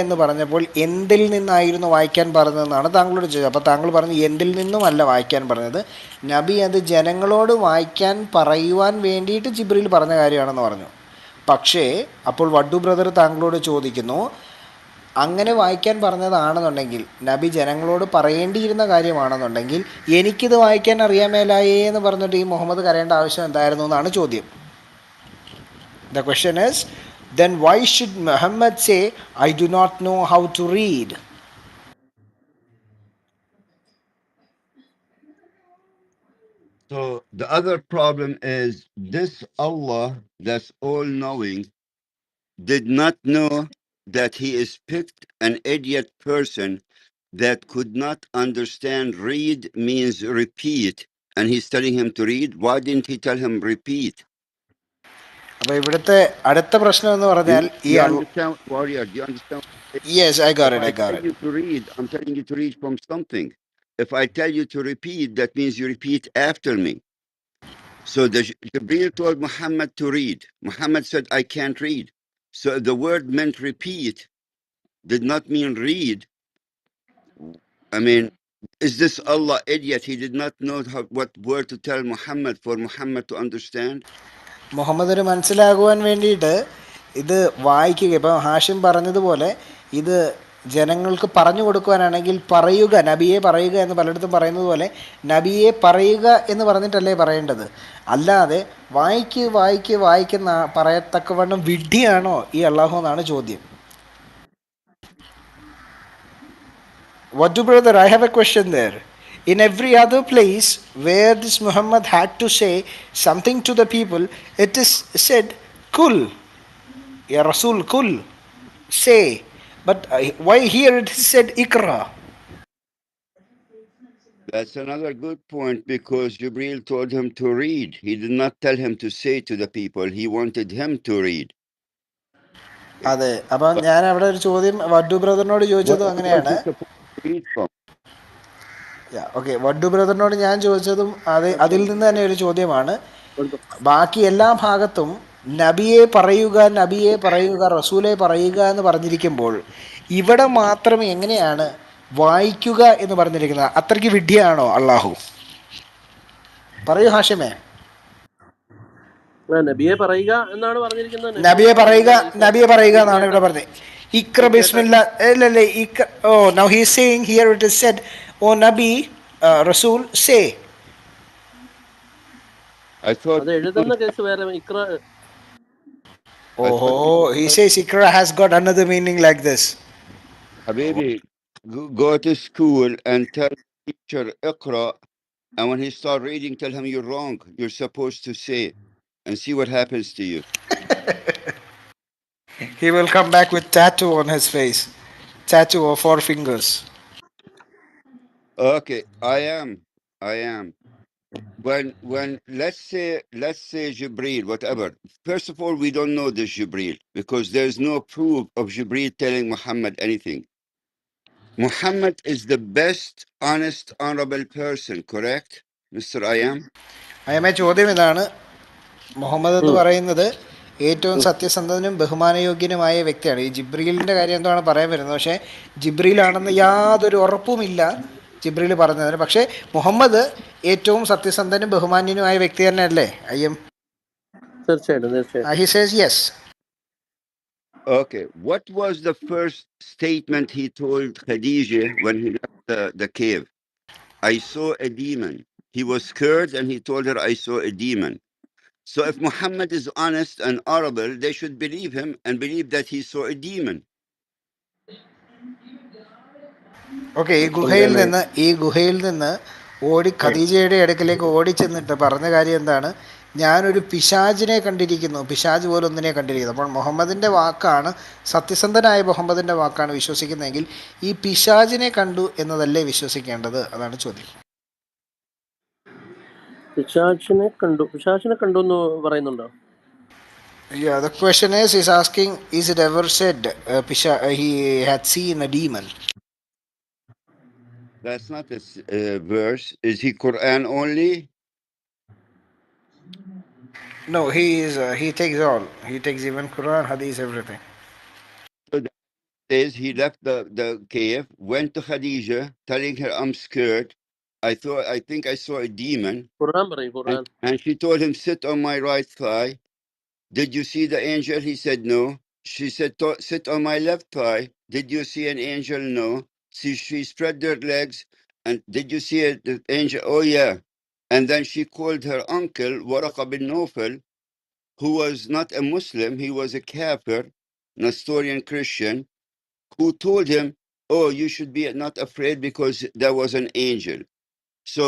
S1: എന്ന് പറഞ്ഞപ്പോൾ എന്തിൽ നിന്നായിരുന്നു വായിക്കാൻ പറഞ്ഞതെന്നാണ് താങ്കളോട് ചോദിച്ചത്. അപ്പോൾ താങ്കൾ പറഞ്ഞു എന്തിൽ നിന്നുമല്ല വായിക്കാൻ പറഞ്ഞത്, നബി അത് ജനങ്ങളോട് വായിക്കാൻ പറയുവാൻ വേണ്ടിയിട്ട് ജിബ്രീൽ പറഞ്ഞ കാര്യമാണെന്ന് പറഞ്ഞു. പക്ഷേ അപ്പോൾ വഡ്ഡു ബ്രദർ താങ്കളോട് ചോദിക്കുന്നു, അങ്ങനെ വായിക്കാൻ പറഞ്ഞതാണെന്നുണ്ടെങ്കിൽ, നബി ജനങ്ങളോട് പറയേണ്ടിയിരുന്ന കാര്യമാണെന്നുണ്ടെങ്കിൽ എനിക്കിത് വായിക്കാൻ അറിയാമേലായേ എന്ന് പറഞ്ഞിട്ട് ഈ മുഹമ്മദ് കരയേണ്ട ആവശ്യം എന്തായിരുന്നു എന്നാണ് ചോദ്യം. The question is, then why should Muhammad say, I do not know how to read?
S7: So the other problem is this Allah that's all-knowing did not know that he is picked an idiot person that could not understand read means repeat, and he's telling him to read. Why didn't he tell him repeat?
S1: അപ്പോൾ ഇവിടുത്തെ അടുത്ത പ്രശ്നം എന്ന്
S7: Do
S1: പറഞ്ഞാൽ
S7: you understand, warrior? Do you understand?
S1: Yes, I got
S7: If
S1: it.
S7: I tell you to read, I'm telling you to read from something. If I tell you to repeat, that means you repeat after me. So the Jibreel told Muhammad to read. Muhammad said, I can't read. So the word meant repeat, did not mean read. I mean, is this Allah idiot? He did not know what word to tell Muhammad for Muhammad to understand.
S1: മുഹമ്മദിന് മനസ്സിലാകുവാൻ വേണ്ടിയിട്ട് ഇത് വായിക്കുക. ഇപ്പം ഹാഷിം പറഞ്ഞതുപോലെ ഇത് ജനങ്ങൾക്ക് പറഞ്ഞു കൊടുക്കുവാനാണെങ്കിൽ പറയുക, നബിയെ പറയുക എന്ന് പലയിടത്തും പറയുന്നത് പോലെ നബിയെ പറയുക എന്ന് പറഞ്ഞിട്ടല്ലേ പറയേണ്ടത്, അല്ലാതെ വായിക്കുന്ന പറയത്തക്കവണ്ണം വിഡ്ഢിയാണോ ഈ അള്ളാഹു എന്നാണ് ചോദ്യം. What do brother? I have a question there. In every other place where this Muhammad had to say something to the people, it is said, Kul, Ya Rasul, Kul, say. But why here it is said, Ikra?
S7: That's another good point, because Jibreel told him to read. He did not tell him to say to the people. He wanted him to read.
S1: അതെ. അപ്പം ഞാൻ അവിടെ ഒരു ചോദ്യം വഡ്ഡു ബ്രദറിനോട് ചോദിച്ചതും
S7: What was
S1: അങ്ങനെയാണ്.
S7: he supposed to read from?
S1: Okay, വഡ്ഡു ബ്രദറിനോട് ഞാൻ ചോദിച്ചതും അതിൽ നിന്ന് തന്നെ ഒരു ചോദ്യമാണ്. ബാക്കി എല്ലാ ഭാഗത്തും നബിയെ പറയുക റസൂലെ പറയുക എന്ന് പറഞ്ഞിരിക്കുമ്പോൾ ഇവിടെ മാത്രം എങ്ങനെയാണ് വായിക്കുക എന്ന് പറഞ്ഞിരിക്കുന്നത്? അത്രയ്ക്ക് വിഡ്ഢിയാണോ അള്ളാഹു? പറയൂ ഹാഷിമേ.
S2: നബിയെ പറയുക എന്നാണ് പറഞ്ഞിരിക്കുന്നത്.
S1: നബിയെ പറയുക എന്നാണ് ഇവിടെ പറഞ്ഞത്. ഇക്ര ബിസ്മില്ല അല്ലല്ലേ? Now he is saying here it is said, oh നബി റസൂൽ സേ.
S7: I thought.
S2: അത് എഴുതുന്ന കേസ് വേറെ. Iqra.
S1: He says Ikra has got another meaning like this.
S7: Habibi, go to school and tell teacher Iqra, and when he start reading, tell him you're wrong. You're supposed to say, and see what happens to you.
S1: He will come back with tattoo on his face. Tattoo of 4 fingers.
S7: Okay, I am. When let's say Jibreel, whatever. First of all, we don't know this Jibreel because there's no proof of Jibreel telling Muhammad anything. Muhammad is the best, honest, honorable person, correct, Mr. I am?
S1: ചോദ്യം ഇതാണ്, മുഹമ്മദ് എന്ന് പറയുന്നത് ഏറ്റവും സത്യസന്ധനും ബഹുമാനയോഗ്യനുമായ വ്യക്തിയാണ്. ഈ ജിബ്രീലിൻ്റെ കാര്യം എന്താണ് പറയാൻ വരുന്നത്, പക്ഷേ ജിബ്രീലാണെന്ന് യാതൊരു ഉറപ്പുമില്ല ജിബ്രീൽ പറഞ്ഞതിന്. പക്ഷേ മുഹമ്മദ് ഏറ്റവും സത്യസന്ധനും ബഹുമാന്യനുമായ വ്യക്തി തന്നെയല്ലേ?
S2: തീർച്ചയായിട്ടും.
S1: He says yes.
S7: Okay, what was the first statement he told Khadijah when he left the cave? I saw a demon. He was scared and he told her, I saw a demon. So if Muhammad is honest and honorable, they should believe him and believe that he saw a demon.
S1: Okay,
S2: അങ്ങനെ
S1: ഈ ഗുഹയിൽ നിന്ന് ഓടി ഖദീജയുടെ അടുക്കലേക്ക് ഓടിച്ചെന്നിട്ട് പറഞ്ഞ കാര്യം എന്താണ്? ഞാനൊരു പിശാചിനെ കണ്ടിരിക്കുന്നു, പിശാജ് പോലൊന്നിനെ കണ്ടിരിക്കുന്നു. അപ്പോൾ മുഹമ്മദിൻ്റെ വാക്കാണ്, സത്യസന്ധനായ മുഹമ്മദിൻ്റെ വാക്കാണ് വിശ്വസിക്കുന്നതെങ്കിൽ ഈ പിശാചിനെ കണ്ടു എന്നതല്ലേ വിശ്വസിക്കേണ്ടത്? അതാണ് ചോദ്യം.
S2: പിശാചിനെ കണ്ടു എന്ന് പറയുന്നുണ്ടോ?
S1: Yeah, the question is asking, is it ever said he had seen a demon?
S7: That's not a verse. Is he Quran only?
S1: No, he takes all. He takes even Quran, Hadith, everything.
S7: So that says he left the cave, went to Khadija, telling her, I'm scared. I think I saw a demon.
S2: ഖുർആൻ പറയും, ഖുർആൻ.
S7: And she told him, sit on my right thigh. Did you see the angel? He said, no. She said, sit on my left thigh. Did you see an angel? No. She spread her legs. And did you see the angel? Oh, yeah. And then she called her uncle, Waraqa bin Nawfal, who was not a Muslim. He was a kafir, Nestorian Christian, who told him, oh, you should be not afraid because there was an angel. So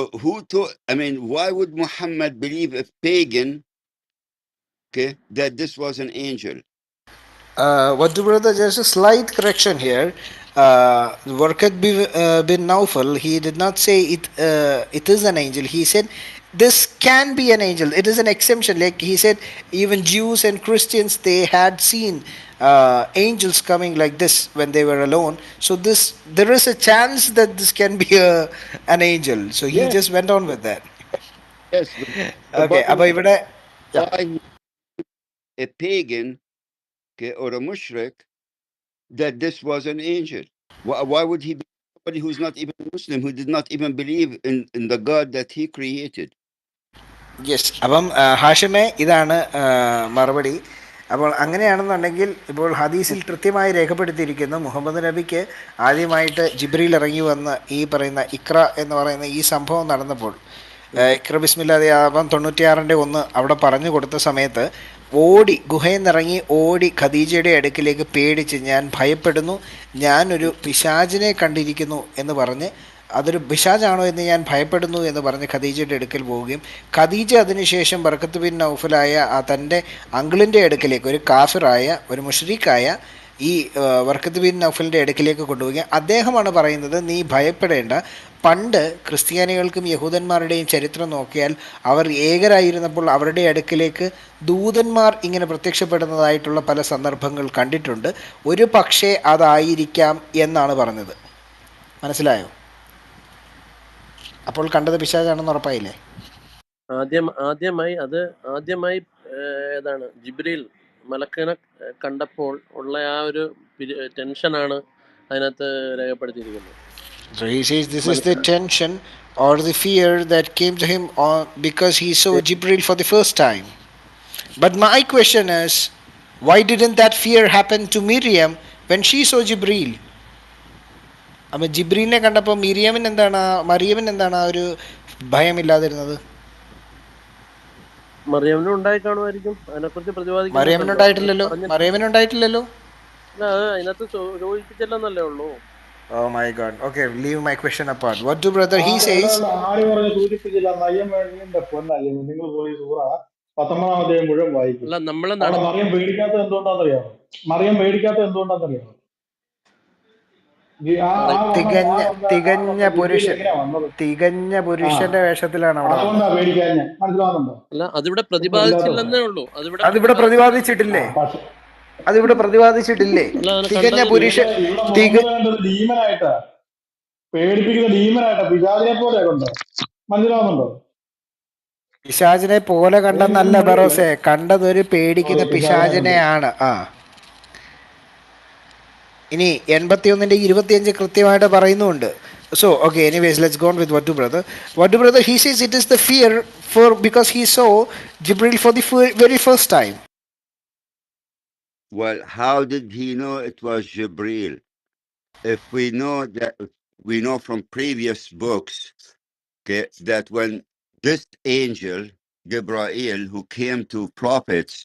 S7: why would Muhammad believe a pagan, okay, that this was an angel?
S1: What do brother? There's a slight correction here. Warqat bin Naufal, he did not say it is an angel. He said this can be an angel. It is an exemption. Like he said, even Jews and Christians, they had seen angels coming like this when they were alone. So there is a chance that this can be an angel. So he
S7: Yes,
S1: just went on with that.
S7: yes. The
S1: Okay,
S7: Bible
S1: അപ്പോൾ ഇവിടെ
S7: why a pagan, okay, or a mushrik that this was an angel. Why would he be somebody who's not even Muslim, who did not even believe in the God that he created?
S1: Yes. അപ്പം ഹാഷിമെ, ഇതാണ് മറുപടി. അപ്പോൾ അങ്ങനെയാണെന്നുണ്ടെങ്കിൽ ഇപ്പോൾ ഹദീസിൽ കൃത്യമായി രേഖപ്പെടുത്തിയിരിക്കുന്നു, മുഹമ്മദ് നബിക്ക് ആദ്യമായിട്ട് ജിബ്രീൽ ഇറങ്ങി വന്ന് ഈ പറയുന്ന ഇക്ര എന്ന് പറയുന്ന ഈ സംഭവം നടന്നപ്പോൾ ഇക്ര ബിസ്മില്ലാതെ ആവാം 96-1 അവിടെ പറഞ്ഞു കൊടുത്ത സമയത്ത് ഗുഹയിൽ നിന്നിറങ്ങി ഓടി ഖദീജയുടെ അടുക്കിലേക്ക് പേടിച്ച്, ഞാൻ ഭയപ്പെടുന്നു, ഞാനൊരു പിശാചിനെ കണ്ടിരിക്കുന്നു എന്ന് പറഞ്ഞ്, അതൊരു പിശാചാണോ എന്ന് ഞാൻ ഭയപ്പെടുന്നു എന്ന് പറഞ്ഞ് ഖദീജയുടെ അടുക്കൽ പോവുകയും, ഖദീജ അതിനുശേഷം ബർക്കത്ത് ബിൻ നൗഫലായ തൻ്റെ അങ്കിളിൻ്റെ അടുക്കലേക്ക്, ഒരു കാഫിറായ ഒരു മുഷ്രിക്കായ ഈ ബർക്കത്ത് ബിൻ നൗഫലിൻ്റെ അടുക്കിലേക്ക് കൊണ്ടുപോവുകയും അദ്ദേഹമാണ് പറയുന്നത്, നീ ഭയപ്പെടേണ്ട, പണ്ട് ക്രിസ്ത്യാനികൾക്കും യഹൂദന്മാരുടെയും ചരിത്രം നോക്കിയാൽ അവർ ഏകരായിരുന്നപ്പോൾ അവരുടെ അടുക്കിലേക്ക് ദൂതന്മാർ ഇങ്ങനെ പ്രത്യക്ഷപ്പെടുന്നതായിട്ടുള്ള പല സന്ദർഭങ്ങൾ കണ്ടിട്ടുണ്ട്, ഒരു പക്ഷേ അതായിരിക്കാം എന്നാണ് പറഞ്ഞത്. മനസ്സിലായോ? അപ്പോൾ കണ്ടത് പിശാചാണെന്ന് ഉറപ്പായില്ലേ?
S2: ആദ്യമായി ഏതാണ് ജിബ്രീൽ മലക്കിനെ കണ്ടപ്പോൾ ഉള്ള ആ ഒരു ടെൻഷനാണ് അതിനകത്ത് രേഖപ്പെടുത്തിയിരിക്കുന്നത്.
S1: So he says this is the tension or the fear that came to him because he saw Jibril for the first time. But my question is, why didn't that fear happen to Miriam when she saw Jibril? അപ്പം ജിബ്രീലിനെ കണ്ടപ്പോൾ മറിയമിന് എന്താണ് ആ ഒരു ഭയമില്ലാതിരുന്നത്?
S2: മറിയമിനും ഉണ്ടായി കാണുമായിരിക്കും. അതിനെക്കുറിച്ച് പ്രതിപാദിക്കുന്നു.
S1: മറിയമിനുണ്ടായിട്ടില്ലല്ലോ.
S2: അതിനകത്ത് ചോദിപ്പിച്ചില്ലെന്നല്ലേ ഉള്ളൂ.
S1: Oh my God. Okay, leave my question apart. What do brother he says?
S6: സൂചിപ്പിച്ചില്ല. നയ്യമ്മേന്റെ പൊന്നയ്യം, നിങ്ങൾ പോയി സൂറ 19 മുഴുവൻ വായിക്കും. അവിടെ മറിയം പേടിക്കാത്തത് എന്തുകൊണ്ടാണെന്നറിയാമോ?
S1: തികഞ്ഞ പുരുഷന്റെ വേഷത്തിലാണ് അവിടെ.
S6: അതുകൊണ്ടാ പേടിക്കാൻ. മനസ്സിലാവുന്നുണ്ടോ?
S2: അല്ല, അതിവിടെ പ്രതിപാദിച്ചില്ലെന്നേ ഉള്ളൂ.
S1: അതിവിടെ പ്രതിപാദിച്ചിട്ടില്ലേ? തികഞ്ഞ പുരുഷൻ
S6: ഡീമനായിട്ടാ, പേടിപ്പിക്കുന്ന ഡീമനായിട്ടാ, പിശാചിനെ പോലെ കൊണ്ട്. മനസ്സിലാവുന്നുണ്ടോ?
S1: പിശാചിനെ പോലെ കണ്ടെന്നല്ല ബറോസെ, കണ്ടതൊരു പേടിക്കുന്ന പിശാചിനെയാണ്. ഇനി 81-25 കൃത്യമായിട്ട് പറയുന്നുണ്ട്. So, okay, anyways, let's go on with Vaddu brother. Vaddu brother, he says it is the fear because he saw Jibril for the very first time.
S7: Well, how did he know it was Jibril? If we know from previous books, okay, that when this angel Gabriel, who came to prophets,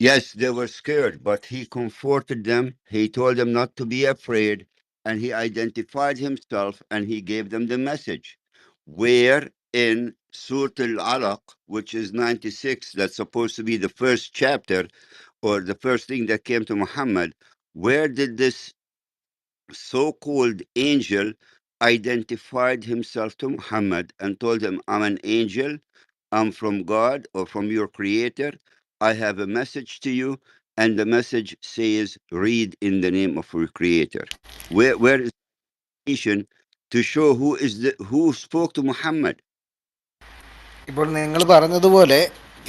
S7: yes, they were scared, but he comforted them. He told them not to be afraid, and he identified himself, and he gave them the message. Where in Surah Al-Alaq, which is 96, that's supposed to be the first chapter, or the first thing that came to Muhammad, where did this so-called angel identified himself to Muhammad and told him, I'm an angel, I'm from God or from your creator, I have a message to you, and the message says, read in the name of your creator. Where is the nation to show who spoke to Muhammad?
S1: ഇപ്പോൾ നിങ്ങൾ പറഞ്ഞതുപോലെ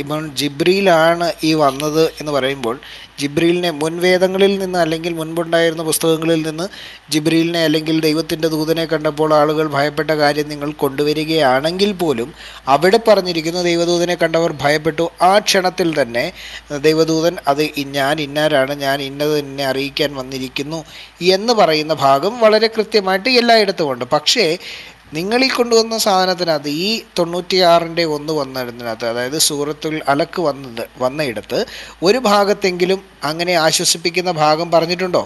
S1: ഇപ്പോൾ ജിബ്രീലാണ് ഈ വന്നത് എന്ന് പറയുമ്പോൾ ജിബ്രീലിനെ മുൻവേദങ്ങളിൽ നിന്ന് അല്ലെങ്കിൽ മുൻപുണ്ടായിരുന്ന പുസ്തകങ്ങളിൽ നിന്ന് ജിബ്രീലിനെ അല്ലെങ്കിൽ ദൈവത്തിൻ്റെ ദൂതനെ കണ്ടപ്പോൾ ആളുകൾ ഭയപ്പെട്ട കാര്യം നിങ്ങൾ കൊണ്ടുവരികയാണെങ്കിൽ പോലും അവിടെ പറഞ്ഞിരിക്കുന്ന ദൈവദൂതനെ കണ്ടവർ ഭയപ്പെട്ടു. ആ ക്ഷണത്തിൽ തന്നെ ദൈവദൂതൻ അത് ഞാൻ ഇന്നാരാണ്, ഞാൻ ഇന്നത് എന്നെ അറിയിക്കാൻ വന്നിരിക്കുന്നു എന്ന് പറയുന്ന ഭാഗം വളരെ കൃത്യമായിട്ട് എല്ലായിടത്തും ഉണ്ട്. പക്ഷേ നിങ്ങളീ കൊണ്ടുവന്ന സാധനത്തിനകത്ത് ഈ 96-ൻ്റെ 1 വന്നിടത്തിനകത്ത്, അതായത് സൂറത്തുൽ അലക്ക് വന്നയിടത്ത് ഒരു ഭാഗത്തെങ്കിലും അങ്ങനെ ആശ്വസിപ്പിക്കുന്ന ഭാഗം പറഞ്ഞിട്ടുണ്ടോ?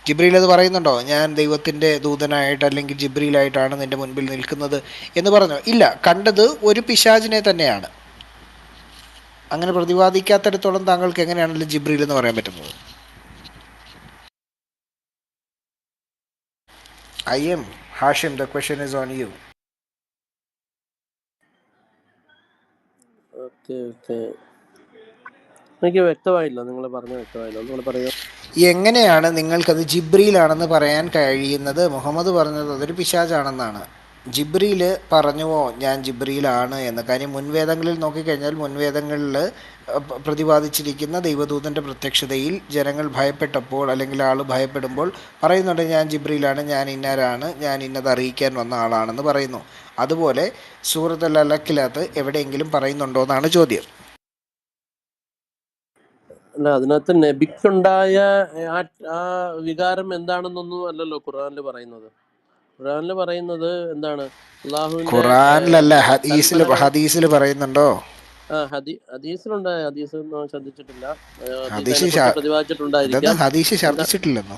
S1: ജിബ്രീൽ അത് പറയുന്നുണ്ടോ? ഞാൻ ദൈവത്തിൻ്റെ ദൂതനായിട്ട് അല്ലെങ്കിൽ ജിബ്രീലായിട്ടാണ് നിൻ്റെ മുൻപിൽ നിൽക്കുന്നത് എന്ന് പറഞ്ഞോ? ഇല്ല. കണ്ടത് ഒരു പിശാചിനെ തന്നെയാണ്. അങ്ങനെ പ്രതിപാദിക്കാത്തിടത്തോളം താങ്കൾക്ക് എങ്ങനെയാണല്ലോ ജിബ്രീൽ എന്ന് പറയാൻ പറ്റുന്നത്? Hashim, the question is on you.
S2: എനിക്ക് വ്യക്തമായില്ല, നിങ്ങൾ പറഞ്ഞ വ്യക്തമായില്ല, നിങ്ങൾ പറയുക.
S1: എങ്ങനെയാണ് നിങ്ങൾക്കത് ജിബ്രീലാണെന്ന് പറയാൻ കഴിയുന്നത്? മുഹമ്മദ് പറഞ്ഞത് അതൊരു പിശാചാണെന്നാണ്. ജിബ്രീൽ പറഞ്ഞുവോ ഞാൻ ജിബ്രീലാണ് എന്ന്? കാര്യം മുൻവേദങ്ങളിൽ നോക്കിക്കഴിഞ്ഞാൽ മുൻവേദങ്ങളിൽ പ്രതിപാദിച്ചിരിക്കുന്ന ദൈവദൂതൻ്റെ പ്രത്യക്ഷതയിൽ ജനങ്ങൾ ഭയപ്പെട്ടപ്പോൾ അല്ലെങ്കിൽ ആൾ ഭയപ്പെടുമ്പോൾ പറയുന്നുണ്ട് ഞാൻ ജിബ്രീലാണ്, ഞാൻ ഇന്നാരാണ്, ഞാൻ ഇന്നത് അറിയിക്കാൻ വന്ന ആളാണെന്ന് പറയുന്നു. അതുപോലെ സൂറത്തുൽ അലക്കിനകത്ത് എവിടെയെങ്കിലും പറയുന്നുണ്ടോ എന്നാണ് ചോദ്യം.
S2: അല്ല, അതിനകത്ത് നബിക്കുണ്ടായ ആ വികാരം എന്താണെന്നൊന്നും അല്ലല്ലോ ഖുർആനിൽ പറയുന്നത്. ഖുർആനിൽ പറയുന്നത് എന്താണ്? അള്ളാഹുവിന്റെ
S1: ഖുർആനിലല്ല, ഹദീസിൽ പറയുന്നുണ്ടോ?
S2: ഹദീസിലുണ്ട്. ഹദീസ് ശ്രദ്ധിച്ചിട്ടില്ല. പ്രതിപാദിച്ചിട്ടുണ്ടായിരിക്കാം.
S1: ഹദീസ് ശ്രദ്ധിച്ചിട്ടില്ലെന്നോ?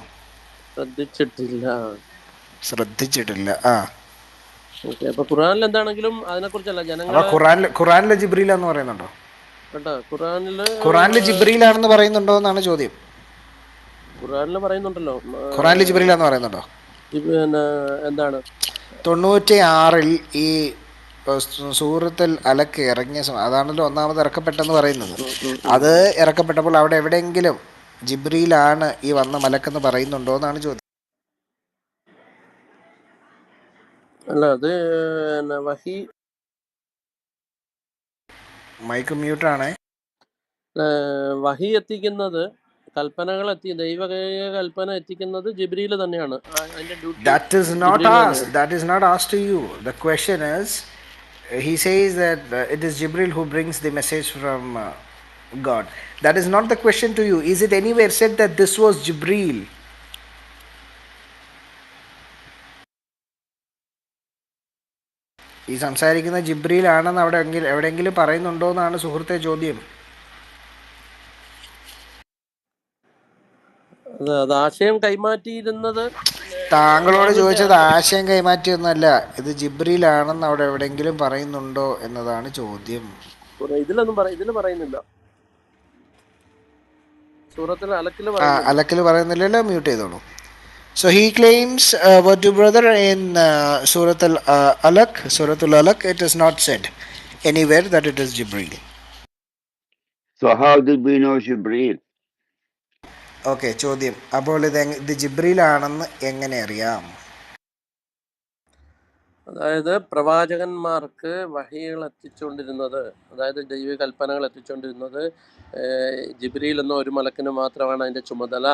S2: ശ്രദ്ധിച്ചിട്ടില്ല. ഓക്കെ. അപ്പൊ ഖുർആനിൽ എന്താണെങ്കിലും അതിനെ കുറിച്ചല്ല ജനങ്ങൾ.
S1: ഖുർആനിലെ ജിബ്രീലാന്ന് പറയുന്നുണ്ടോ? ഖുർആനിൽ ജിബ്രീലാണെന്ന് പറയുന്നുണ്ടോ എന്നാണ് ചോദ്യം.
S2: ഖുർആനിൽ പറയുന്നുണ്ടല്ലോ.
S1: ഖുർആനിൽ ജിബ്രീലാന്ന് പറയുന്നുണ്ടോ?
S2: പിന്നെ എന്താണ്
S1: 96-ൽ ഈ സൂറത്തുൽ അലക്ക് ഇറങ്ങിയ അതാണല്ലോ ഒന്നാമത് ഇറക്കപ്പെട്ടെന്ന് പറയുന്നത്. അത് ഇറക്കപ്പെട്ടപ്പോൾ അവിടെ എവിടെയെങ്കിലും ജിബ്രീലാണ് ഈ വന്ന മലക്കെന്ന് പറയുന്നുണ്ടോ എന്നാണ് ചോദ്യം.
S2: അല്ല, അത് വഹി.
S1: മൈക്ക് മ്യൂട്ടാണേ.
S2: വഹി എത്തിക്കുന്നത്, കൽപ്പനകൾ ദൈവ കൽപ്പന എത്തിക്കുന്നത് ജിബ്രീൽ തന്നെയാണ്. അതിന്റെ duty.
S1: That is not asked to you. The question is, he says that it is Jibril who brings the message from God. That is not the question to you. Is it anywhere said that this was Jibril? ഈ സംസാരിക്കുന്ന ജിബ്രീൽ ആണെന്ന് അവിടെ എവിടെയെങ്കിലും പറയുന്നുണ്ടോ എന്നാണ് സുഹൃത്തെ ചോദ്യം.
S2: ആശയം കൈമാറ്റിയിരുന്നത്
S1: താങ്കളോട് ചോദിച്ചത് ആശയം കൈമാറ്റിയൊന്നുമല്ല, ഇത് ജിബ്രീലാണെന്ന് അവിടെ എവിടെയെങ്കിലും പറയുന്നുണ്ടോ എന്നതാണ് ചോദ്യം.
S2: ഇതിൽ പറയുന്നില്ല. സൂറത്തുൽ
S1: അലക്കിൽ പറയുന്നില്ലല്ലോ. മ്യൂട്ട് ചെയ്തോളൂ. So he claims what your brother in Suratul Alaq, it is not said anywhere that it is Jibreel.
S7: So how did we know Jibreel?
S1: Okay, ചോദ്യം. അപ്പോൾ ഇത് ജിബ്രീൽ ആണെന്ന് എങ്ങനെ അറിയാം?
S2: അതായത് പ്രവാചകന്മാർക്ക് വഹികൾ എത്തിച്ചുകൊണ്ടിരുന്നത്, അതായത് ദൈവ കൽപ്പനകൾ എത്തിച്ചുകൊണ്ടിരുന്നത് ജിബ്രീൽ എന്ന ഒരു മലക്കിന് മാത്രമാണ് അതിന്റെ ചുമതല.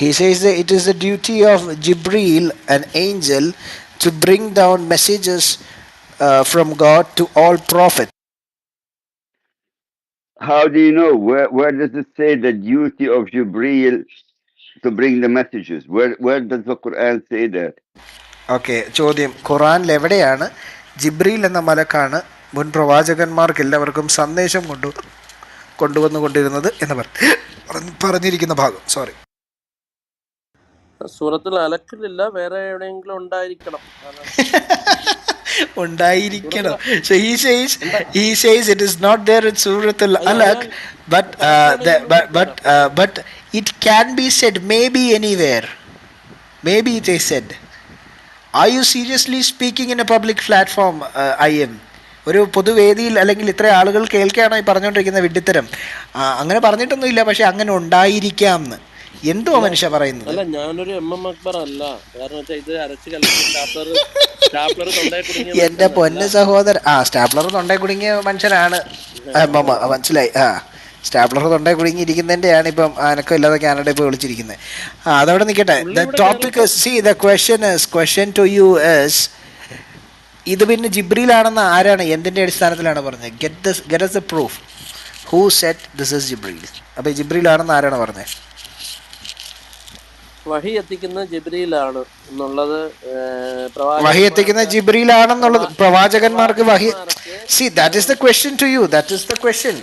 S1: He says that it is the duty of Jibreel, an angel, to bring down messages from God to all prophets.
S7: How do you know? Where does it say the duty of Jibreel to bring the messages? Where does the Quran say that?
S1: Okay, ചോദ്യം. ഖുർആനിൽ എവിടെയാണ് ജിബ്രീൽ എന്ന മലക്കാണ് മുൻ പ്രവാചകന്മാർക്ക് എല്ലാവർക്കും സന്ദേശം കൊണ്ടുവന്നുകൊണ്ടിരുന്നത് എന്ന് പറഞ്ഞിരിക്കുന്ന ഭാഗം. സോറി,
S2: സൂറത്തിൽ അലക്കിലില്ല, വേറെ എവിടെയെങ്കിലും ഉണ്ടായിരിക്കണം.
S1: ഉണ്ടായിരിക്കണം. So he says it is not there in Surah Al-Alaq, but it can be said maybe anywhere. Maybe it is said. Are you seriously speaking in a public platform? I am. ഒരു പൊതുവേദിയിൽ അല്ലെങ്കിൽ ഇത്ര ആളുകൾ കേൾക്കുകയാണോ ഈ പറഞ്ഞുകൊണ്ടിരിക്കുന്ന വിഡ്ഢിത്തരം? അങ്ങനെ പറഞ്ഞിട്ടൊന്നുമില്ല, പക്ഷെ അങ്ങനെ ഉണ്ടായിരിക്കാം എന്ന്. എന്തോ മനുഷ്യ പറയുന്നത്.
S2: അല്ല, ഞാനൊരു MM അക്ബർ അല്ല. കാരണം ഇത് അരച്ച് കലക്കി സ്റ്റാപ്ലർ തൊണ്ടേ കുടുങ്ങിയ
S1: എന്റെ പൊന്ന് സഹോദരൻ, സ്റ്റാപ്ലർ തൊണ്ടേ കുടുങ്ങിയ മനുഷ്യനാണ്. മനസ്സിലായി. സ്റ്റാപ്ലർ തൊണ്ടേ കുടുങ്ങിയിരിക്കുന്നതിൻ്റെയാണ് ഇപ്പം അനക്കം ഇല്ലാതെ കാനഡ ഇപ്പോൾ വിളിച്ചിരിക്കുന്നത്. അതവിടെ നിൽക്കട്ടെ. The topic the question to you is, ഇത് പിന്നെ ജിബ്രീലാണെന്ന് ആരാണ് എന്തിൻ്റെ അടിസ്ഥാനത്തിലാണ് പറഞ്ഞത്? Get us the proof. Who said this is ജിബ്രീൽ? അപ്പോൾ ജിബ്രീലാണെന്ന് ആരാണ് പറഞ്ഞത്?
S2: വഹി എത്തിക്കുന്ന ജിബ്രീലാണ് എന്നുള്ളത്,
S1: വഹി എത്തിക്കുന്ന ജിബ്രീലാണെന്നുള്ളത് പ്രവാചകന്മാർക്ക് വഹി. That is the question to you. That is the question.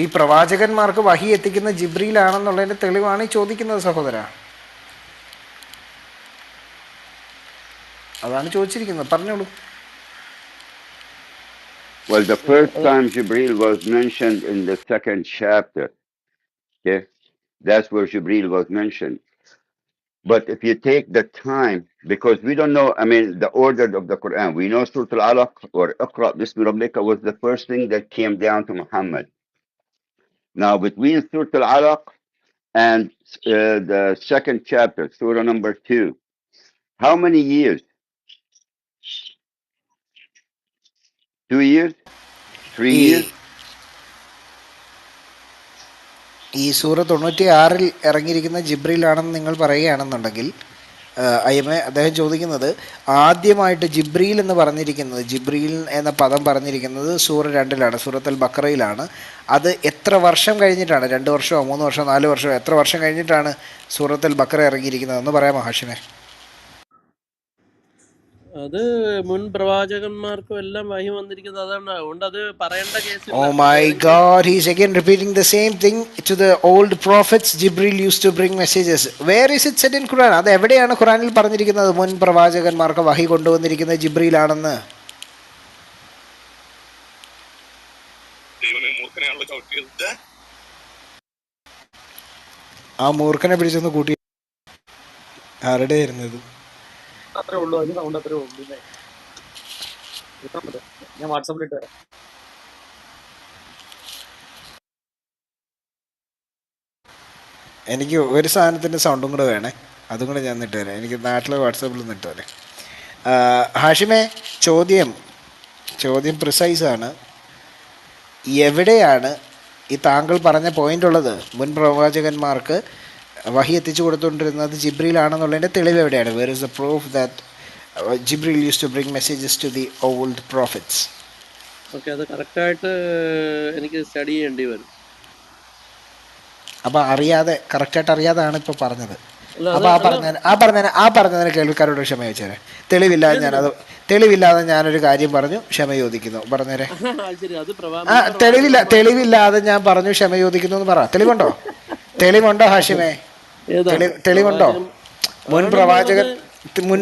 S1: ഈ പ്രവാചകന്മാർക്ക് വഹി എത്തിക്കുന്ന ജിബ്രീലാണെന്നുള്ളതിന്റെ തെളിവാണ് ഈ ചോദിക്കുന്നത് സഹോദര. അതാണ് ചോദിച്ചിരിക്കുന്നത്. പറഞ്ഞോളൂ.
S7: Well, the first time Jibril was mentioned in the second chapter, okay, that's where Jibril was mentioned. But if you take the time, because we don't know, I mean, the order of the Quran, we know Surah Al-Alaq or Iqra Bismi Rabbika was the first thing that came down to Muhammad. Now, between Surah Al-Alaq and the second chapter, Surah number 2, how many years? 2 years? 3 years?
S1: ഈ സൂറ 96 ഇറങ്ങിയിരിക്കുന്ന ജിബ്രീലാണെന്ന് നിങ്ങൾ പറയുകയാണെന്നുണ്ടെങ്കിൽ, അദ്ദേഹം ചോദിക്കുന്നത് ആദ്യമായിട്ട് ജിബ്രീൽ എന്ന് പറഞ്ഞിരിക്കുന്നത്, ജിബ്രീൽ എന്ന പദം പറഞ്ഞിരിക്കുന്നത് സൂറ 2 സൂറത്തുൽ ബഖറയിലാണ്. അത് എത്ര വർഷം കഴിഞ്ഞിട്ടാണ്? 2 വർഷമോ 3 വർഷമോ 4 വർഷമോ എത്ര വർഷം കഴിഞ്ഞിട്ടാണ് സൂറത്തുൽ ബഖറ ഇറങ്ങിയിരിക്കുന്നതെന്ന് പറയാമോ ഹാഷിമേ?
S2: അത് മുൻ പ്രവാചകന്മാർക്കും എല്ലാം വഹി വന്നിരിക്കുന്നത് അതാണ്. അതുകൊണ്ട് അത് പറയേണ്ട case.
S1: Oh my God, he's again repeating the same thing to the old prophets. Jibril used to bring messages. Where is it said in Quran? അത് എവിടെയാണ് ഖുറാനിൽ പറഞ്ഞിരിക്കുന്നത് മുൻ പ്രവാചകന്മാർക്ക് വഹി കൊണ്ടുവന്നിരിക്കുന്നത് ജിബ്രീലാണെന്ന്? ആ മൂർഖനെ പിടിച്ചൊന്ന് കൂട്ടി. ആരുടെ ആയിരുന്നത്?
S3: അത്രേ ഉള്ളൂ, അതിന് സൗണ്ട് അത്രേ ഉള്ളൂ. ഞാൻ വാട്സാപ്പിൽ ഇട്ട് തരാം.
S1: എനിക്ക് ഒരു സാധനത്തിൻ്റെ സൗണ്ടും കൂടെ വേണേ, അതും കൂടെ ഞാൻ ഇട്ട് തരാം. എനിക്ക് നാട്ടിലെ വാട്സാപ്പിൽ നിന്ന് ഇട്ട് തരാം. ഹാഷിമേ, ചോദ്യം പ്രിസൈസാണ്. എവിടെയാണ് ഈ താങ്കൾ പറഞ്ഞ പോയിന്റ് ഉള്ളത്? മുൻ പ്രവാചകന്മാർക്ക് വഹി എത്തിച്ചു കൊടുത്തുകൊണ്ടിരുന്നത് ജിബ്രീലാണെന്നുള്ളതിൻ്റെ തെളിവ് എവിടെയാണ്? Where is the proof that ജിബ്രീൽ use to bring messages to the old prophets?
S2: Okay, അത് കറക്റ്റായിട്ട് എനിക്ക് സ്റ്റഡി ചെയ്യേണ്ടി വരും.
S1: അപ്പോൾ കറക്റ്റായിട്ട് അറിയാതാണ് ഇപ്പോൾ പറഞ്ഞത്. അപ്പോൾ ആ പറഞ്ഞതിന് കേൾവിക്കാരോട് ക്ഷമ ചോദിച്ചേരെ. തെളിവില്ലാതെ ഞാനൊരു കാര്യം പറഞ്ഞു, ക്ഷമ ചോദിക്കുന്നു. പറഞ്ഞേരെ. തെളിവില്ലാതെ ഞാൻ പറഞ്ഞു, ക്ഷമ ചോദിക്കുന്നു എന്ന് പറ. തെളിവുണ്ടോ ഹാഷിമേ? തെളിവുണ്ടോ? മുൻ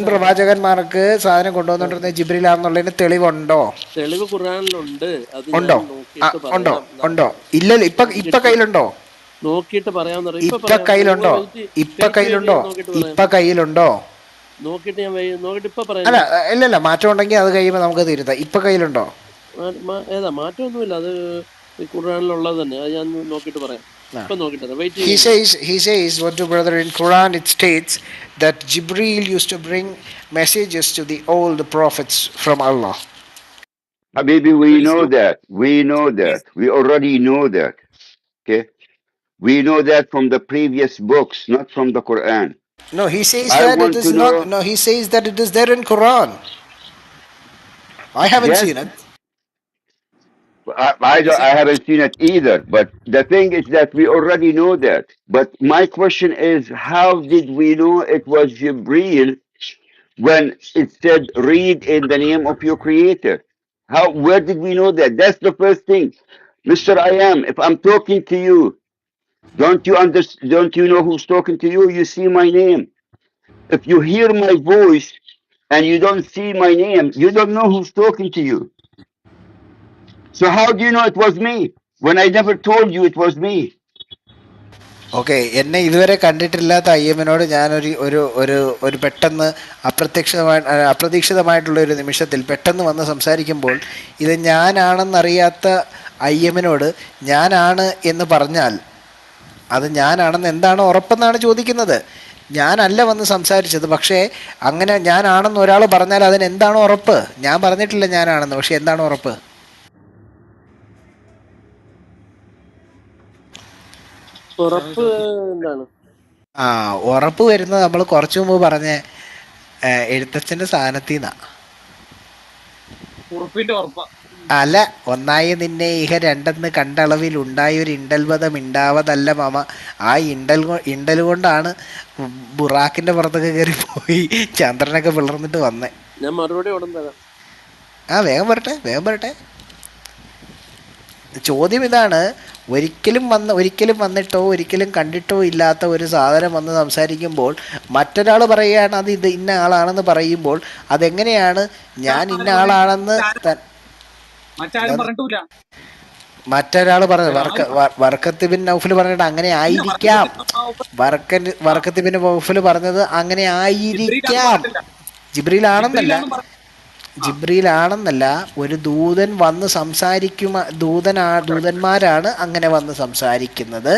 S1: പ്രവാചകന്മാർക്ക് സാധനം കൊണ്ടുവന്നോണ്ടിരുന്ന ജിബ്രീലാണെന്നുള്ളതിന് തെളിവുണ്ടോ?
S2: തെളിവ് ഖുർആനിലുണ്ട്.
S1: ഉണ്ടോ? ഇല്ലല്ലോ. ഇപ്പൊ കയ്യിലുണ്ടോ?
S2: നോക്കിയിട്ട് പറയാവുന്ന.
S1: ഇപ്പൊ കയ്യിലുണ്ടോ?
S2: നോക്കിയിട്ട് ഞാൻ നോക്കിയിട്ട് ഇപ്പൊ പറയാം.
S1: അല്ല, ഇല്ലല്ല, മാറ്റം ഉണ്ടെങ്കിൽ അത് കഴിയുമ്പോൾ നമുക്ക് തിരുത്താം. ഇപ്പൊ കയ്യിലുണ്ടോ?
S2: ഏതാ മാറ്റമൊന്നുമില്ല, അത് ഖുർആനിലുള്ളത് തന്നെ. അത് ഞാൻ നോക്കിയിട്ട് പറയാം.
S1: He says what to brother, in Quran it states that Jibreel used to bring messages to the old prophets from Allah.
S7: Habibi, we know that. We already know that. Okay? We know that from the previous books, not from the Quran.
S1: No, he says that it is not. No, he says that it is there in Quran. I haven't seen it.
S7: I haven't seen it either. But the thing is that we already know that. But my question is, how did we know it was Jibreel when it said, read in the name of your creator? How? Where did we know that? That's the first thing. Mr. I am, if I'm talking to you, don't you know who's talking to you? You see my name. If you hear my voice and you don't see my name, you don't know who's talking to you. So how do you know it was me when I never told you it was me?
S1: Okay, എന്നെ ഇതുവരെ കണ്ടിട്ടില്ലാത്ത അയ്യമ്മനോട് ഞാനൊരു ഒരു ഒരു ഒരു പെട്ടെന്ന് അപ്രതീക്ഷിതമായിട്ടുള്ള ഒരു നിമിഷത്തിൽ പെട്ടെന്ന് വന്ന് സംസാരിക്കുമ്പോൾ ഇത് ഞാനാണെന്നറിയാത്ത അയ്യമ്മനോട് ഞാനാണ് എന്ന് പറഞ്ഞാൽ അത് ഞാനാണെന്ന് എന്താണ് ഉറപ്പെന്നാണ് ചോദിക്കുന്നത്. ഞാനല്ല വന്ന് സംസാരിച്ചത്, പക്ഷേ അങ്ങനെ ഞാനാണെന്ന് ഒരാൾ പറഞ്ഞാൽ അതിന് എന്താണ് ഉറപ്പ്? ഞാൻ പറഞ്ഞിട്ടില്ല ഞാനാണെന്ന്, പക്ഷെ എന്താണ് ഉറപ്പ്?
S2: ഉറപ്പ് എന്താണ്?
S1: ആ, ഉറപ്പ് വരുന്നത് നമ്മൾ കുറച്ചു മുമ്പ് പറഞ്ഞ എഴുത്തച്ഛൻ്റെ സ്ഥാനത്തു നിന്നാണ്.
S3: ഉറപ്പിന്റെ ഉറപ്പ.
S1: അല്ല, ഒന്നായി നിന്നെ ഇഹ രണ്ടെന്ന് കണ്ടളവിൽ ഉണ്ടായൊരു ഇണ്ടൽവതം ഉണ്ടാവതല്ല മാമ. ആ ഇണ്ടൽ കൊണ്ടാണ് ബുറാക്കിൻ്റെ പുറത്തൊക്കെ കയറി പോയി ചന്ദ്രനൊക്കെ പിളർന്നിട്ട് വന്നേ.
S2: ഞാൻ മറുപടി ഉടൻ തരാം.
S1: ആ, വേഗം വരട്ടെ. ചോദ്യം ഇതാണ്, ഒരിക്കലും വന്നിട്ടോ ഒരിക്കലും കണ്ടിട്ടോ ഇല്ലാത്ത ഒരു സാധനം വന്ന് സംസാരിക്കുമ്പോൾ മറ്റൊരാൾ പറയുകയാണ് അത് ഇത് ഇന്ന ആളാണെന്ന് പറയുമ്പോൾ അതെങ്ങനെയാണ് ഞാൻ ഇന്ന ആളാണെന്ന്
S3: മറ്റാരും പറഞ്ഞിട്ടില്ല.
S1: മറ്റൊരാൾ പറഞ്ഞു? വർക്കത്ത് ബിൻ നൗഫൽ പറഞ്ഞിട്ട് അങ്ങനെ ആയിരിക്കാം. വർക്കത്ത് ബിൻ നൗഫൽ പറഞ്ഞത് അങ്ങനെ ആയിരിക്കാം. ജിബ്രീലാണെന്നല്ല, ഒരു ദൂതൻ വന്ന് ദൂതന്മാരാണ് അങ്ങനെ വന്ന് സംസാരിക്കുന്നത്.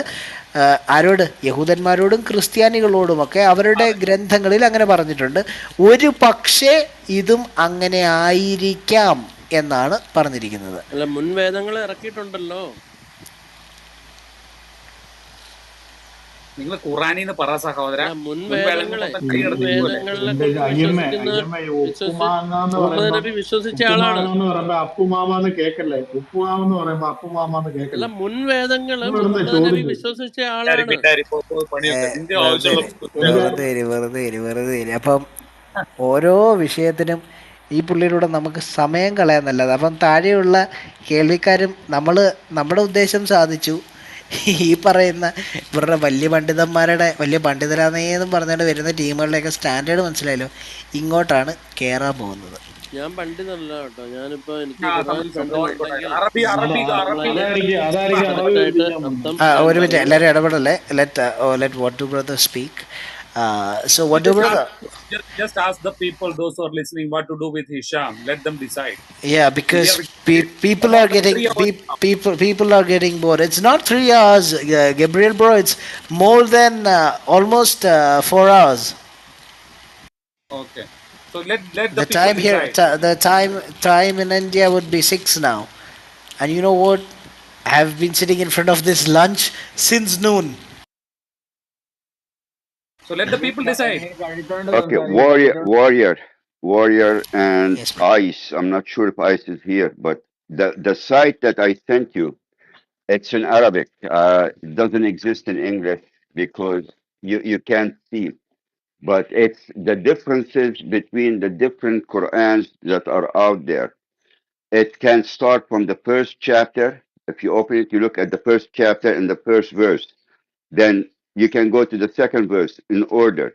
S1: ആരോട്? യഹൂദന്മാരോടും ക്രിസ്ത്യാനികളോടുമൊക്കെ അവരുടെ ഗ്രന്ഥങ്ങളിൽ അങ്ങനെ പറഞ്ഞിട്ടുണ്ട്. ഒരു പക്ഷേ ഇതും അങ്ങനെ ആയിരിക്കാം എന്നാണ് പറഞ്ഞിരിക്കുന്നത്.
S2: അല്ല, മുൻവേദങ്ങൾ ഇറക്കിയിട്ടുണ്ടല്ലോ.
S3: നിങ്ങൾ ഖുറാനിന്ന് പറ സഹോദര.
S2: മുൻവേദങ്ങളിലൊക്കെ മുഹമ്മദ് നബി വിശ്വസിച്ച ആളാണ്.
S6: അപ്പുമാമെന്ന് കേക്കല്ലേ, ഉപ്പുമാമെന്ന് പറയുമ്പോ അപ്പുമാമെന്ന്
S2: അല്ല,
S6: കേക്കല്ലേ.
S2: മുൻവേദങ്ങള് മുഹമ്മദ് നബി വിശ്വസിച്ച ആളാണ്.
S1: വെറുതെ. അപ്പം ഓരോ വിഷയത്തിനും ഈ പുള്ളിയിലൂടെ നമുക്ക് സമയം കളയാന്നല്ലത്. അപ്പം താഴെയുള്ള കേൾവിക്കാരും നമ്മുടെ ഉദ്ദേശം സാധിച്ചു. ഈ പറയുന്ന ഇവരുടെ വലിയ പണ്ഡിതരാന്നേന്നും പറഞ്ഞുകൊണ്ട് വരുന്ന ടീമുകളിലേക്ക് സ്റ്റാൻഡേർഡ് മനസ്സിലായല്ലോ. ഇങ്ങോട്ടാണ് കയറാൻ പോകുന്നത്.
S2: ഞാൻ പണ്ഡിതനല്ല കേട്ടോ. ഞാനിപ്പോ എനിക്ക്
S1: ഒരു മിനിറ്റ്, എല്ലാവരും ഇടപെടല്ലേ. ലെറ്റ് വാട്ട് to brother speak. So what do brother?
S3: Just ask the people, those who are listening, what to do with Hisham. Let them decide.
S1: Yeah, because people are getting bored. It's not 3 hours, Gabriel bro. It's more than almost 4 hours.
S3: Okay. So let the people
S1: time here
S3: decide.
S1: the time in India would be 6 now. And you know what? I have been sitting in front of this lunch since noon.
S3: So let the people decide.
S7: Okay, warrior and
S1: Yes,
S7: Ice. I'm not sure if Ice is here, but the site that I sent you, it's in Arabic. It doesn't exist in English because you can't see. But it's the differences between the different Qur'ans that are out there. It can start from the first chapter. If you open it, you look at the first chapter and the first verse. Then you can go to the second verse in order.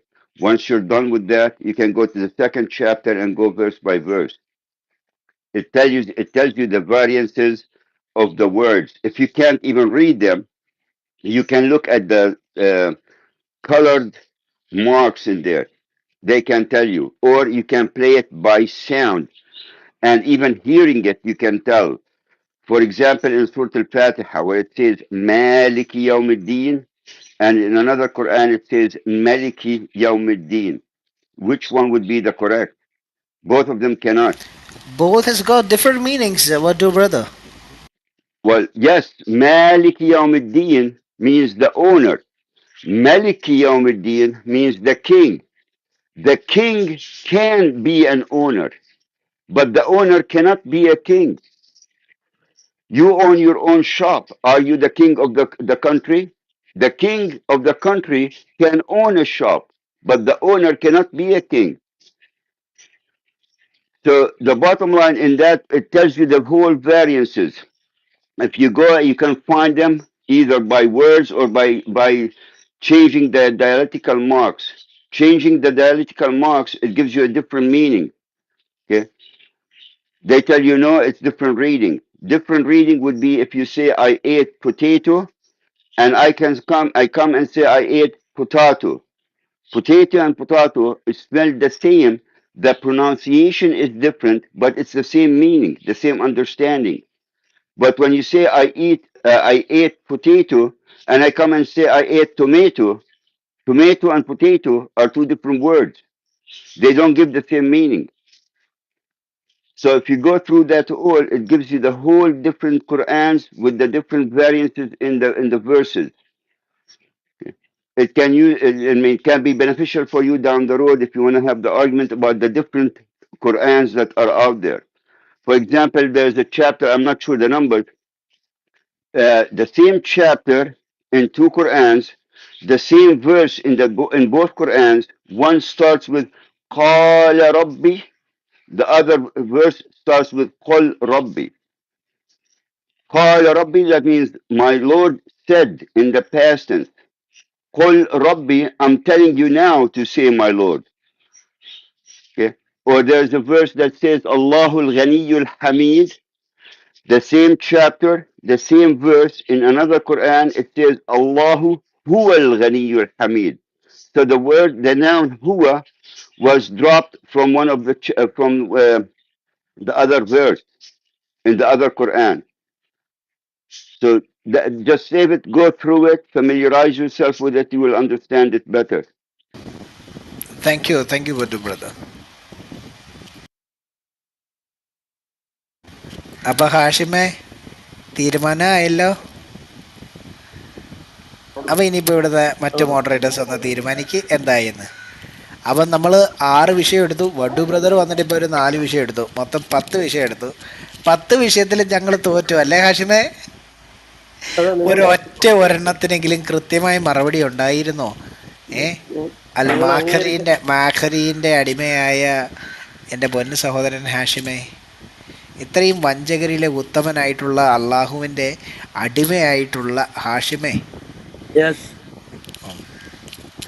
S7: Once you're done with that, you can go to the second chapter and go verse by verse. It tells you the variances of the words. If you can't even read them, you can look at the colored marks in there. They can tell you, or you can play it by sound, and even hearing it, you can tell. For example, in Surah Al-Fatiha, where it says Maliki Yawmiddin, and in another Quran it says Maliki Yawmiddin. Which one would be the correct? Both of them cannot.
S1: both has got different meanings. What do brother?
S7: Well, yes, Maliki Yawmiddin means the owner. Maliki Yawmiddin means the king. The king can be an owner, but the owner cannot be a king. You own your own shop. Are you the king of the country? The king of the country can own a shop, but the owner cannot be a king. So the bottom line in that, it tells you the whole variances. If you go, you can find them either by words or by changing the dialectical marks. Changing the dialectical marks, it gives you a different meaning. Okay, they tell you no, it's different reading. Different reading would be if you say I ate potato, and I come and say I ate potato. Potato and potato is spelled the same. The pronunciation is different, but it's the same meaning, the same understanding. But when you say I ate potato, and I come and say I ate tomato, tomato and potato are two different words. They don't give the same meaning. So if you go through that all, it gives you the whole different Qurans with the different variances in the verses. It can it can be beneficial for you down the road if you want to have the argument about the different Qurans that are out there. For example, there's a chapter, I'm not sure the number, the same chapter in two Qurans, the same verse in both Qurans. One starts with Qala Rabbi, the other verse starts with Qul Rabbi. Qala Rabbi, that means my Lord said in the past tense. Qul Rabbi, I'm telling you now to say my Lord. Okay. Or there's a verse that says Allahul Ghaniyul Hamid. The same chapter, the same verse in another Quran, it says Allahu Huwal Ghaniyul Hamid. So the noun Huwa was dropped from one of the other verse in the other Quran. So just save it, go through it, familiarize yourself with it, you will understand it better.
S1: Thank you, Vadu brother. അപ്പൊ ഹാഷിമേ തീരുമാനമായല്ലോ. അപ്പം ഇനിയിപ്പോൾ ഇവിടുത്തെ മറ്റു moderators ഒന്ന് തീരുമാനിക്ക് എന്തായെന്ന്. അപ്പം നമ്മൾ 6 വിഷയം എടുത്തു. വഡു ബ്രദർ വന്നിട്ട് ഇപ്പോൾ ഒരു 4 വിഷയം എടുത്തു. മൊത്തം 10 വിഷയം എടുത്തു. 10 വിഷയത്തിൽ ഞങ്ങൾ തോറ്റു അല്ലേ ഹാഷിമേ? ഒരു ഒറ്റ ഒരെണ്ണത്തിനെങ്കിലും കൃത്യമായി മറുപടി ഉണ്ടായിരുന്നോ? അൽ മാഖരീൻ്റെ അടിമയായ എൻ്റെ പൊന്നു സഹോദരൻ ഹാഷിമേ, ഇത്രയും വഞ്ചകരിലെ ഉത്തമനായിട്ടുള്ള അള്ളാഹുവിൻ്റെ അടിമയായിട്ടുള്ള ഹാഷിമേ,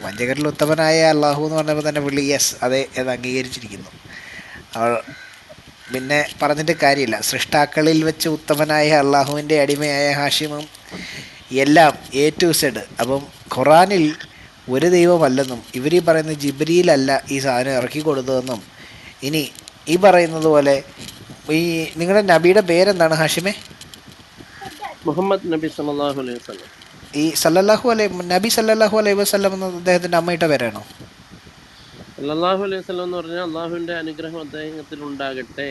S1: വഞ്ചകരിൽ ഉത്തമനായ അള്ളാഹു എന്ന് പറഞ്ഞപ്പോൾ തന്നെ പുള്ളി യെസ് അതെ എന്ന് അംഗീകരിച്ചിരിക്കുന്നു. പിന്നെ പറഞ്ഞിട്ട് കാര്യമില്ല. സൃഷ്ടാക്കളിൽ വെച്ച് ഉത്തമനായ അള്ളാഹുവിൻ്റെ അടിമയായ ഹാഷിമും എല്ലാം എ ടു സെഡ്. അപ്പം ഖുറാനിൽ ഒരു ദൈവമല്ലെന്നും ഇവർ ഈ പറയുന്ന ജിബ്രീലല്ല ഈ സാധനം ഇറക്കി കൊടുത്തതെന്നും, ഇനി ഈ പറയുന്നത് പോലെ ഈ നിങ്ങളുടെ നബിയുടെ പേരെന്താണ് ഹാഷിമേ?
S2: മുഹമ്മദ് നബി സല്ലല്ലാഹു അലൈഹി വസല്ലം.
S1: ഈ നബി സല്ലല്ലാഹു അലൈഹി വസല്ലം എന്ന അദ്ദേഹത്തിൻ്റെ അമ്മയുടെ പേരാണോ?
S2: സല്ലല്ലാഹു അലൈഹി വസല്ലം എന്ന് പറഞ്ഞാൽ അള്ളാഹുവിന്റെ അനുഗ്രഹം അദ്ദേഹത്തിൽ ഉണ്ടാകട്ടെ.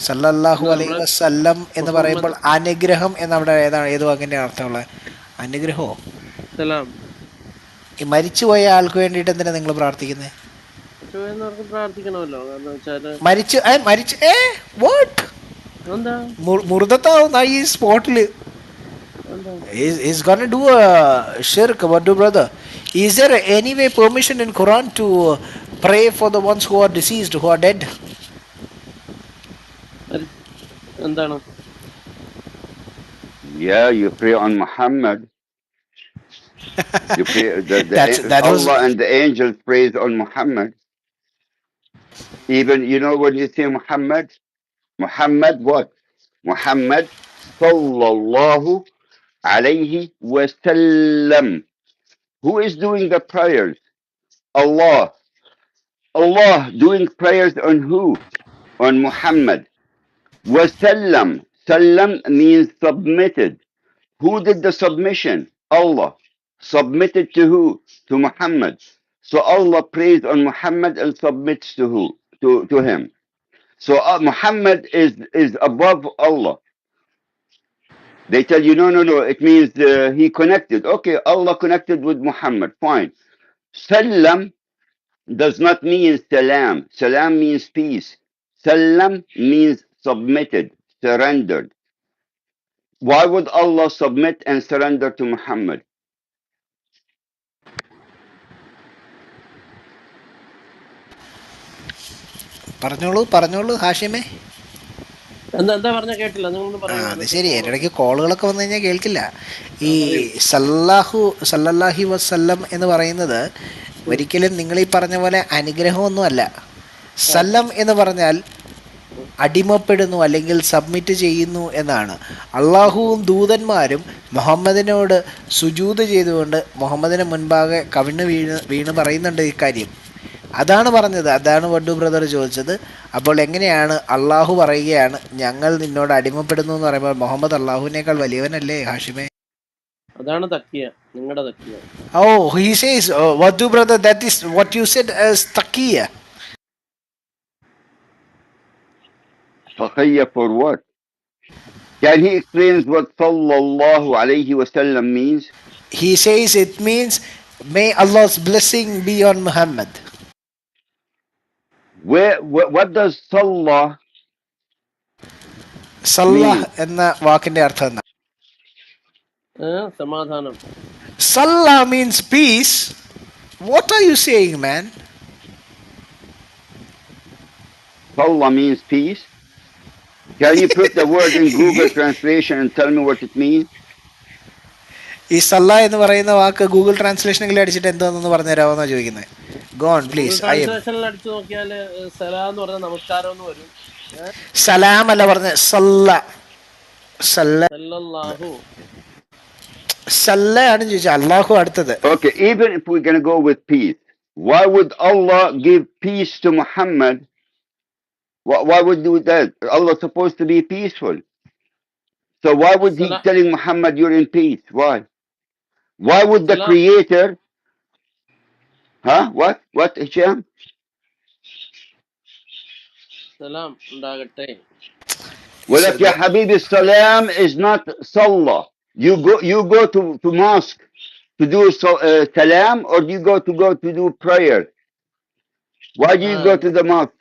S1: സല്ലല്ലാഹു അലൈഹി വസല്ലം എന്ന് പറയുമ്പോൾ അനുഗ്രഹം എന്നവിടെ ഏത് വാക്കിൻ്റെ അർത്ഥമുള്ള അനുഗ്രഹമോ?
S2: സലാം.
S1: ഈ മരിച്ചുപോയ ആൾക്ക് വേണ്ടിയിട്ട് എന്തിനാ നിങ്ങൾ പ്രാർത്ഥിക്കുന്നത്?
S2: പ്രാർത്ഥിക്കണമല്ലോ. കാരണം വെച്ചാല്
S1: മുർദത്താവും ഈ സ്പോട്ടില്. He's gonna do a shirk. What do brother? Is there any way permission in Quran to pray for the ones who are deceased, who are dead?
S2: എന്താണ്?
S7: Yeah, you pray on Muhammad. You pray Allah and the angels praise on Muhammad. Even when you say Muhammad what? Muhammad sallallahu alayhi wasallam. Who is doing the prayers? Allah. Allah doing prayers on who? On Muhammad. Wasallam. Sallam means submitted. Who did the submission? Allah. Submitted to who? To Muhammad. So Allah prays on Muhammad and submits to who? To him. So Muhammad is above Allah. They tell you, no. It means he connected. Okay, Allah connected with Muhammad. Fine. Salam does not mean salam. Salam means peace. Salam means submitted, surrendered. Why would Allah submit and surrender to Muhammad?
S1: പറഞ്ഞോളൂ ഹാഷിമേ.
S2: എന്താ പറഞ്ഞ കേട്ടില്ല, നിങ്ങളൊന്ന്
S1: ആ,
S2: പറയുമോ?
S1: അത്
S2: മറ്റേ
S1: ശരി. എൻ്റെ
S2: കോള്
S1: ഇടയ്ക്ക് കോളുകളൊക്കെ വന്നു കഴിഞ്ഞാൽ കേൾക്കില്ല. ഈ
S2: പറയൂ.
S1: സല്ലല്ലാഹി വസല്ലം എന്ന് പറയുന്നത് ഒരിക്കലും നിങ്ങളീ പറഞ്ഞ പോലെ അനുഗ്രഹമൊന്നുമല്ല.
S2: ആ
S1: സല്ലം എന്ന് പറഞ്ഞാൽ അടിമപ്പെടുന്നു അല്ലെങ്കിൽ സബ്മിറ്റ് ചെയ്യുന്നു എന്നാണ്. അള്ളാഹുവും ദൂതന്മാരും മുഹമ്മദിനോട് സുജൂദ് ചെയ്തുകൊണ്ട് മുഹമ്മദിന് മുൻപാകെ കവിണ്ണ് വീണ് പറയുന്നുണ്ട് ഇക്കാര്യം. അതാണ് പറഞ്ഞത്. അതാണ് വഡു ബ്രദർ ചോദിച്ചത്. അപ്പോൾ എങ്ങനെയാണ് അള്ളാഹു പറയുകയാണ് ഞങ്ങൾ നിന്നോട് അടിമപ്പെടുന്നു എന്ന് പറയുമ്പോൾ മുഹമ്മദ് അള്ളാഹുവിനേക്കാൾ വലിയവനല്ലേ ഹാഷിമേ?
S2: അതാണ് തക്കിയ, നിങ്ങളുടെ തക്കിയ.
S1: Oh, he says, Wadu brother, that is what you said as taqiyya.
S7: Taqiyya for what? Can he explain what sallallahu alayhi wasallam means?
S1: He says it means, may Allah's blessing be on Muhammad.
S7: What does sallah
S1: Sallah
S7: mean?
S1: എന്ന വാക്കിന്റെ അർത്ഥം എന്താ?
S2: സമാധാനം.
S1: Sallah means peace. What are you saying, man?
S7: Sallah means peace. Can you put the word in Google translation and tell me what it means?
S1: ഈ സല്ല എന്ന് പറയുന്ന വാക്ക് Google ട്രാൻസ്ലേഷനിൽ അടിച്ചിട്ട് എന്താണെന്ന് പറഞ്ഞു തരാമെന്നാ ചോദിക്കുന്നത്. Go on
S2: Google
S1: please.
S2: ട്രാൻസ്ലേഷനിൽ അടിച്ചു നോക്കിയാൽ സലാം എന്ന് പറഞ്ഞാൽ നമസ്കാരം എന്ന് വരും.
S1: സലാം അല്ല പറഞ്ഞ സല്ല.
S2: സല്ലല്ലാഹു.
S1: സല്ല ആണ് ചോദിച്ചത്. അള്ളാഹു അടുത്തത്.
S7: Okay, even if we're going to go with peace, why would Allah give peace to Muhammad? Why would do that? Allah's supposed to be peaceful. So why would he telling Muhammad you're in peace? Why would the creator, what Hisham?
S2: സലാം ഉണ്ടാകട്ടെ.
S7: Well, look, ya Habibi, salam is not sallah. You go to mosque to do salam, or do you go to do prayer? Why do you go to the mosque?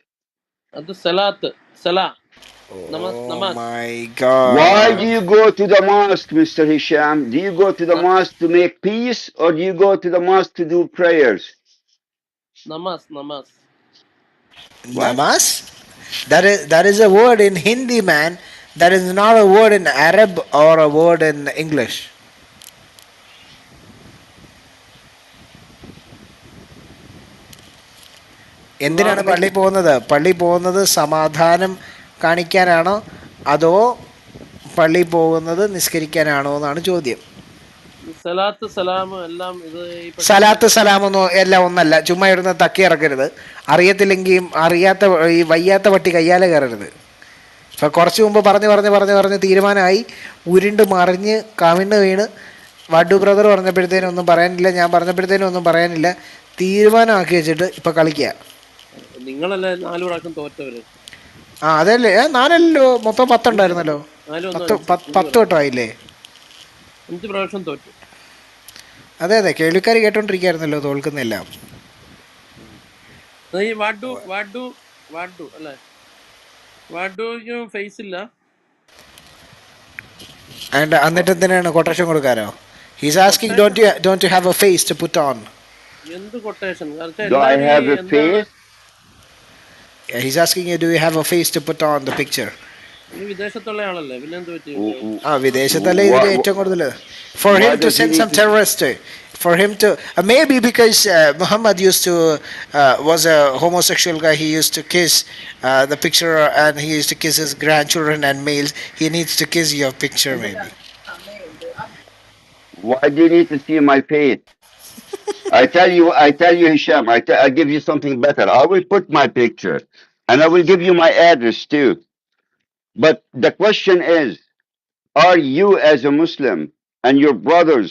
S2: അത് സലാത്ത്, Salah.
S1: Oh my God.
S7: Why do you go to the mosque, Mr. Hisham? Do you go to the mosque to make peace, or do you go to the mosque to do prayers?
S2: Namas.
S7: What?
S1: Namas? That is a word in Hindi, man. That is not a word in Arab or a word in English. എന്തിനാണ് പള്ളി പോകുന്നത് സമാധാനം കാണിക്കാനാണോ അതോ പള്ളി പോകുന്നത് നിസ്കരിക്കാനാണോ എന്നാണ് ചോദ്യം.
S2: സലാത്ത് സലാം എല്ലാം ഇത്
S1: സലാത്ത് സലാമൊന്നും എല്ലാം ഒന്നല്ല. ചുമ്മാ ഇടുന്ന തക്കി ഇറക്കരുത്. അറിയത്തില്ലെങ്കിൽ അറിയാത്ത ഈ വയ്യാത്ത പട്ടി കയ്യാലെ കയറരുത്. ഇപ്പം കുറച്ച് മുമ്പ് പറഞ്ഞ് തീരുമാനമായി ഉരുണ്ട് മറിഞ്ഞ് കവിണ്ണ് വീണ് വഡു ബ്രദർ പറഞ്ഞപ്പോഴത്തേനും ഒന്നും പറയാനില്ല, ഞാൻ പറഞ്ഞപ്പോഴത്തേനും ഒന്നും പറയാനില്ല, തീരുമാനമാക്കി വെച്ചിട്ട് ഇപ്പം കളിക്കുക.
S2: നിങ്ങളല്ലേ 4 പ്രാവശ്യം തോറ്റവര്.
S1: ആ അതല്ലേ, 4 മൊത്തം 10 ഉണ്ടായിരുന്നല്ലോ. 10 വട്ടം ആയില്ലേ?
S2: 5 പ്രാവശ്യം തോറ്റു.
S1: അതെ കേൾവിക്കാർ കേട്ടോണ്ടിരിക്കായിരുന്നല്ലോ തോൽക്കുന്നെല്ലാം.
S2: ഈ വാഡു അല്ലേ, വാഡുക്കും ഫേസ് ഇല്ല.
S1: എന്നിട്ട് എന്തിനാണ് കൊട്ടേഷൻ കൊടുക്കാനോ? He's asking, don't you have a face to put on?
S2: എന്ത് quotation?
S7: Do I have a face?
S1: Yeah, he's asking you, do you have a face to put on the picture?
S2: വിദേശത്തുള്ള ആളല്ലേ, പിന്നെ എന്ത് പറ്റി?
S1: വിദേശത്തല്ലേ ഇതിന്റെ ഏറ്റവും കൂടുതൽ. For him to send some terrorist, for him to maybe because Muhammad was a homosexual guy. He used to kiss the picture and he used to kiss his grandchildren and males. He needs to kiss your picture maybe.
S7: Why do you need to see my face? I tell you Hisham, I give you something better. I will put my picture and I will give you my address too. But the question is, are you as a Muslim and your brothers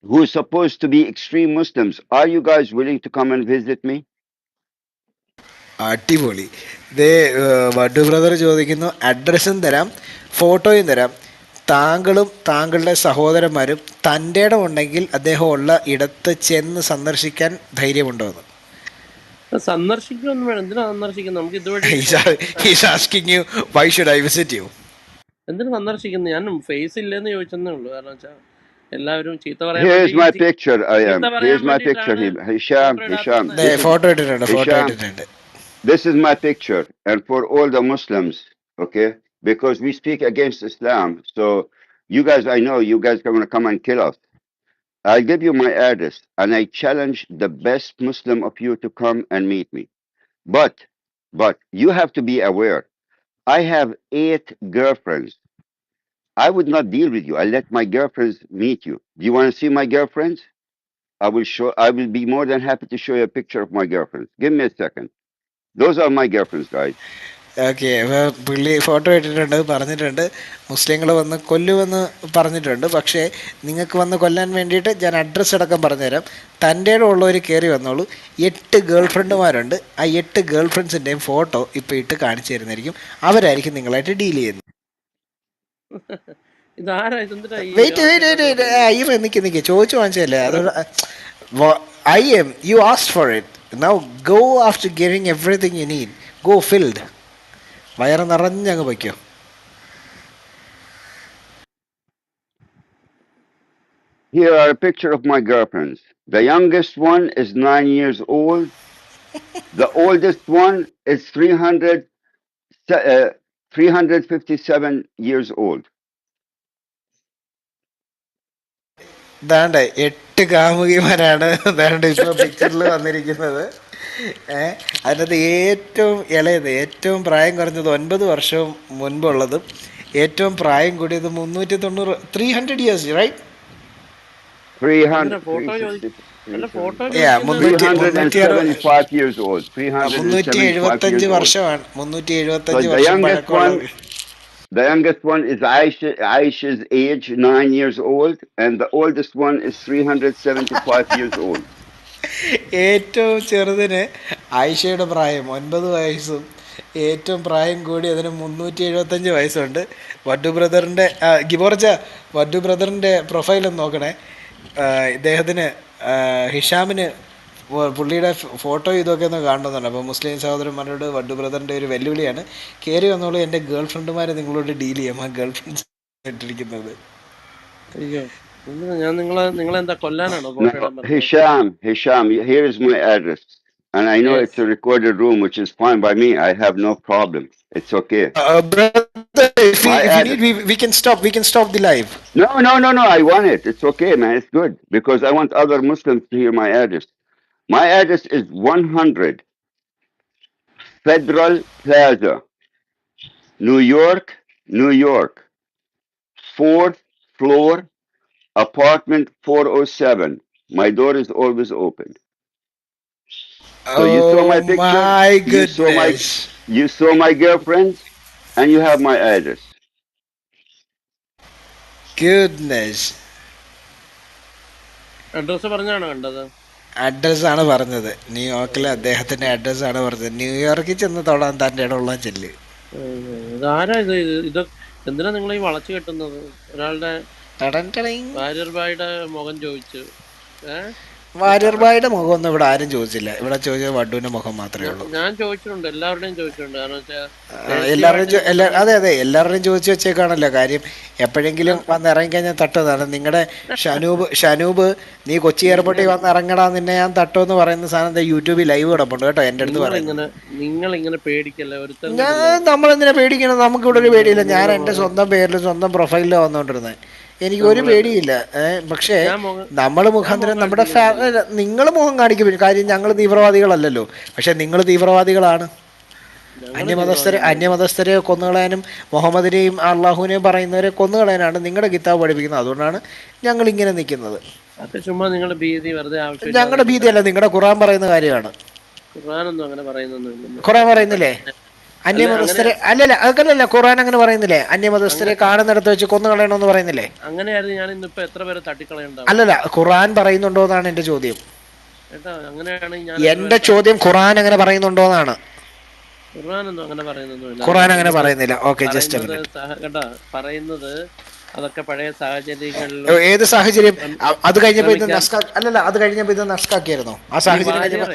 S7: who are supposed to be extreme Muslims, are you guys willing to come and visit me?
S1: അടിപൊളി. ഇതേ വഡു brother ചോദിക്കുന്നു, അഡ്രസ്സും തരാം ഫോട്ടോയും തരാം, താങ്കളും താങ്കളുടെ സഹോദരന്മാരും തൻ്റെ ഇടം ഉണ്ടെങ്കിൽ അദ്ദേഹം ഉള്ള ഇടത്ത് ചെന്ന് സന്ദർശിക്കാൻ ധൈര്യമുണ്ടോ എന്ന്.
S2: സന്ദർശിക്കൊന്നും വേണം. എന്തിനാ സന്ദർശിക്കുന്നത്? നമുക്ക് ഇതുവഴി എന്തിനാ സന്ദർശിക്കുന്നത്? ഞാൻ ഫേസ് ഇല്ലെന്ന് ചോദിച്ചെന്നേ ഉള്ളൂ. കാരണം വെച്ചാൽ എല്ലാവരും ചീത്ത പറയാൻ.
S7: Here's my picture. Here's my picture. Hisham.
S1: Photo ഇട്ടിട്ടുണ്ട്.
S7: This is my picture, and for all the Muslims, okay, because we speak against Islam. So you guys, I know you guys are going to come and kill us. I'll give you my address, and I challenge the best Muslim of you to come and meet me. But you have to be aware. I have 8 girlfriends. I would not deal with you. I let my girlfriends meet you. Do you want to see my girlfriends? I will show. I will be more than happy to show you a picture of my girlfriends. Give me a second. Those are my girlfriends, guys.
S1: Okay, അപ്പോൾ പുള്ളി photo ഇട്ടിട്ടുണ്ട്, പറഞ്ഞിട്ടുണ്ട് മുസ്ലിങ്ങൾ വന്ന് കൊല്ലുമെന്ന് പറഞ്ഞിട്ടുണ്ട്. പക്ഷേ നിങ്ങൾക്ക് വന്ന് കൊല്ലാൻ വേണ്ടിയിട്ട് ഞാൻ അഡ്രസ്സ് അടക്കം പറഞ്ഞുതരാം. തൻ്റെ ഉള്ളവർ കയറി വന്നോളൂ. 8 ഗേൾഫ്രണ്ടുമാരുണ്ട്. ആ 8 ഗേൾഫ്രണ്ട്സിൻ്റെയും ഫോട്ടോ ഇപ്പോൾ ഇട്ട് കാണിച്ചു തരുന്നതായിരിക്കും. അവരായിരിക്കും നിങ്ങളായിട്ട് ഡീൽ ചെയ്യുന്നത്. വെയിറ്റ് നിൽക്കി ചോദിച്ചു വാങ്ങിച്ചതല്ലേ അതോട്. you asked for it. Now go after getting everything you need. Go filled. വയറ് നിറഞ്ഞങ്ങ് വയ്ക്കോ.
S7: Here are a picture of my girlfriends. The youngest one is 9 years old. The oldest one is 357 years old.
S1: ദാണ്ട് 8 കാമുകിമാരാണ് ദാണ്ട് ഇപ്പോൾ പിക്ചറിൽ വന്നിരിക്കുന്നത്. അതിനകത്ത് ഏറ്റവും ഇളയത്, ഏറ്റവും പ്രായം കുറഞ്ഞത് 9 വർഷവും മുൻപുള്ളതും ഏറ്റവും പ്രായം കൂടിയത് 390 years, right?
S7: 375 years old.
S1: 375 വർഷമാണ്. 375 വർഷം പഴക്കമുള്ള.
S7: The youngest one is Aisha's age, 9 years old, and the oldest one is 375 years old.
S1: ഏറ്റവും ചെറുതിന് ആയിഷയുടെ പ്രായം 9 വയസ്സും ഏറ്റവും പ്രായം കൂടി അതിന് 375 വയസ്സുണ്ട്. വഡു ബ്രദറിൻ്റെ ഗിബോർജ വഡു ബ്രദറിൻ്റെ പ്രൊഫൈലൊന്ന് നോക്കണേ. ഇദ്ദേഹത്തിന് ഹിഷാമിന് പുള്ളിയുടെ ഫോട്ടോ ഇതൊക്കെ ഒന്ന് കാണുന്നുണ്ട്. അപ്പോൾ മുസ്ലിം സഹോദരന്മാരോട് വഡു ബ്രദറിൻ്റെ ഒരു വെല്ലുവിളിയാണ്, കയറി വന്നോളൂ, എൻ്റെ ഗേൾ ഫ്രണ്ടുമാരെ നിങ്ങളോട് ഡീൽ ചെയ്യാം. ആ ഗേൾ ഫ്രണ്ട്സ് ഇട്ടിരിക്കുന്നത്.
S7: Hisham, here is my address. And I know it's a recorded room, which is fine by me. I have no problem. It's okay.
S1: Brother, if you need, we can stop the live.
S7: No. I want it. It's okay, man. It's good. Because I want other Muslims to hear my address. My address is 100 Federal Plaza, New York, 4th floor, apartment 407. My door is always open. So you saw my picture,
S1: my goodness.
S7: You saw my girlfriends, and you have my address.
S1: Goodness. അഡ്രസ്സാണ് പറഞ്ഞത്. ന്യൂയോർക്കിലെ അദ്ദേഹത്തിൻ്റെ അഡ്രസ്സാണ് പറഞ്ഞത്. ന്യൂയോർക്കിൽ ചെന്ന് തൊടാൻ തൻ്റെ ഇടമുള്ള ചെല്ല്.
S2: എന്തിനാ നിങ്ങൾ ഈ വളച്ചു കെട്ടുന്നത്? ഒരാളുടെ മുഖം ചോദിച്ചു.
S1: വാര്യർബായുടെ മുഖമൊന്നും ഇവിടെ ആരും ചോദിച്ചില്ല. ഇവിടെ ചോദിച്ചത് വഡുവിന്റെ മുഖം മാത്രമേ ഉള്ളൂ.
S2: ഞാൻ ചോദിച്ചിട്ടുണ്ട്, എല്ലാവരുടെയും ചോദിച്ചിട്ടുണ്ട്.
S1: അതെ എല്ലാവരുടെയും ചോദിച്ചു വെച്ചേക്കാണല്ലോ. കാര്യം എപ്പോഴെങ്കിലും വന്ന് ഇറങ്ങിക്കഴിഞ്ഞാൽ തട്ടുന്നതാണ്. നിങ്ങളുടെ ഷനൂബ് നീ കൊച്ചി എയർപോർട്ടിൽ വന്ന് ഇറങ്ങടാ നിന്നെ ഞാൻ തട്ടുമെന്ന് പറയുന്ന സാധനം യൂട്യൂബിൽ ലൈവ് കിടപ്പുണ്ട് കേട്ടോ. എൻ്റെ അടുത്ത് പറയുന്നത്
S2: നിങ്ങളിങ്ങനെ പേടിക്കല്ലേ.
S1: നമ്മളെന്തിനാ പേടിക്കണം? നമുക്കിവിടെ ഒരു പേടിയില്ല. ഞാൻ എൻ്റെ സ്വന്തം പേരിൽ സ്വന്തം പ്രൊഫൈലിൽ വന്നുകൊണ്ടിരുന്നത്. എനിക്ക് ഒരു പേടിയില്ല. പക്ഷേ നമ്മൾ മുഖാന്തരം നമ്മുടെ നിങ്ങൾ മുഖം കാണിക്കും. കാര്യം ഞങ്ങൾ തീവ്രവാദികളല്ലല്ലോ. പക്ഷെ നിങ്ങൾ തീവ്രവാദികളാണ്. അന്യമതസ്ഥരെ കൊന്നുകളയാനും മുഹമ്മദിനെയും അള്ളാഹുവിനെയും പറയുന്നവരെ കൊന്നുകളയാനാണ് നിങ്ങളുടെ കിതാബ് പഠിപ്പിക്കുന്നത്. അതുകൊണ്ടാണ് ഞങ്ങൾ ഇങ്ങനെ നിൽക്കുന്നത്. ഞങ്ങളുടെ ഭീതിയല്ല, നിങ്ങളുടെ ഖുർആൻ പറയുന്ന കാര്യമാണ്. ഖുർആൻ പറയുന്നില്ലേ അന്യമതസ്ഥരെ? അല്ലല്ല അതല്ല, ഖുർആൻ അങ്ങനെ പറയുന്നില്ലേ? അന്യമതസ്ഥരെ കാണുന്നിടത്ത് വെച്ച് കൊന്നു കളയണമെന്ന് പറയുന്നില്ലേ? അല്ലല്ല, ഖുർആൻ പറയുന്നുണ്ടോ എന്നാണ് എന്റെ ചോദ്യം. എന്റെ ചോദ്യം ഖുർആൻ അങ്ങനെ പറയുന്നുണ്ടോ എന്നാണ്. ഖുർആൻ അങ്ങനെ പറയുന്നില്ല. ഓക്കെ, ജസ്റ്റ്
S2: പറയുന്നത് അതൊക്കെ പഴയ സാഹചര്യങ്ങളിൽ.
S1: ഏത് സാഹചര്യം? അത് കഴിഞ്ഞപ്പോ ഇത് അത് കഴിഞ്ഞപ്പോ ഇത് നസ്കാക്കിയായിരുന്നോ? ആ സാഹചര്യം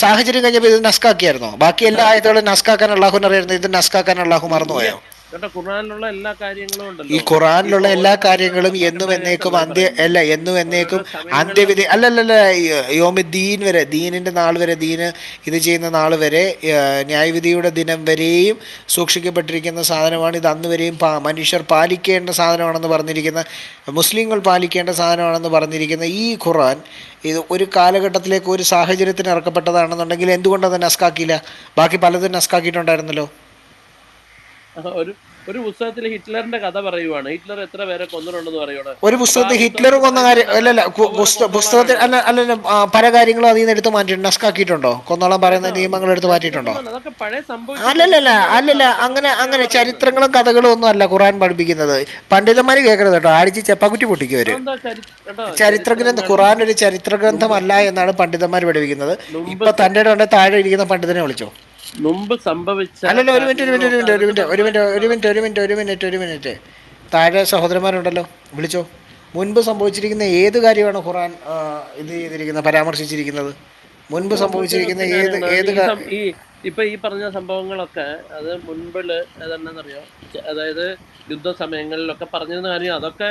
S1: സാഹചര്യം കഴിഞ്ഞപ്പോ ഇത് നസ്കാക്കിയായിരുന്നോ? ബാക്കി എല്ലാ ആയത്തുകളും നസ്കാക്കാൻ അള്ളാഹുവിന് അറിയായിരുന്നു. ഇത് നസ്കാക്കാൻ അള്ളാഹു മറന്നുപോയോ?
S2: കേട്ടോ. ഖുർആനിലുള്ള എല്ലാ കാര്യങ്ങളും
S1: ഈ
S2: ഉണ്ടല്ലോ.
S1: ഖുറാനിലുള്ള
S2: ഇപ്പൊ
S1: എല്ലാ
S2: ഓരോ
S1: കാര്യങ്ങളും എന്നും
S2: ഇവിടെ
S1: എന്നേക്കും
S2: കേട്ടോ
S1: അന്ത്യ
S2: പറയുന്നത്,
S1: അല്ല എന്നും
S2: ഓരോരോ
S1: എന്നേക്കും
S2: സമയങ്ങളിലും
S1: അന്ത്യവിധി അല്ലല്ലല്ല യോമിദ്ദീൻ വരെ, ദീനിൻ്റെ നാൾ വരെ, ദീന് ഇത് ചെയ്യുന്ന നാൾ വരെ, ന്യായവിധിയുടെ ദിനം വരെയും സൂക്ഷിക്കപ്പെട്ടിരിക്കുന്ന സാധനമാണ് ഇത്. അന്ന് വരെയും മനുഷ്യർ പാലിക്കേണ്ട സാധനമാണെന്ന് പറഞ്ഞിരിക്കുന്ന, മുസ്ലിങ്ങൾ പാലിക്കേണ്ട സാധനമാണെന്ന് പറഞ്ഞിരിക്കുന്ന ഈ ഖുറാൻ ഇത് ഒരു കാലഘട്ടത്തിലേക്ക് ഒരു സാഹചര്യത്തിന് ഇറക്കപ്പെട്ടതാണെന്നുണ്ടെങ്കിൽ എന്തുകൊണ്ടത് നസ്കാക്കിയില്ല? ബാക്കി പലതും നസ്കാക്കിയിട്ടുണ്ടായിരുന്നല്ലോ.
S2: ഒരു ഒരു പുസ്തകത്തിൽ ഹിറ്റ്ലറിന്റെ കഥ പറയുവാണ്. ഹിറ്റ്ലർ എത്ര പേരെ കൊന്നിട്ടുണ്ടെന്ന് പറയുവാണ്.
S1: ഒരു
S2: അപ്പൊ ആ
S1: പുസ്തകത്തിൽ ഹിറ്റ്ലർ
S2: പുസ്തകത്തിൽ
S1: കൊന്ന
S2: പറയുന്നത്
S1: കാര്യം
S2: എന്താണ്?
S1: അല്ലല്ല,
S2: അതുപോലെ
S1: പുസ്തകത്തിൽ
S2: കൊന്നോളാനാണ്.
S1: അല്ലല്ല, പല കാര്യങ്ങളും അതിൽ നിന്ന് എടുത്ത് മാറ്റിയിട്ടുണ്ട്, നസ്കാക്കിയിട്ടുണ്ടോ? കൊന്നോളം പറയുന്ന
S2: കേട്ടോ,
S1: നിയമങ്ങൾ എടുത്ത് മാറ്റിയിട്ടുണ്ടോ?
S2: നശിപ്പിക്കുന്നല്ല, അതൊക്കെ പഴയ സംഭവിച്ച
S1: അല്ലല്ല
S2: ചരിത്രങ്ങളും
S1: അല്ലല്ല, അങ്ങനെ
S2: കഥകളുമൊക്കെയാ
S1: അങ്ങനെ
S2: പറയുന്നത്.
S1: ചരിത്രങ്ങളും കഥകളും ഒന്നും അല്ല ഖുറാൻ പഠിപ്പിക്കുന്നത്. പണ്ഡിതന്മാർ കേൾക്കരുത് കേട്ടോ, അടിച്ച് ചെപ്പക്കുറ്റി പൊട്ടിക്കുവര്.
S2: അതെന്താ കേട്ടോ,
S1: ചരിത്രഗ്രന്ഥം,
S2: ചരിത്രങ്ങൾ
S1: ഖുറാൻ ഒരു
S2: മുമ്പ്
S1: ചരിത്രഗ്രന്ഥമല്ല എന്നാണ് പണ്ഡിതന്മാർ പഠിപ്പിക്കുന്നത്.
S2: മുമ്പ്
S1: ഇപ്പൊ തൻ്റെ ഉണ്ട് താഴെ ഇരിക്കുന്ന പണ്ഡിതനെ വിളിച്ചോ.
S2: മുമ്പ് സംഭവിച്ച
S1: അല്ലല്ല, ഒരു മിനിറ്റ് ഒരു
S2: കാര്യങ്ങളും
S1: മിനിറ്റ്
S2: ഒക്കെ
S1: ഒരു
S2: അതിനകത്ത്
S1: മിനിറ്റ് ഒരു മിനിറ്റ് ഒരു
S2: പറഞ്ഞതായിട്ടുണ്ടല്ലോ.
S1: മിനിറ്റ് ഒരു മിനിറ്റ് ഒരു മിനിറ്റ് ഒരു മിനിറ്റ് താഴെ സഹോദരന്മാരുണ്ടല്ലോ, വിളിച്ചോ. മുൻപ് സംഭവിച്ചിരിക്കുന്ന ഏത് കാര്യമാണ് ഖുറാൻ ഇത് ചെയ്തിരിക്കുന്നത്, പരാമർശിച്ചിരിക്കുന്നത്? മുൻപ്
S2: സംഭവിച്ചതിന്
S1: സംഭവിച്ചിരിക്കുന്ന
S2: ഒത്തിരി
S1: ഏത്
S2: കാര്യങ്ങളുണ്ട്.
S1: ഏത്
S2: ഈ ഇപ്പൊ ഈ പറഞ്ഞ സംഭവങ്ങളൊക്കെ അത് മുൻപില് അതെന്നാന്നറിയോ, അതായത് യുദ്ധസമയങ്ങളിലൊക്കെ പറഞ്ഞിരുന്ന കാര്യം, അതൊക്കെ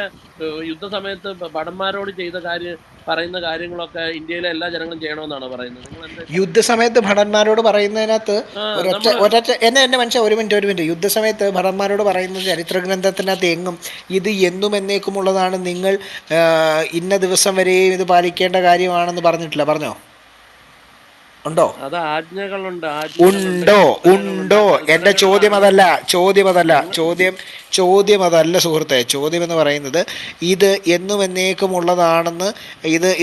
S2: യുദ്ധസമയത്ത് ഭടന്മാരോട് ചെയ്ത കാര്യം, പറയുന്ന കാര്യങ്ങളൊക്കെ ഇന്ത്യയിലെ എല്ലാ ജനങ്ങളും ചെയ്യണമെന്നാണ് പറയുന്നത്. നിങ്ങൾ എന്താ പറയുന്നത്?
S1: യുദ്ധസമയത്ത് ഭടന്മാരോട് പറയുന്നതിനകത്ത് ഒരൊറ്റ
S2: നമ്മള്
S1: ഒരൊറ്റ എന്നെ മനുഷ്യ ഒരു മിനിറ്റ് ഒരു മിനിറ്റ്, യുദ്ധസമയത്ത് ഭടന്മാരോട് പറയുന്നത് ചരിത്ര ഗ്രന്ഥത്തിനകത്ത് എങ്ങും ഇത് എന്നും എന്നേക്കുമുള്ളതാണ്, നിങ്ങൾ ഇന്ന ദിവസം വരെയും ഇത് പാലിക്കേണ്ട കാര്യമാണെന്ന് പറഞ്ഞിട്ടില്ല, പറഞ്ഞോ? ഉണ്ടോ?
S2: അത് ആജ്ഞകളുണ്ട്, ആജ്ഞകളുണ്ട്,
S1: ഉണ്ടോ?
S2: കൽപ്പനകളുണ്ട്.
S1: ഉണ്ടോ?
S2: ആ
S1: എൻ്റെ ചോദ്യം
S2: കൽപ്പനകളാണ്
S1: അതല്ല, ചോദ്യം അതല്ല,
S2: നിങ്ങൾ
S1: ചോദ്യം അതല്ല സുഹൃത്തെ. ചോദ്യം എന്ന് പറയുന്നത് ഇത് എന്നും എന്നേക്കുമുള്ളതാണെന്ന്,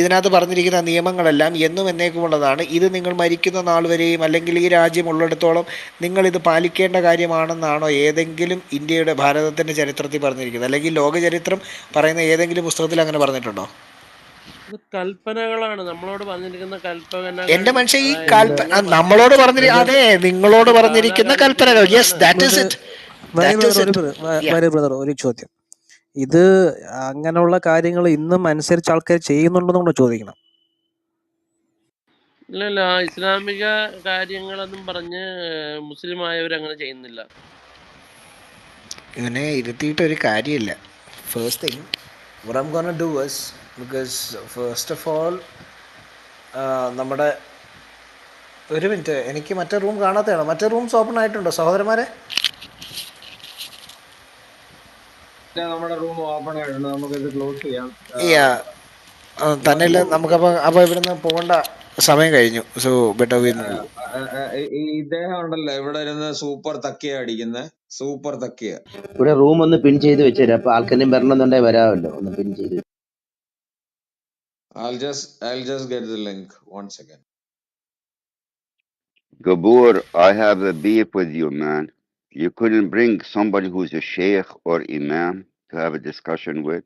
S1: ഇതിനകത്ത് പറഞ്ഞിരിക്കുന്ന നിയമങ്ങളെല്ലാം എന്നും എന്നേക്കുമുള്ളതാണ്, ഇത് നിങ്ങൾ മരിക്കുന്ന നാൾ വരെയും അല്ലെങ്കിൽ ഈ രാജ്യം ഉള്ളിടത്തോളം നിങ്ങൾ ഇത് പാലിക്കേണ്ട കാര്യമാണെന്നാണോ ഏതെങ്കിലും ഇന്ത്യയുടെ, ഭാരതത്തിൻ്റെ ചരിത്രത്തിൽ പറഞ്ഞിരിക്കുന്നത്? അല്ലെങ്കിൽ ലോക ചരിത്രം പറയുന്ന ഏതെങ്കിലും പുസ്തകത്തിൽ അങ്ങനെ പറഞ്ഞിട്ടുണ്ടോ?
S2: ഇത് കൽപ്പനകളാണ്, നമ്മളോട് പറഞ്ഞിരിക്കുന്ന കൽപ്പനകൾ.
S1: എൻ്റെ മനുഷ്യ ഈ
S2: അതായത് നിങ്ങൾ
S1: നമ്മളോട് പറഞ്ഞിരിക്കുന്ന, അതെ, നിങ്ങളോട്
S2: ഇത്
S1: പറഞ്ഞിരിക്കുന്ന
S2: കാലാകാലം
S1: കൽപ്പനകൾ, യെസ്,
S2: ചെയ്യുന്നതാണ്.
S1: That is it, that is it.
S10: Brother ഒരു ചോദ്യം. ഇത് അങ്ങനെയുള്ള കാര്യങ്ങൾ ഇന്നും അനുസരിച്ച് ആൾക്കാർ ചെയ്യുന്നുണ്ടെന്ന് ചോദിക്കണം.
S2: ഇല്ല, ഇസ്ലാമിക കാര്യങ്ങളെന്നും പറഞ്ഞ് മുസ്ലിം ആയവരങ്ങനെ ചെയ്യുന്നില്ല.
S1: ഇവനെ ഇരുത്തിയിട്ട് ഒരു കാര്യമില്ല. First thing what I'm gonna do is, because first of all നമ്മുടെ, ഒരു മിനിറ്റ്, എനിക്ക് മറ്റേ റൂം കാണാത്തതാണോ? മറ്റേ റൂംസ് ഓപ്പൺ ആയിട്ടുണ്ടോ സഹോദരന്മാരെ?
S12: നമ്മുടെ റൂം ഓപ്പൺ ആയിട്ടുണ്ട്, നമുക്കിത് ക്ലോസ് ചെയ്യാം.
S1: തന്നെയല്ല, നമുക്കപ്പോൾ ഇവിടുന്ന് പോകേണ്ട സമയം കഴിഞ്ഞു. So better win.
S12: ഇദ്ദേഹം ഉണ്ടല്ലോ ഇവിടെ ഇരുന്ന് സൂപ്പർ തക്കിയ അടിക്കുന്നത്, സൂപ്പർ തക്കിയ.
S11: ഇവിടെ റൂം ഒന്ന് പിൻ ചെയ്ത് വെച്ചേരാ, അപ്പൊ ആൾക്കാരും വരണമെന്നുണ്ടെങ്കിൽ വരാമല്ലോ. ഒന്ന് പിൻ ചെയ്ത്.
S12: I'll just get the link. 1 second.
S7: Gabor, I have a beef with you, man. You couldn't bring somebody who's a sheikh or imam to have a discussion with?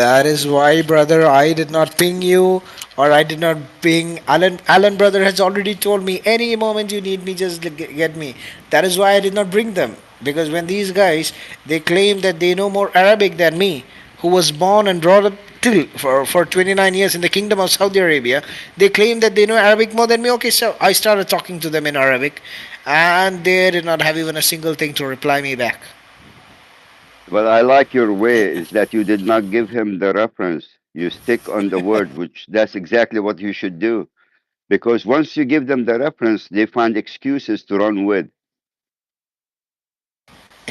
S1: That is why, brother, I did not ping you, or I did not ping Alan. Alan, brother, has already told me any moment you need me, just get me. That is why I did not bring them. Because when these guys, they claim that they know more Arabic than me, who was born and brought up for 29 years in the kingdom of Saudi Arabia, they claim that they know Arabic more than me. Okay, so I started talking to them in Arabic, and they did not have even a single thing to reply me back.
S7: Well, I like your way is that you did not give him the reference. You stick on the word, which that's exactly what you should do. Because once you give them the reference, they find excuses to run with.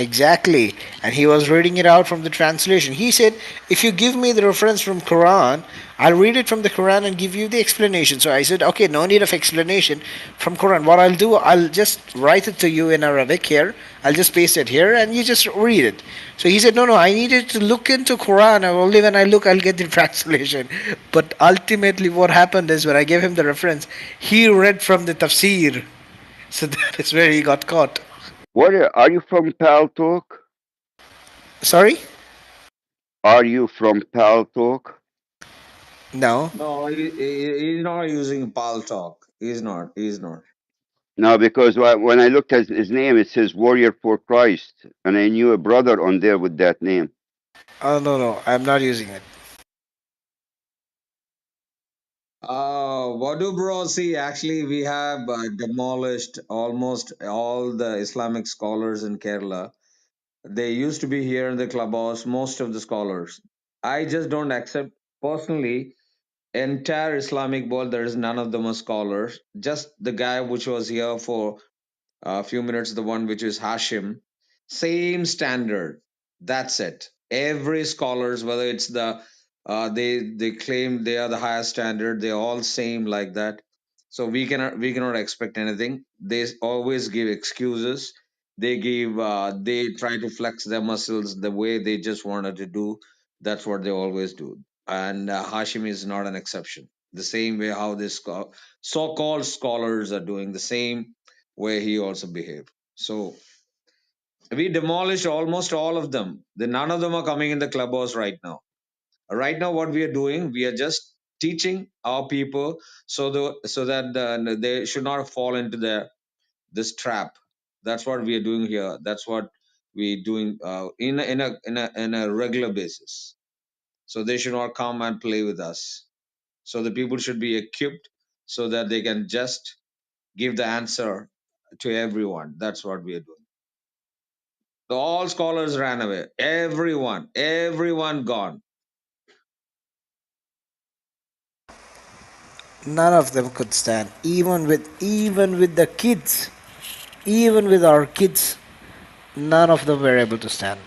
S1: Exactly. And he was reading it out from the translation. He said, if you give me the reference from Quran, I'll read it from the Quran and give you the explanation. So I said, okay, no need of explanation from Quran. What I'll do, I'll just write it to you in Arabic here. I'll just paste it here and you just read it. So he said, no, I needed to look into Quran, and only when I look, I'll get the translation. But ultimately what happened is, when I gave him the reference, he read from the tafsir. So that is where he got caught.
S7: What are you from Pal Talk?
S1: Sorry?
S7: Are you from Pal Talk?
S1: No.
S12: No, he's not using Pal Talk. He's not.
S7: No, because when I looked at his name, it says Warrior for Christ. And I knew a brother on there with that name.
S1: Oh, no, I'm not using it.
S12: What do bro see? Actually, we have demolished almost all the Islamic scholars in Kerala. They used to be here in the clubhouse, most of the scholars. I just don't accept personally entire Islamic world. There is none of them are scholars. Just the guy which was here for a few minutes, the one which is Hashim, same standard. That's it. Every scholars, whether it's they claim they are the highest standard, they're all same like that. So we cannot expect anything. They always give excuses. They try to flex their muscles the way they just wanted to do. That's what they always do. And Hashim is not an exception. The same way how this so-called scholars are doing the same where he also behaved. So we demolished almost all of them. None of them are coming in the clubhouse right now. Right now, what we are doing, we are just teaching our people so that they should not fall into this trap. That's what we are doing here. That's what we doing in a regular basis. So they should not come and play with us. So the people should be equipped so that they can just give the answer to everyone. That's what we are doing. All scholars ran away. Everyone gone.
S1: None of them could stand, even with the kids, even with our kids, none of them were able to stand.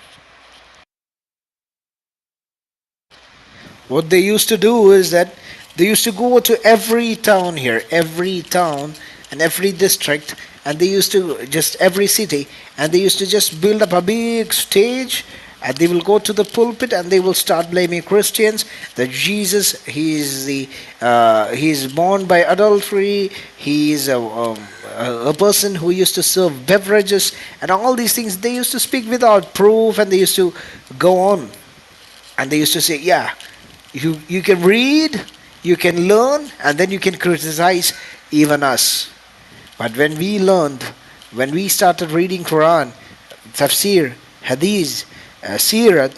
S1: What they used to do is that they used to go to every town here, every town and every district, and they used to just every city, and they used to just build up a big stage, and they will go to the pulpit and they will start blaming Christians that Jesus, he is born by adultery, he is a person who used to serve beverages and all these things. They used to speak without proof, and they used to go on, and they used to say, yeah, you can read, you can learn, and then you can criticize even us. But when we started reading Quran, tafsir, hadith, seerah,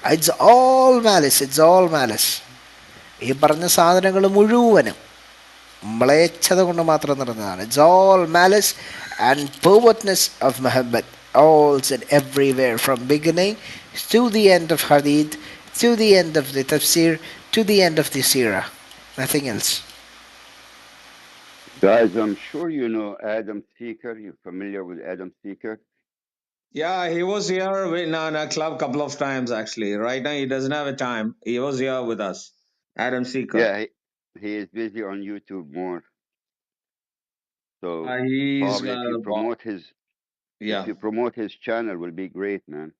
S1: it's all malice, it's all malice. ഈ പറഞ്ഞ സാധനങ്ങൾ മുഴുവനും മ്ലേച്ഛത കൊണ്ട് മാത്രം നടന്നതാണ്. It's all malice and pervertness of Muhammad, all and everywhere, from beginning to the end of hadith, to the end of the tafsir, to the end of the seerah. Nothing else.
S7: Guys, I'm sure you know Adam Seeker. You're familiar with Adam Seeker?
S12: Yeah, he was here in a club couple of times actually. Right now he doesn't have a time. He was here with us. Adam Seeker.
S7: Yeah, he is busy on YouTube more. So
S12: He's
S7: probably if
S12: yeah.
S7: you promote his channel, will be great, man.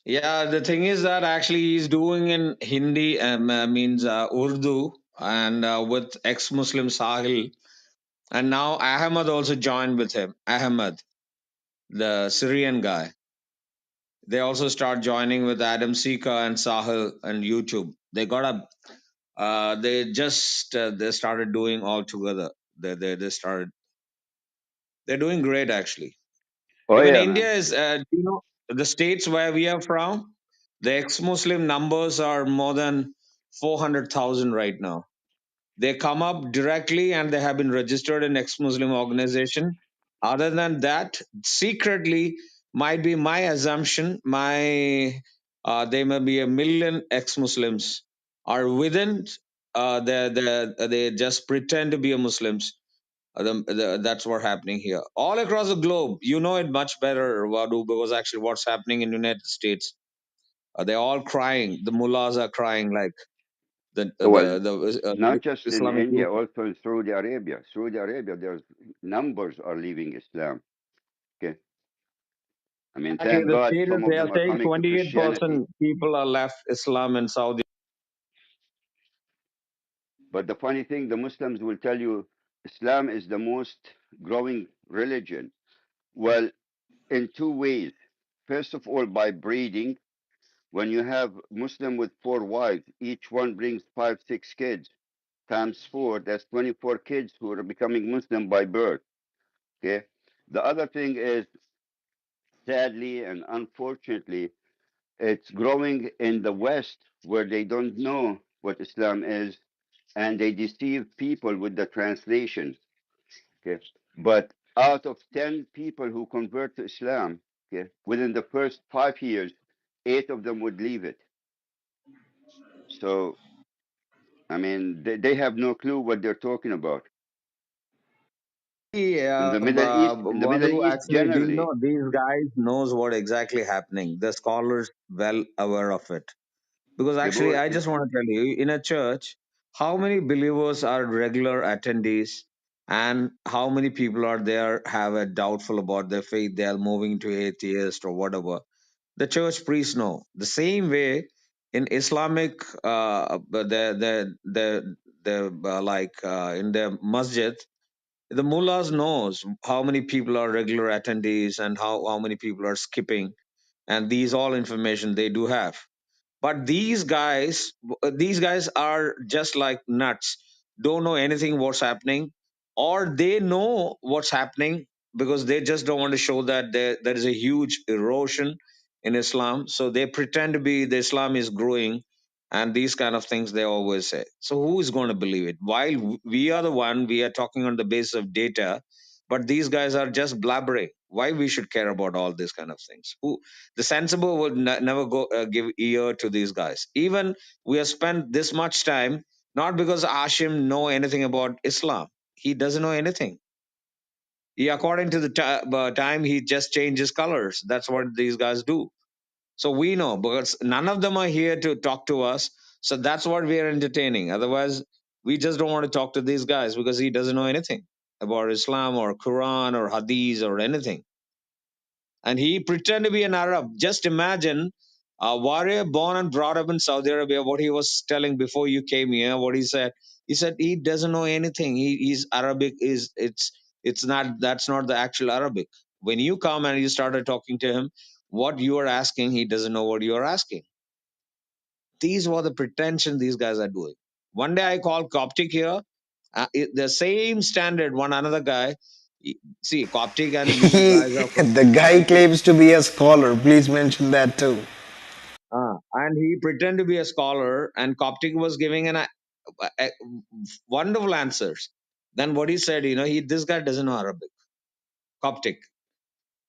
S12: Yeah, the thing is that actually he's doing in Hindi, means Urdu, and with ex-Muslim Sahil. And now Ahmad also joined with him. Ahmad, the Syrian guy. They also start joining with Adam Sika and Sahil and YouTube. They got a they started doing all together. They started. They're doing great actually.
S7: Oh
S12: Even
S7: yeah, man.
S12: India is, the states where we are from, the ex-Muslim numbers are more than 400,000 right now. They come up directly and they have been registered in ex-Muslim organization. Other than that, secretly, might be my assumption, they may be a million ex-Muslims are within, they just pretend to be a Muslims. That's what's happening here. All across the globe, you know it much better, Wadu, because actually what's happening in United States. They're all crying. The mullahs are crying like
S7: Well,
S12: the
S7: not just in
S12: Islamic
S7: India,
S12: group.
S7: also in Saudi Arabia. Saudi Arabia, there's numbers are leaving Islam. Okay, I mean,
S12: Actually,
S7: thank
S12: the
S7: God
S12: status
S7: some
S12: they
S7: of
S12: are
S7: them are
S12: saying
S7: coming to Christianity.
S12: 28% people are left Islam in Saudi.
S7: But the funny thing, the Muslims will tell you Islam is the most growing religion. Well, in two ways. First of all, by breeding. When you have Muslim with 4 wives, each one brings 5, 6 kids. Times 4, that's 24 kids who are becoming Muslim by birth. Okay. The other thing is, sadly and unfortunately, it's growing in the West where they don't know what Islam is and they deceive people with the translation. Okay. But out of 10 people who convert to Islam, Okay, within the first 5 years, 8 of them would leave it. So I mean, they have no clue what they're talking about. In the Middle East,
S12: Madhu, actually, do you
S7: generally,
S12: know these guys knows what exactly happening? The scholars well aware of it. Because
S7: yeah,
S12: actually,
S7: but
S12: I just want to tell you, in a church, how many believers are regular attendees, and how many people are there have a doubtful about their faith? They are moving to atheist or whatever. The church priests know. The same way in Islamic, in the masjid, the mullahs knows how many people are regular attendees and how many people are skipping, and these all information they do have. But these guys are just like nuts, don't know anything what's happening, or they know what's happening because they just don't want to show that there is a huge erosion in Islam. So they pretend to be the Islam is growing, and these kind of things they always say. So who is going to believe it? While we are the one, we are talking on the basis of data, but these guys are just blabbering. Why we should care about all these kind of things? Who the sensible would never go give ear to these guys. Even we have spent this much time, not because Ashim know anything about Islam. He doesn't know anything. He, according to the time, he just changes colors. That's what these guys do. So we know because none of them are here to talk to us. So that's what we are entertaining. Otherwise, we just don't want to talk to these guys because he doesn't know anything about Islam or Quran or Hadith or anything, and he pretended to be an Arab. Just imagine a warrior born and brought up in Saudi Arabia, what he was telling before you came here, what he said. He said he doesn't know anything. He's Arabic is it's not that's not the actual Arabic. When you come and you started talking to him, what you are asking, he doesn't know what you are asking. These were the pretension these guys are doing. One day I called Coptic here, the same standard. One another guy, see Coptic, and you guys are from
S1: The guy
S12: different countries.
S1: claims to be a scholar. Please mention that too.
S12: And he pretended to be a scholar, and Coptic was giving a wonderful answers. Then what he said, this guy doesn't know Arabic, Coptic.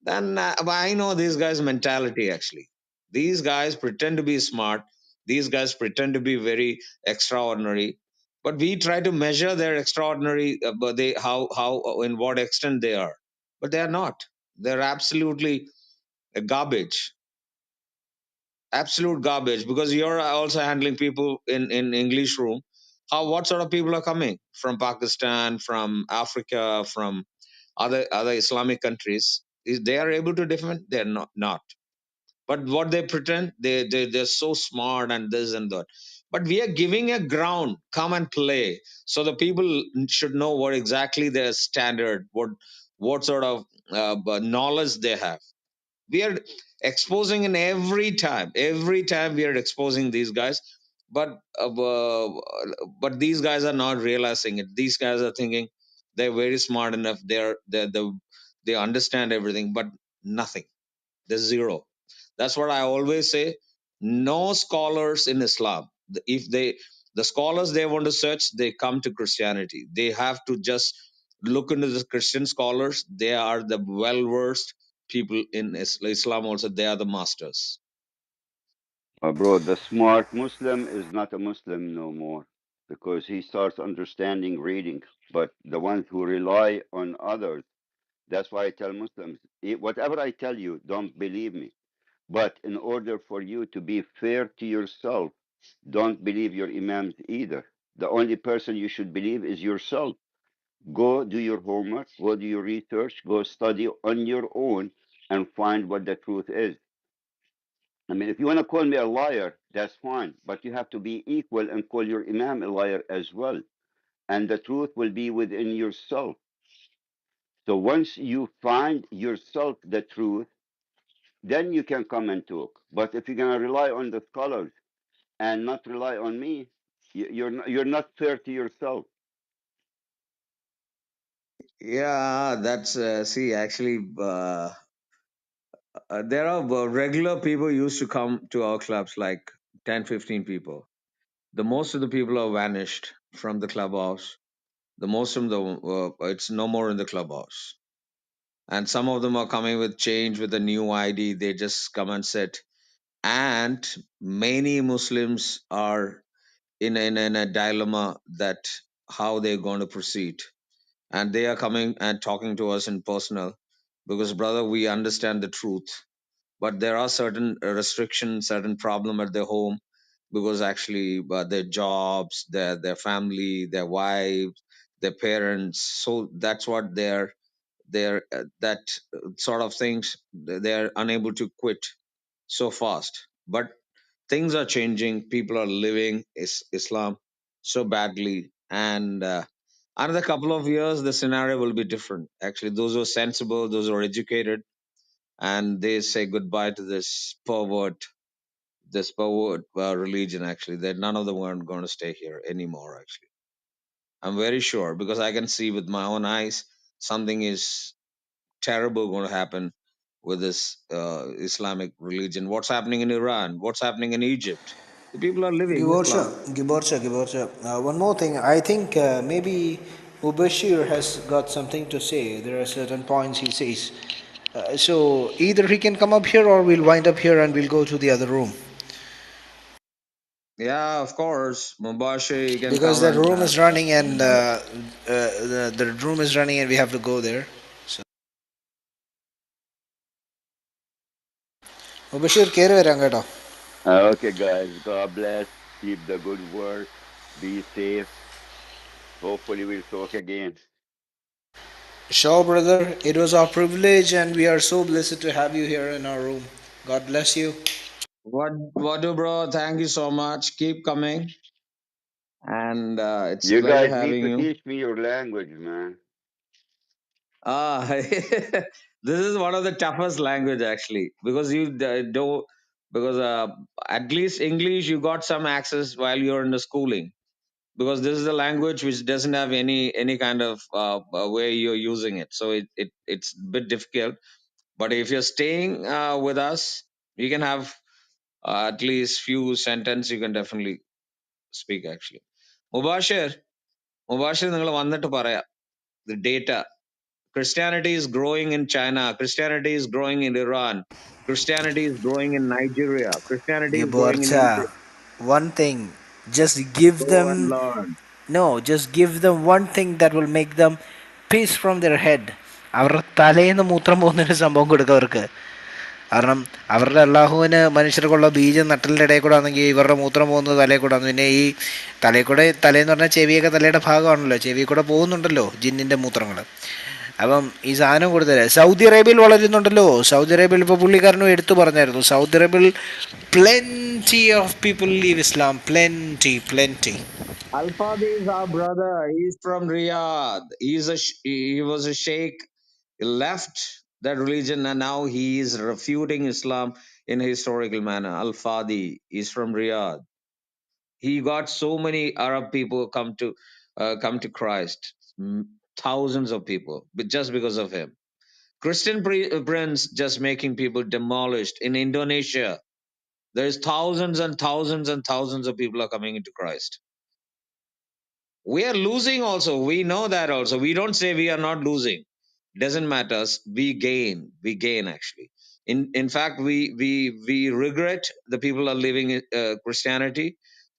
S12: Then I know these guys' mentality actually. These guys pretend to be smart. These guys pretend to be very extraordinary. But we try to measure their extraordinary, but they how in what extent they are. But they are not. They're absolutely garbage, absolute garbage, because you're also handling people in English room. What sort of people are coming from Pakistan, from Africa, from other Islamic countries? They are able to defend? They're not. But what they pretend, they're so smart and this and that. But we are giving a ground, come and play, so the people should know what exactly their standard, what sort of knowledge they have. We are exposing in every time we are exposing these guys. But uh, uh, but these guys are not realizing it. These guys are thinking they're very smart enough, they understand everything, but nothing. There's zero. That's what I always say. No scholars in Islam. If the scholars they want to search, they come to Christianity. They have to just look into the Christian scholars. They are the well versed people in Islam. Also, they are the masters.
S7: bro, the smart Muslim is not a Muslim no more because he starts understanding reading. But the ones who rely on others, that's why I tell Muslims, whatever I tell you, don't believe me. But in order for you to be fair to yourself, don't believe your imams either. The only person you should believe is yourself. Go do your homework, go do your research, go study on your own and find what the truth is. I mean, if you want to call me a liar, that's fine, but you have to be equal and call your imam a liar as well. And the truth will be within yourself. So once you find yourself the truth, then you can come and talk. But if you're going to rely on the scholars and not rely on me, you're not fair to yourself.
S12: Yeah, that's see. Actually, there are regular people used to come to our clubs, like 10, 15 people. The most of the people are vanished from the clubhouse. The most of them, it's no more in the clubhouse. and some of them are coming with change with a new ID. They just come and sit. And many Muslims are in a dilemma that how they're going to proceed. And they are coming and talking to us in personal because, brother, we understand the truth, but there are certain restrictions, certain problem at their home because actually their jobs, their family, their wives, their parents. So that's what they're that sort of things. They're unable to quit so fast. But things are changing. People are living Islam so badly, and another couple of years, the scenario will be different. Actually, those who are sensible, those who are educated, and they say goodbye to this pervert religion. Actually, that none of them are going to stay here anymore. Actually, I'm very sure because I can see with my own eyes something is terrible going to happen with this Islamic religion. What's happening in Iran? What's happening in Egypt? The people are living
S1: Giborcha,
S12: Islam.
S1: Giborcha. One more thing. I think maybe Mubashir has got something to say. There are certain points he says. So either he can come up here or we'll wind up here and we'll go to the other room.
S12: Yeah, of course. Mubashir, you can
S1: Because
S12: come
S1: that
S12: and
S1: room is running and
S12: have
S1: the room is running and we have to go there. So Mubashir, kere varam keto.
S7: Okay, guys. God bless. Keep the good work. Be safe. Hopefully, we'll talk again.
S1: Sure, brother. It was our privilege and we are so blessed to have you here in our room. God bless you.
S12: what do, bro? Thank you so much. Keep coming, and it's
S7: You
S12: pleasure
S7: guys need
S12: having
S7: to
S12: you.
S7: teach me your language, man.
S12: This is one of the toughest language actually because you do because at least English you got some access while you're in the schooling because this is a language which doesn't have any kind of way you're using it, so it's a bit difficult. But if you're staying with us, you can have at least few sentence you can definitely speak actually. Mubashir നിങ്ങൾ വന്നിട്ട് പറയാം the data. Christianity is growing in China. Christianity is growing in Iran. Christianity is growing in Nigeria. Christianity is growing in
S1: Giborcha,
S12: Egypt.
S1: one thing, just give
S12: Go and
S1: them,
S12: learn.
S1: no, just give them one thing that will make them peace from their head. അവരുടെ തലേന്ന് മൂത്രം പോകുന്നൊരു സംഭവം കൊടുക്കുക അവർക്ക്. കാരണം അവരുടെ അള്ളാഹുവിന് മനുഷ്യർക്കുള്ള ബീജം നട്ടലിൻ്റെ ഇടയിൽ കൂടെ ആണെങ്കിൽ ഇവരുടെ മൂത്രം പോകുന്നത് തലയിൽ കൂടെ ആണ്. പിന്നെ ഈ തലയിൽ കൂടെ തലേന്ന് പറഞ്ഞാൽ ചെവിയൊക്കെ തലയുടെ ഭാഗമാണല്ലോ, ചെവിയിൽ കൂടെ പോകുന്നുണ്ടല്ലോ ജിന്നിൻ്റെ മൂത്രങ്ങൾ. അപ്പം ഈ സാധനം കൊടുത്തത് സൗദി അറേബ്യയിൽ വളരുന്നുണ്ടല്ലോ. സൗദി അറേബ്യയിൽ ഇപ്പോൾ പുള്ളിക്കാരനും എടുത്തു പറഞ്ഞായിരുന്നു, സൗദി അറേബ്യയിൽ plenty of people leave Islam, plenty.
S12: Al-Fadhi is our brother. He's from Riyadh. He was a sheikh. He left that religion and now he is refuting Islam in a historical manner. Al-Fadhi is from Riyadh. He got so many Arab people come to Christ. Thousands of people, but just because of him. Christian prince just making people demolished in Indonesia. There's thousands and thousands and thousands of people are coming into Christ. We are losing also. We know that also. We don't say we are not losing. Doesn't matter. We gain. We gain actually. In fact, we regret the people are leaving Christianity,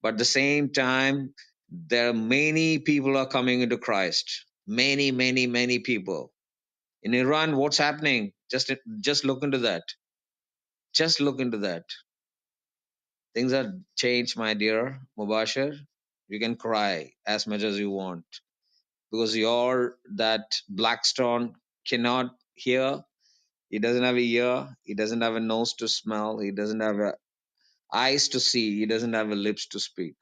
S12: but at the same time, there are many people are coming into Christ. Many people. In Iran, what's happening? Just look into that. Just look into that. Things are changed, my dear Mubashir. You can cry as much as you want because you're that Blackstone cannot hear. He doesn't have a ear. He doesn't have a nose to smell. He doesn't have eyes to see. He doesn't have a lips to speak.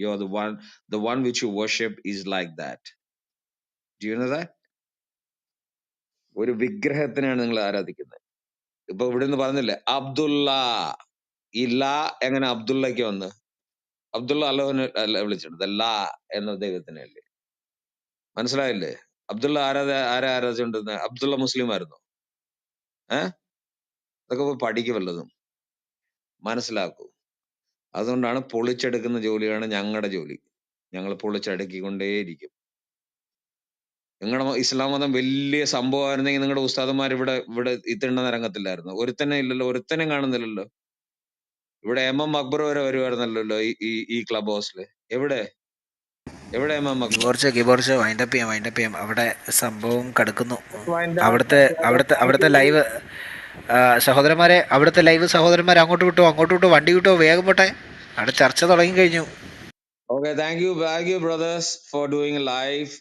S12: You're the one. The one which you worship is like that. Do you know that? ഒരു വിഗ്രഹത്തിനാണ് നിങ്ങൾ ആരാധിക്കുന്നത്. ഇപ്പൊ ഇവിടെ നിന്ന് പറഞ്ഞില്ലേ അബ്ദുള്ള, ഈ ലാ എങ്ങനെ അബ്ദുള്ളക്ക് വന്ന്? അബ്ദുള്ള അല്ലഹുവിനെ അല്ല വിളിച്ചിട്ടുണ്ട്, ലാ എന്ന ദൈവത്തിനല്ലേ. മനസ്സിലായില്ലേ? അബ്ദുള്ള ആരാ ആരാധിച്ചുകൊണ്ടിരുന്നത്? അബ്ദുള്ള മുസ്ലിം ആയിരുന്നു. അതൊക്കെ പോയി പഠിക്കും വല്ലതും, മനസ്സിലാക്കൂ. അതുകൊണ്ടാണ് പൊളിച്ചെടുക്കുന്ന ജോലിയാണ് ഞങ്ങളുടെ ജോലി. ഞങ്ങൾ പൊളിച്ചടുക്കിക്കൊണ്ടേയിരിക്കും. നിങ്ങളുടെ ഇസ്ലാം മതം വലിയ സംഭവമായിരുന്നെങ്കിൽ നിങ്ങളുടെ ഉസ്താദന്മാർ ഇവിടെ ഇവിടെ ഇത്തിണ്ടെന്ന് ഇറങ്ങത്തില്ലായിരുന്നു. ഒരുത്തനെ ഇല്ലല്ലോ, ഒരുത്തനെ കാണുന്നില്ലല്ലോ. ഇവിടെ അക്ബർ വരെ വരുമായിരുന്നല്ലോ ഈ ക്ലബ് ഹൗസിൽ. എവിടെ എവിടെ അക്ബർ?
S1: ഗിബോർച്ച വൈൻഡപ്പ് ചെയ്യാം. അവിടെ സംഭവം കടക്കുന്നു.
S12: Wind up,
S1: അവിടുത്തെ ലൈവ് സഹോദരന്മാരെ, അവിടുത്തെ ലൈവ് സഹോദരന്മാരെ അങ്ങോട്ട് വിട്ടോ, വണ്ടി വിട്ടോ, വേഗം പോട്ടെ. അവിടെ ചർച്ച തുടങ്ങി കഴിഞ്ഞു.
S12: Okay, thank you brothers for doing live.